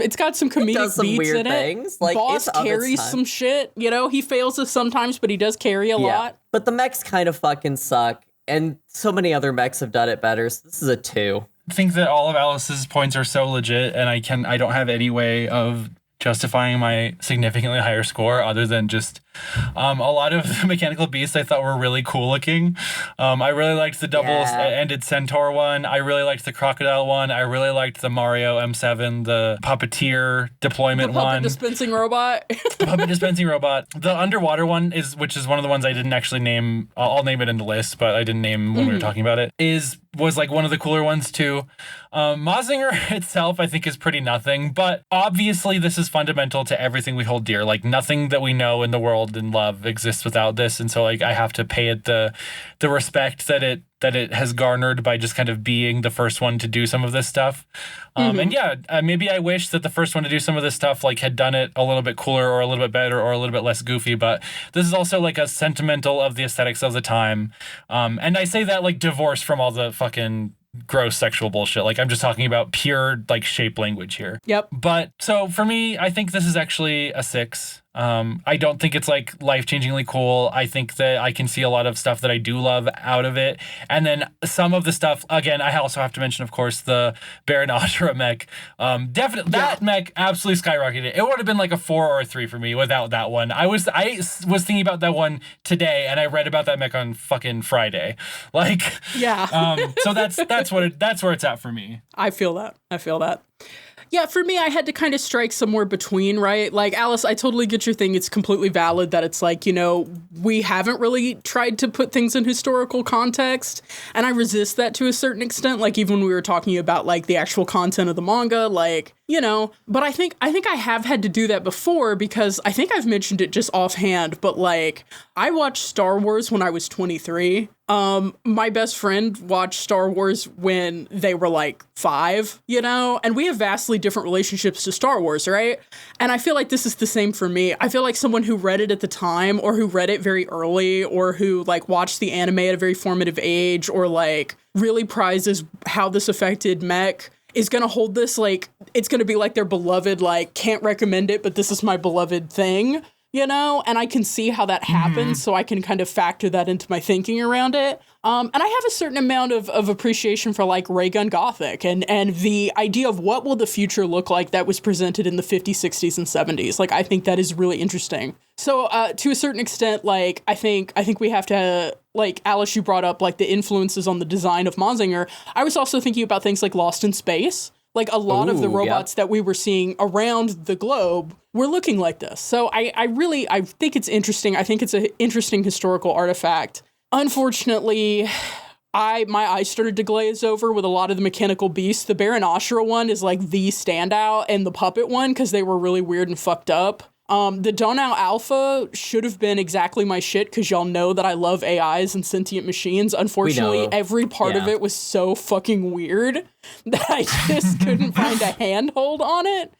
[SPEAKER 7] comedic
[SPEAKER 8] does some
[SPEAKER 7] beats
[SPEAKER 8] weird
[SPEAKER 7] in
[SPEAKER 8] things.
[SPEAKER 7] it.
[SPEAKER 8] Like,
[SPEAKER 7] Boss
[SPEAKER 8] it's of its
[SPEAKER 7] carries
[SPEAKER 8] time.
[SPEAKER 7] some shit. You know, he fails us sometimes, but he does carry a lot.
[SPEAKER 8] But the mechs kind of fucking suck, and so many other mechs have done it better. So this is a 2.
[SPEAKER 9] I think that all of Alice's points are so legit, and I don't have any way of justifying my significantly higher score other than just a lot of the mechanical beasts I thought were really cool looking. I really liked the double-ended centaur one. I really liked the crocodile one. I really liked the Mario M7, the puppeteer deployment one.
[SPEAKER 7] Puppet dispensing robot.
[SPEAKER 9] Puppet dispensing robot. The underwater one which is one of the ones I didn't actually name. I'll name it in the list, but I didn't name when we were talking about it. Was like one of the cooler ones too. Mazinger itself, I think, is pretty nothing, but obviously this is fundamental to everything we hold dear. Like, nothing that we know in the world and love exists without this, and so like I have to pay it the respect that it has garnered by just kind of being the first one to do some of this stuff. And yeah, maybe I wish that the first one to do some of this stuff like had done it a little bit cooler or a little bit better or a little bit less goofy, but this is also like a sentimental of the aesthetics of the time. And I say that like divorced from all the fucking gross sexual bullshit. Like, I'm just talking about pure like shape language here.
[SPEAKER 7] Yep.
[SPEAKER 9] But so for me, I think this is actually a 6. I don't think it's like life-changingly cool. I think that I can see a lot of stuff that I do love out of it. And then some of the stuff, again, I also have to mention, of course, the Baron Ashura mech. Definitely, that mech absolutely skyrocketed. It would have been like a 4 or a 3 for me without that one. I was thinking about that one today, and I read about that mech on fucking Friday. Like, so that's where it's at for me.
[SPEAKER 7] I feel that. Yeah, for me, I had to kind of strike somewhere between, right? Like, Alice, I totally get your thing. It's completely valid that it's like, you know, we haven't really tried to put things in historical context. And I resist that to a certain extent. Like, even when we were talking about, like, the actual content of the manga, like, you know. But I think I have had to do that before because I think I've mentioned it just offhand. But, like, I watched Star Wars when I was 23. My best friend watched Star Wars when they were like 5, you know, and we have vastly different relationships to Star Wars, right? And I feel like this is the same for me. I feel like someone who read it at the time or who read it very early or who like watched the anime at a very formative age or like really prizes how this affected mech is going to hold this like, it's going to be like their beloved, like can't recommend it, but this is my beloved thing. You know, and I can see how that happens, so I can kind of factor that into my thinking around it. And I have a certain amount of appreciation for, like, Ray Gun Gothic and the idea of what will the future look like that was presented in the 50s, 60s, and 70s. Like, I think that is really interesting. So, to a certain extent, like, I think we have to, like, Alice, you brought up, like, the influences on the design of Mazinger. I was also thinking about things like Lost in Space. Like, a lot of the robots that we were seeing around the globe were looking like this. So I think it's interesting. I think it's an interesting historical artifact. Unfortunately, my eyes started to glaze over with a lot of the mechanical beasts. The Baron Ashura one is, like, the standout, and the puppet one, because they were really weird and fucked up. The Donau Alpha should have been exactly my shit, because y'all know that I love AIs and sentient machines. Unfortunately, every part of it was so fucking weird that I just couldn't find a handhold on it.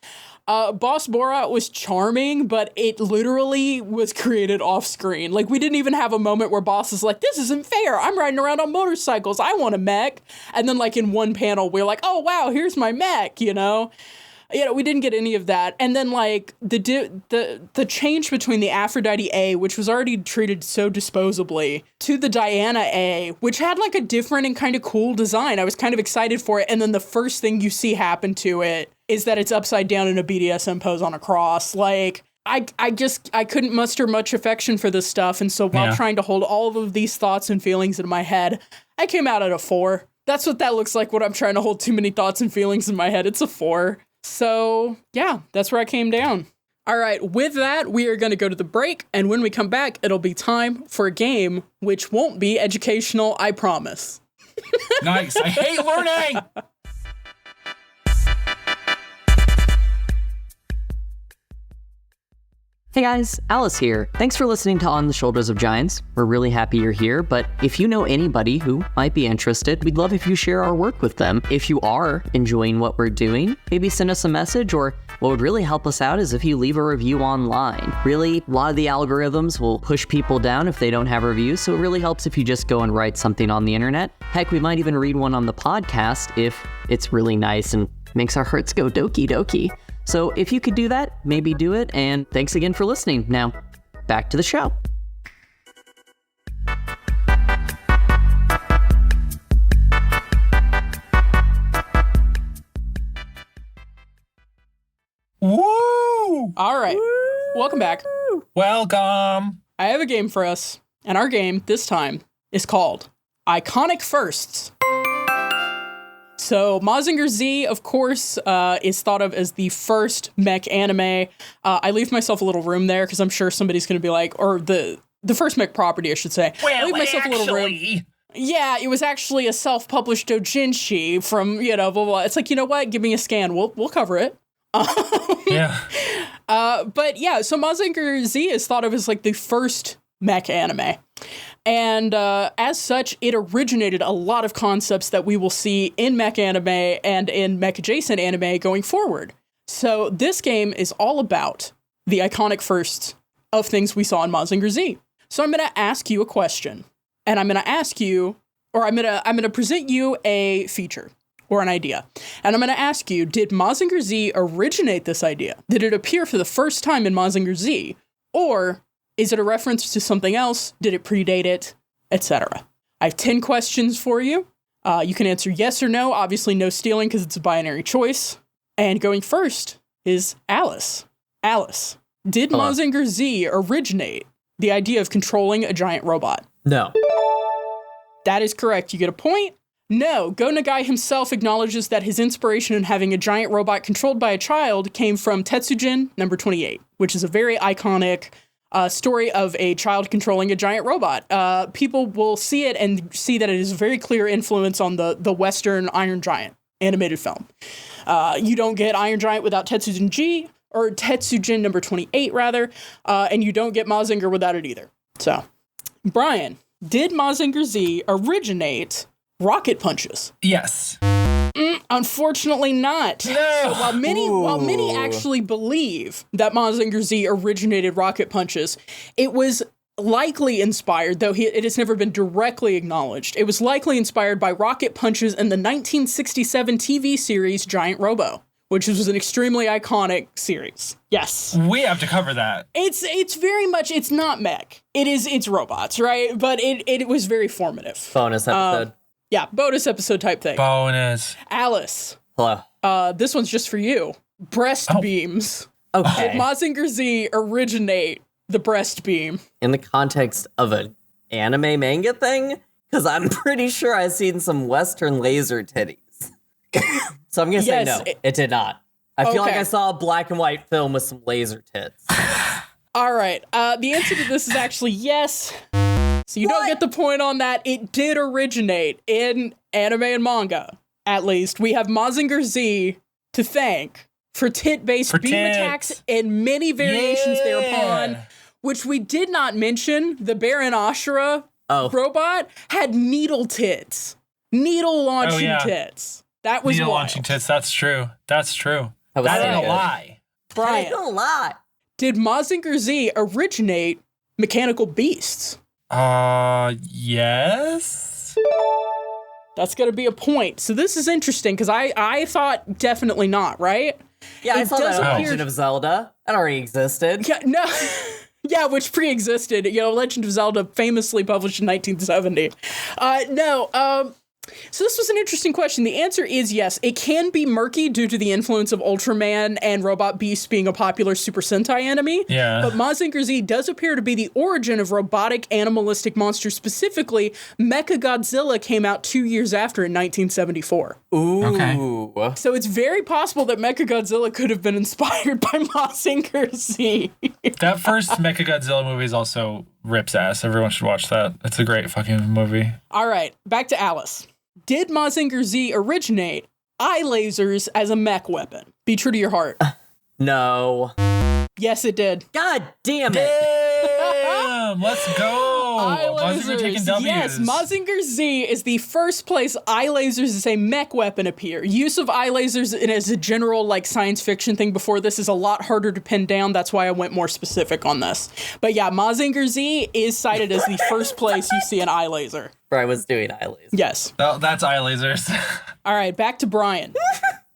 [SPEAKER 7] Boss Borot was charming, but it literally was created off screen. Like, we didn't even have a moment where Boss is like, this isn't fair. I'm riding around on motorcycles. I want a mech. And then, like, in one panel, we're like, oh, wow, here's my mech, you know? You know, we didn't get any of that. And then, like, the change between the Aphrodite A, which was already treated so disposably, to the Diana A, which had, like, a different and kind of cool design. I was kind of excited for it. And then the first thing you see happen to it is that it's upside down in a BDSM pose on a cross. Like, I couldn't muster much affection for this stuff. And so while trying to hold all of these thoughts and feelings in my head, I came out at a 4. That's what that looks like when I'm trying to hold too many thoughts and feelings in my head. It's a 4. So, yeah, that's where I came down. All right, with that, we are going to go to the break, and when we come back, it'll be time for a game which won't be educational, I promise.
[SPEAKER 9] Nice. I hate learning!
[SPEAKER 11] Hey guys, Alice here. Thanks for listening to On the Shoulders of Giants. We're really happy you're here, but if you know anybody who might be interested, we'd love if you share our work with them. If you are enjoying what we're doing, maybe send us a message, or what would really help us out is if you leave a review online. Really, a lot of the algorithms will push people down if they don't have reviews, so it really helps if you just go and write something on the internet. Heck, we might even read one on the podcast if it's really nice and makes our hearts go doki doki. So if you could do that, maybe do it, and thanks again for listening. Now, back to the show.
[SPEAKER 9] Woo!
[SPEAKER 7] All right. Welcome back.
[SPEAKER 9] Welcome.
[SPEAKER 7] I have a game for us, and our game this time is called Iconic Firsts. So Mazinger Z, of course, is thought of as the first mech anime. I leave myself a little room there because I'm sure somebody's going to be like, or the first mech property, I should say.
[SPEAKER 9] Well,
[SPEAKER 7] I leave myself a little room. Yeah, it was actually a self-published doujinshi from, you know, blah, blah. It's like, you know what? Give me a scan. We'll cover it.
[SPEAKER 9] Yeah.
[SPEAKER 7] But yeah, so Mazinger Z is thought of as like the first mech anime. And as such, it originated a lot of concepts that we will see in mech anime and in mech adjacent anime going forward. So this game is all about the iconic firsts of things we saw in Mazinger Z. So I'm going to ask you a question, and I'm going to ask you, or I'm going to present you a feature or an idea. And I'm going to ask you, did Mazinger Z originate this idea? Did it appear for the first time in Mazinger Z? Or is it a reference to something else? Did it predate it? Etc. I have 10 questions for you. You can answer yes or no. Obviously, no stealing because it's a binary choice. And going first is Alice. Alice, did Mazinger Z originate the idea of controlling a giant robot?
[SPEAKER 8] No.
[SPEAKER 7] That is correct. You get a point. No, Go Nagai himself acknowledges that his inspiration in having a giant robot controlled by a child came from Tetsujin number 28, which is a very iconic story of a child controlling a giant robot. People will see it and see that it is a very clear influence on the Western Iron Giant animated film. You don't get Iron Giant without Tetsujin G, or Tetsujin number 28, rather, and you don't get Mazinger without it either. So, Brian, did Mazinger Z originate rocket punches?
[SPEAKER 9] Yes.
[SPEAKER 7] Unfortunately not.
[SPEAKER 9] No.
[SPEAKER 7] So while many actually believe that Mazinger Z originated rocket punches, it was likely inspired, though it has never been directly acknowledged, it was likely inspired by rocket punches in the 1967 TV series Giant Robo, which was an extremely iconic series. Yes.
[SPEAKER 9] We have to cover that.
[SPEAKER 7] It's very much, it's not mech. It's robots, right? But it was very formative.
[SPEAKER 8] Bonus episode.
[SPEAKER 7] Yeah, bonus episode type thing.
[SPEAKER 9] Bonus.
[SPEAKER 7] Alice.
[SPEAKER 8] Hello.
[SPEAKER 7] This one's just for you. Breast beams.
[SPEAKER 8] Okay.
[SPEAKER 7] Did Mazinger Z originate the breast beam?
[SPEAKER 8] In the context of an anime manga thing? Because I'm pretty sure I've seen some Western laser titties. So I'm going to say no, it did not. I feel like I saw a black and white film with some laser tits.
[SPEAKER 7] All right. The answer to this is actually yes. So you don't get the point on that. It did originate in anime and manga, at least. We have Mazinger Z to thank for tit-based beam attacks and many variations thereupon, which we did not mention. The Baron Ashura robot had needle tits. Needle launching tits. That was
[SPEAKER 9] needle
[SPEAKER 7] wild.
[SPEAKER 9] launching tits. That's true. That's true.
[SPEAKER 8] That
[SPEAKER 9] ain't a lie.
[SPEAKER 7] Brian,
[SPEAKER 8] That ain't a lie.
[SPEAKER 7] did Mazinger Z originate mechanical beasts?
[SPEAKER 9] Yes.
[SPEAKER 7] That's going to be a point. So this is interesting because I thought definitely not, right?
[SPEAKER 8] Yeah, I saw that on
[SPEAKER 7] appear-
[SPEAKER 8] Legend of Zelda. That already existed.
[SPEAKER 7] Yeah, no. Yeah, which pre-existed. Legend of Zelda famously published in 1970. So this was an interesting question. The answer is yes. It can be murky due to the influence of Ultraman and Robot Beast being a popular Super Sentai enemy.
[SPEAKER 9] Yeah.
[SPEAKER 7] But Mazinger Z does appear to be the origin of robotic animalistic monsters. Specifically, Mecha Godzilla came out 2 years after in 1974.
[SPEAKER 8] Ooh.
[SPEAKER 9] Okay.
[SPEAKER 7] So it's very possible that Mecha Godzilla could have been inspired by Mazinger Z.
[SPEAKER 9] That first Mechagodzilla movie is also rips ass. Everyone should watch that. It's a great fucking movie.
[SPEAKER 7] All right, back to Alice. Did Mazinger Z originate eye lasers as a mech weapon? Be true to your heart.
[SPEAKER 8] No.
[SPEAKER 7] Yes, it did.
[SPEAKER 8] God damn it.
[SPEAKER 9] Damn, let's go.
[SPEAKER 7] Eye
[SPEAKER 9] Mazinger taking
[SPEAKER 7] lasers.
[SPEAKER 9] W's.
[SPEAKER 7] Yes, Mazinger Z is the first place eye lasers as a mech weapon appear. Use of eye lasers as a general science fiction thing before this is a lot harder to pin down. That's why I went more specific on this. But yeah, Mazinger Z is cited as the first place you see an eye laser.
[SPEAKER 8] Brian was doing eye lasers.
[SPEAKER 7] Yes.
[SPEAKER 9] Oh, that's eye lasers.
[SPEAKER 7] All right, back to Brian.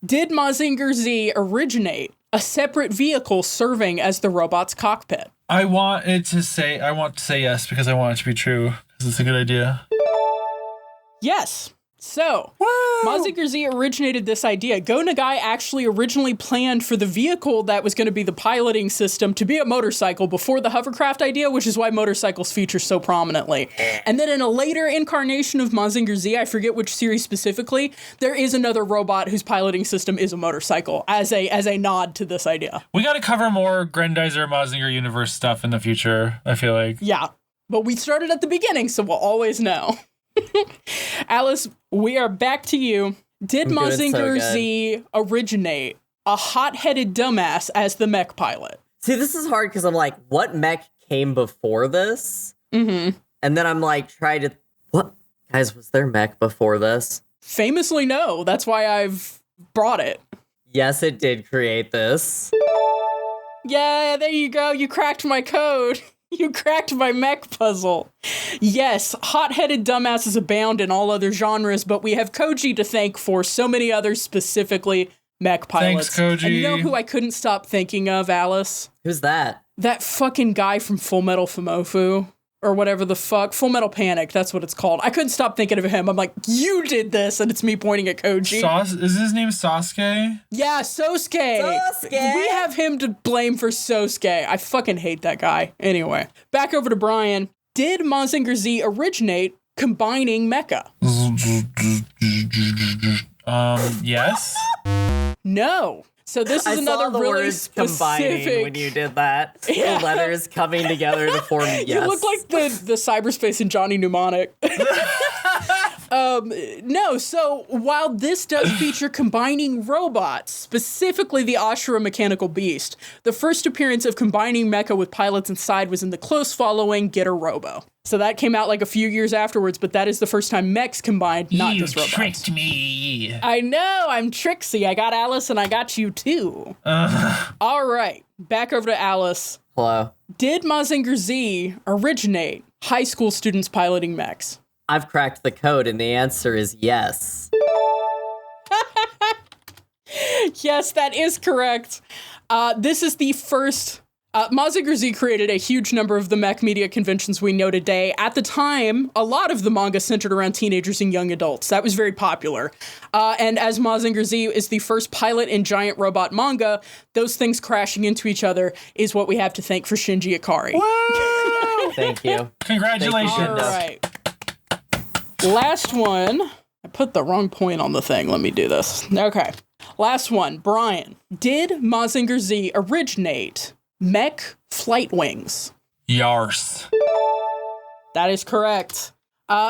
[SPEAKER 7] Did Mazinger Z originate a separate vehicle serving as the robot's cockpit?
[SPEAKER 9] I want to say yes because I want it to be true because it's a good idea.
[SPEAKER 7] Yes. So, Mazinger Z originated this idea. Go Nagai actually originally planned for the vehicle that was going to be the piloting system to be a motorcycle before the hovercraft idea, which is why motorcycles feature so prominently. And then in a later incarnation of Mazinger Z, I forget which series specifically, there is another robot whose piloting system is a motorcycle as a nod to this idea.
[SPEAKER 9] We got to cover more Grendizer Mazinger universe stuff in the future, I feel like.
[SPEAKER 7] Yeah, but we started at the beginning, so we'll always know. Alice, we are back to you. Did Mazinger Z originate a hot-headed dumbass as the mech pilot?
[SPEAKER 8] See, this is hard because I'm like, what mech came before this?
[SPEAKER 7] Mm-hmm.
[SPEAKER 8] And then I'm like, what? Guys, was there mech before this?
[SPEAKER 7] Famously, no. That's why I've brought it.
[SPEAKER 8] Yes, it did create this.
[SPEAKER 7] Yeah, there you go. You cracked my code. You cracked my mech puzzle. Yes, hot-headed dumbasses abound in all other genres, but we have Koji to thank for so many others, specifically mech pilots.
[SPEAKER 9] Thanks, Koji.
[SPEAKER 7] And you know who I couldn't stop thinking of, Alice?
[SPEAKER 8] Who's that?
[SPEAKER 7] that fucking guy from Full Metal Fumofu. Or whatever the fuck. Full Metal Panic, that's what it's called. I couldn't stop thinking of him. I'm like, you did this, and it's me pointing at Koji.
[SPEAKER 9] Is his name Sasuke?
[SPEAKER 7] Yeah, Sosuke.
[SPEAKER 8] Sosuke.
[SPEAKER 7] We have him to blame for Sosuke. I fucking hate that guy. Anyway, back over to Brian. Did Mazinger Z originate combining mecha?
[SPEAKER 9] Yes.
[SPEAKER 7] No. So this is
[SPEAKER 8] I
[SPEAKER 7] another
[SPEAKER 8] saw the
[SPEAKER 7] really
[SPEAKER 8] words
[SPEAKER 7] specific...
[SPEAKER 8] combining when you did that.
[SPEAKER 7] Yeah.
[SPEAKER 8] The letters coming together to form yes.
[SPEAKER 7] You look like the cyberspace in Johnny Mnemonic. No, so while this does feature combining robots, specifically the Ashura mechanical beast, the first appearance of combining mecha with pilots inside was in the close following Get a Robo. So that came out like a few years afterwards, but that is the first time mechs combined, not just robots.
[SPEAKER 9] You tricked me.
[SPEAKER 7] I know, I'm Trixie. I got Alice and I got you too. All right, back over to Alice.
[SPEAKER 8] Hello.
[SPEAKER 7] Did Mazinger Z originate high school students piloting mechs?
[SPEAKER 8] I've cracked the code, and the answer is yes.
[SPEAKER 7] Yes, that is correct. This is the first... Mazinger Z created a huge number of the mech media conventions we know today. At the time, a lot of the manga centered around teenagers and young adults. That was very popular. And as Mazinger Z is the first pilot in giant robot manga, those things crashing into each other is what we have to thank for Shinji Ikari.
[SPEAKER 8] Woo! Thank you.
[SPEAKER 9] Congratulations.
[SPEAKER 7] All right. Last one. I put the wrong point on the thing. Let me do this. Okay. Last one. Brian. Did Mazinger Z originate mech flight wings?
[SPEAKER 9] Yars.
[SPEAKER 7] That is correct.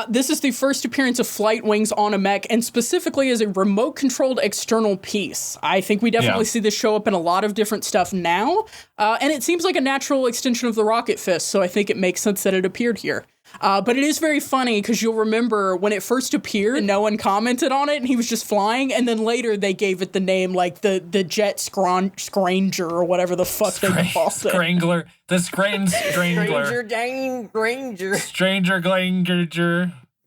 [SPEAKER 7] This is the first appearance of flight wings on a mech, and specifically as a remote-controlled external piece. I think we definitely see this show up in a lot of different stuff now, and it seems like a natural extension of the rocket fist, so I think it makes sense that it appeared here. But it is very funny because you'll remember when it first appeared, no one commented on it and he was just flying. And then later they gave it the name like the Jet Scranger or whatever the fuck they called it.
[SPEAKER 9] Strangler. The Strangler. Stranger Granger.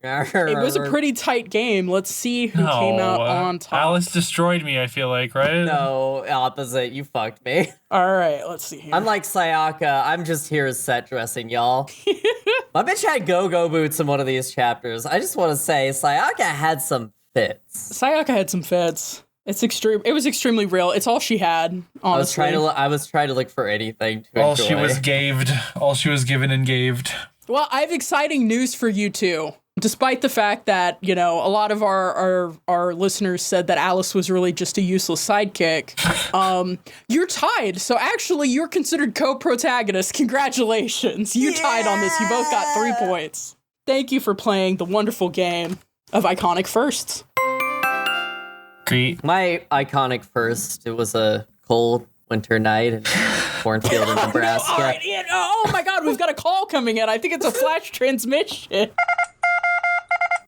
[SPEAKER 7] It was a pretty tight game. Let's see who came out on top.
[SPEAKER 9] Alice destroyed me, I feel like, right?
[SPEAKER 8] No, opposite. You fucked me.
[SPEAKER 7] All right, let's see here.
[SPEAKER 8] I'm like Sayaka. I'm just here as set dressing, y'all. My bitch had go-go boots in one of these chapters. I just want to say, Sayaka had some fits.
[SPEAKER 7] Sayaka had some fits. It's extreme. It was extremely real. It's all she had, honestly.
[SPEAKER 8] I was trying to look for anything to
[SPEAKER 9] all
[SPEAKER 8] enjoy.
[SPEAKER 9] She was gaved. All she was given and gaved.
[SPEAKER 7] Well, I have exciting news for you two. Despite the fact that, you know, a lot of our listeners said that Alice was really just a useless sidekick, you're tied. So actually, you're considered co-protagonists. Congratulations. You tied on this. You both got 3 points. Thank you for playing the wonderful game of Iconic Firsts.
[SPEAKER 9] Great.
[SPEAKER 8] My iconic first, it was a cold winter night in cornfield in Nebraska.
[SPEAKER 7] All right, Ian. Oh my God, we've got a call coming in. I think it's a flash transmission.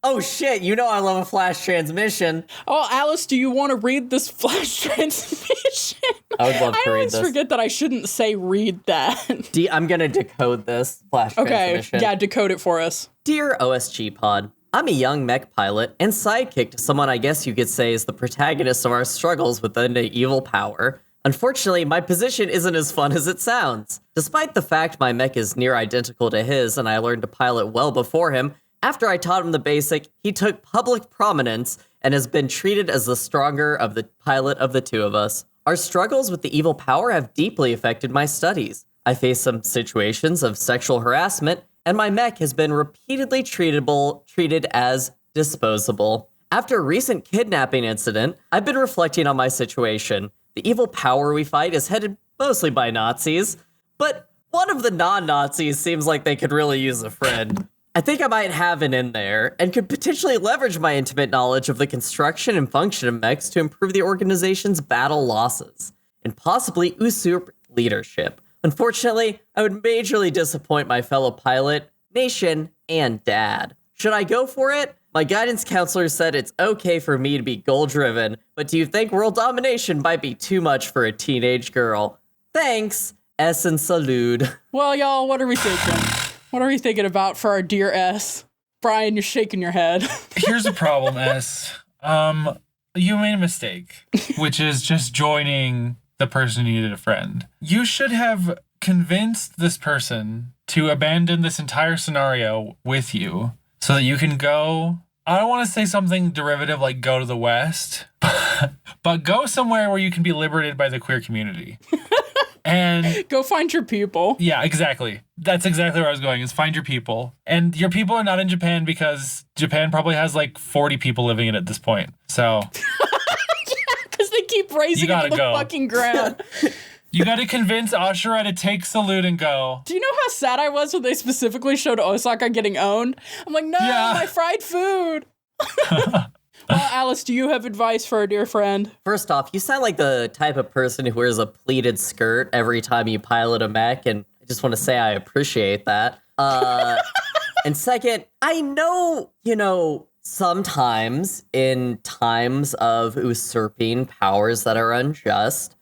[SPEAKER 8] Oh shit, you know I love a flash transmission.
[SPEAKER 7] Oh, Alice, do you want to read this flash transmission?
[SPEAKER 8] I would love to read this.
[SPEAKER 7] I always forget that I shouldn't say read that.
[SPEAKER 8] I'm gonna decode this flash transmission.
[SPEAKER 7] Okay, yeah, decode it for us.
[SPEAKER 8] Dear OSG Pod, I'm a young mech pilot and sidekick to someone I guess you could say is the protagonist of our struggles within the evil power. Unfortunately, my position isn't as fun as it sounds. Despite the fact my mech is near identical to his and I learned to pilot well before him, after I taught him the basic, he took public prominence and has been treated as the stronger of the pilot of the two of us. Our struggles with the evil power have deeply affected my studies. I face some situations of sexual harassment, and my mech has been repeatedly treated as disposable. After a recent kidnapping incident, I've been reflecting on my situation. The evil power we fight is headed mostly by Nazis, but one of the non-Nazis seems like they could really use a friend. I think I might have an in there, and could potentially leverage my intimate knowledge of the construction and function of mechs to improve the organization's battle losses, and possibly usurp leadership. Unfortunately, I would majorly disappoint my fellow pilot, nation, and dad. Should I go for it? My guidance counselor said it's okay for me to be goal-driven, but do you think world domination might be too much for a teenage girl? Thanks, S and salute.
[SPEAKER 7] Well, y'all, what are we thinking? What are we thinking about for our dear S? Brian, you're shaking your head.
[SPEAKER 9] Here's a problem, S. You made a mistake, which is just joining the person who needed a friend. You should have convinced this person to abandon this entire scenario with you so that you can go, I don't want to say something derivative like go to the West, but go somewhere where you can be liberated by the queer community. And
[SPEAKER 7] go find your people.
[SPEAKER 9] Yeah, exactly. That's exactly where I was going, is find your people. And your people are not in Japan because Japan probably has like 40 people living in it at this point. So
[SPEAKER 7] because they keep raising it to the fucking ground.
[SPEAKER 9] You got to convince Ashura to take salute and go.
[SPEAKER 7] Do you know how sad I was when they specifically showed Osaka getting owned? I'm like, no, my fried food. Well, Alice, do you have advice for our dear friend?
[SPEAKER 8] First off, you sound like the type of person who wears a pleated skirt every time you pilot a mech, and I just want to say I appreciate that. And second, I know, sometimes in times of usurping powers that are unjust,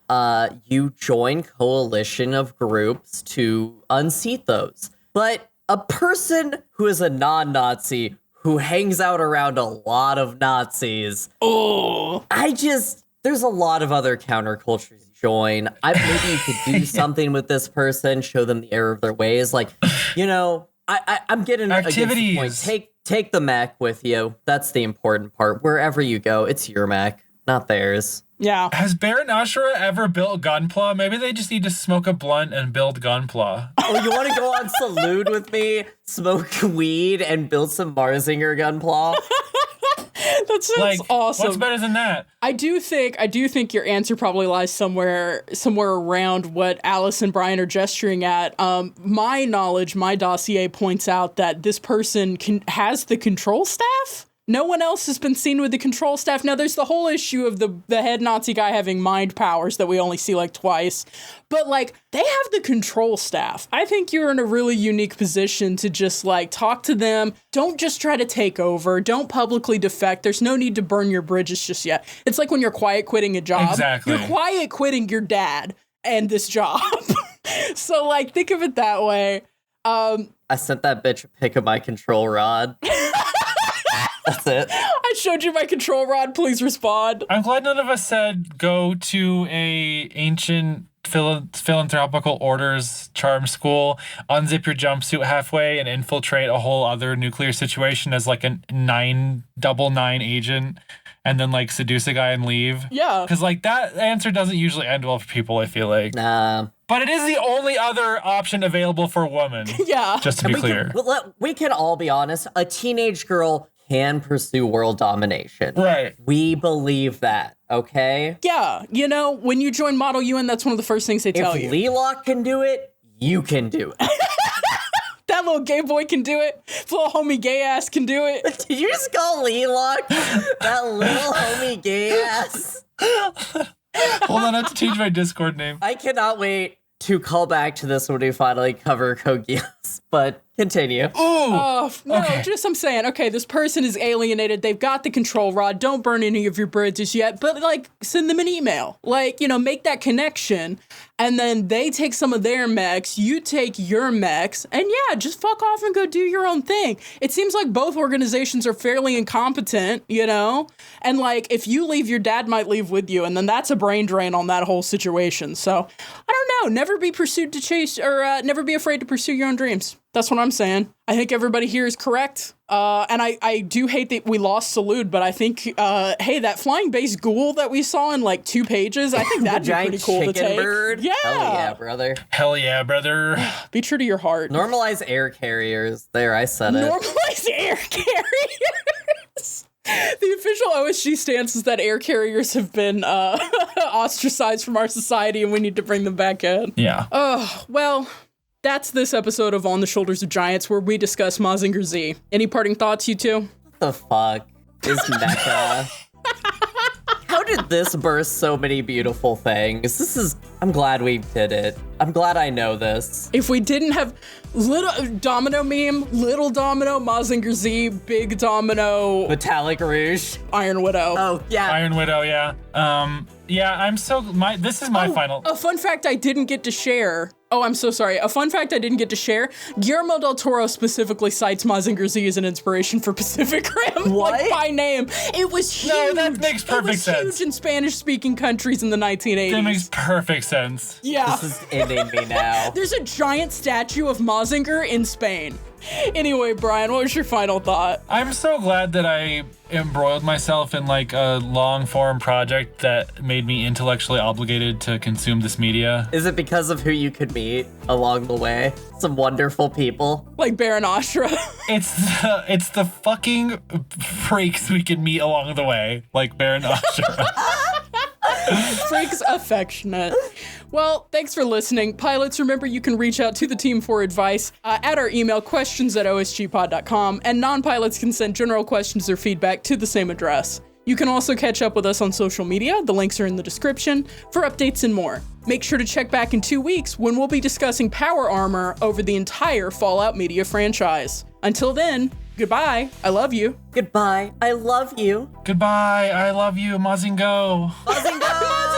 [SPEAKER 8] you join coalition of groups to unseat those. But a person who is a non-Nazi who hangs out around a lot of Nazis, there's a lot of other countercultures to join. Maybe you could do something with this person, show them the error of their ways. Like, I'm getting
[SPEAKER 9] activities.
[SPEAKER 8] Against the point. Take the mech with you. That's the important part. Wherever you go, it's your mech, not theirs.
[SPEAKER 7] Yeah.
[SPEAKER 9] Has Baron Ashura ever built Gunpla? Maybe they just need to smoke a blunt and build Gunpla.
[SPEAKER 8] Oh, you want to go on Salute with me, smoke weed, and build some Mazinger Gunpla?
[SPEAKER 7] That sounds awesome.
[SPEAKER 9] What's better than that?
[SPEAKER 7] I do think your answer probably lies somewhere around what Alice and Brian are gesturing at. My knowledge, my dossier points out that this person has the control staff. No one else has been seen with the control staff. Now, there's the whole issue of the head Nazi guy having mind powers that we only see like twice. But they have the control staff. I think you're in a really unique position to just talk to them. Don't just try to take over. Don't publicly defect. There's no need to burn your bridges just yet. It's like when you're quiet quitting a job.
[SPEAKER 9] Exactly.
[SPEAKER 7] You're quiet quitting your dad and this job. So think of it that way.
[SPEAKER 8] I sent that bitch a pic of my control rod. That's it.
[SPEAKER 7] I showed you my control rod. Please respond.
[SPEAKER 9] I'm glad none of us said go to a ancient philanthropical orders charm school, unzip your jumpsuit halfway, and infiltrate a whole other nuclear situation as a 999 agent, and then seduce a guy and leave. Yeah. Because that answer doesn't usually end well for people, I feel like.
[SPEAKER 8] Nah.
[SPEAKER 9] But it is the only other option available for a woman.
[SPEAKER 7] Yeah.
[SPEAKER 9] Just to be clear.
[SPEAKER 8] We can all be honest. A teenage girl can pursue world domination.
[SPEAKER 9] Right.
[SPEAKER 8] We believe that, okay?
[SPEAKER 7] Yeah. When you join Model UN, that's one of the first things they tell you.
[SPEAKER 8] If Lelock can do it, you can do it.
[SPEAKER 7] That little gay boy can do it. Little homie gay ass can do it.
[SPEAKER 8] Did you just call Lelock that little homie gay ass?
[SPEAKER 9] Hold on, I have to change my Discord name.
[SPEAKER 8] I cannot wait to call back to this when we finally cover Kogias, but continue.
[SPEAKER 7] No, just I'm saying, okay, this person is alienated. They've got the control rod. Don't burn any of your bridges yet, but send them an email. Make that connection. And then they take some of their mechs, you take your mechs, and yeah, just fuck off and go do your own thing. It seems like both organizations are fairly incompetent, And if you leave, your dad might leave with you, and then that's a brain drain on that whole situation. So I don't know. Never be never be afraid to pursue your own dreams. That's what I'm saying. I think everybody here is correct. And I do hate that we lost Salute, but I think, that flying base ghoul that we saw in 2 pages, I think that'd be pretty cool to take.
[SPEAKER 8] Bird?
[SPEAKER 7] Yeah.
[SPEAKER 8] Hell yeah, brother.
[SPEAKER 9] Hell yeah, brother.
[SPEAKER 7] Be true to your heart.
[SPEAKER 8] Normalize air carriers. There, I said it.
[SPEAKER 7] Normalize air carriers. The official OSG stance is that air carriers have been ostracized from our society and we need to bring them back in.
[SPEAKER 9] Yeah.
[SPEAKER 7] Oh, well, that's this episode of On the Shoulders of Giants where we discuss Mazinger Z. Any parting thoughts, you two?
[SPEAKER 8] What the fuck is mecha? How did this birth so many beautiful things? I'm glad we did it. I'm glad I know this.
[SPEAKER 7] If we didn't have little domino meme, little domino, Mazinger Z, big domino,
[SPEAKER 8] Metallic Rouge,
[SPEAKER 7] Iron Widow.
[SPEAKER 8] Oh, yeah.
[SPEAKER 9] Iron Widow, yeah. Yeah, this is my final.
[SPEAKER 7] A fun fact I didn't get to share. Oh, I'm so sorry. A fun fact I didn't get to share. Guillermo del Toro specifically cites Mazinger Z as an inspiration for Pacific Rim.
[SPEAKER 10] What?
[SPEAKER 7] Like, by name. It was huge.
[SPEAKER 9] No, that makes perfect sense.
[SPEAKER 7] It was huge in Spanish-speaking countries in the 1980s.
[SPEAKER 9] That makes perfect sense.
[SPEAKER 7] Yeah.
[SPEAKER 8] This is ending me now.
[SPEAKER 7] There's a giant statue of Mazinger in Spain. Anyway, Brian, what was your final thought?
[SPEAKER 9] I'm so glad that I embroiled myself in like a long form project that made me intellectually obligated to consume this media.
[SPEAKER 8] Is it because of who you could meet along the way? Some wonderful people.
[SPEAKER 7] Like Baron Ashura.
[SPEAKER 9] It's the fucking freaks we can meet along the way, like Baron Ashura.
[SPEAKER 7] Freaks affectionate. Well, thanks for listening. Pilots, remember you can reach out to the team for advice at our email, questions@osgpod.com, and non-pilots can send general questions or feedback to the same address. You can also catch up with us on social media. The links are in the description for updates and more. Make sure to check back in 2 weeks when we'll be discussing power armor over the entire Fallout media franchise. Until then, goodbye. I love you.
[SPEAKER 8] Goodbye. I love you.
[SPEAKER 9] Goodbye. I love you, Mazingo.
[SPEAKER 8] Mazingo!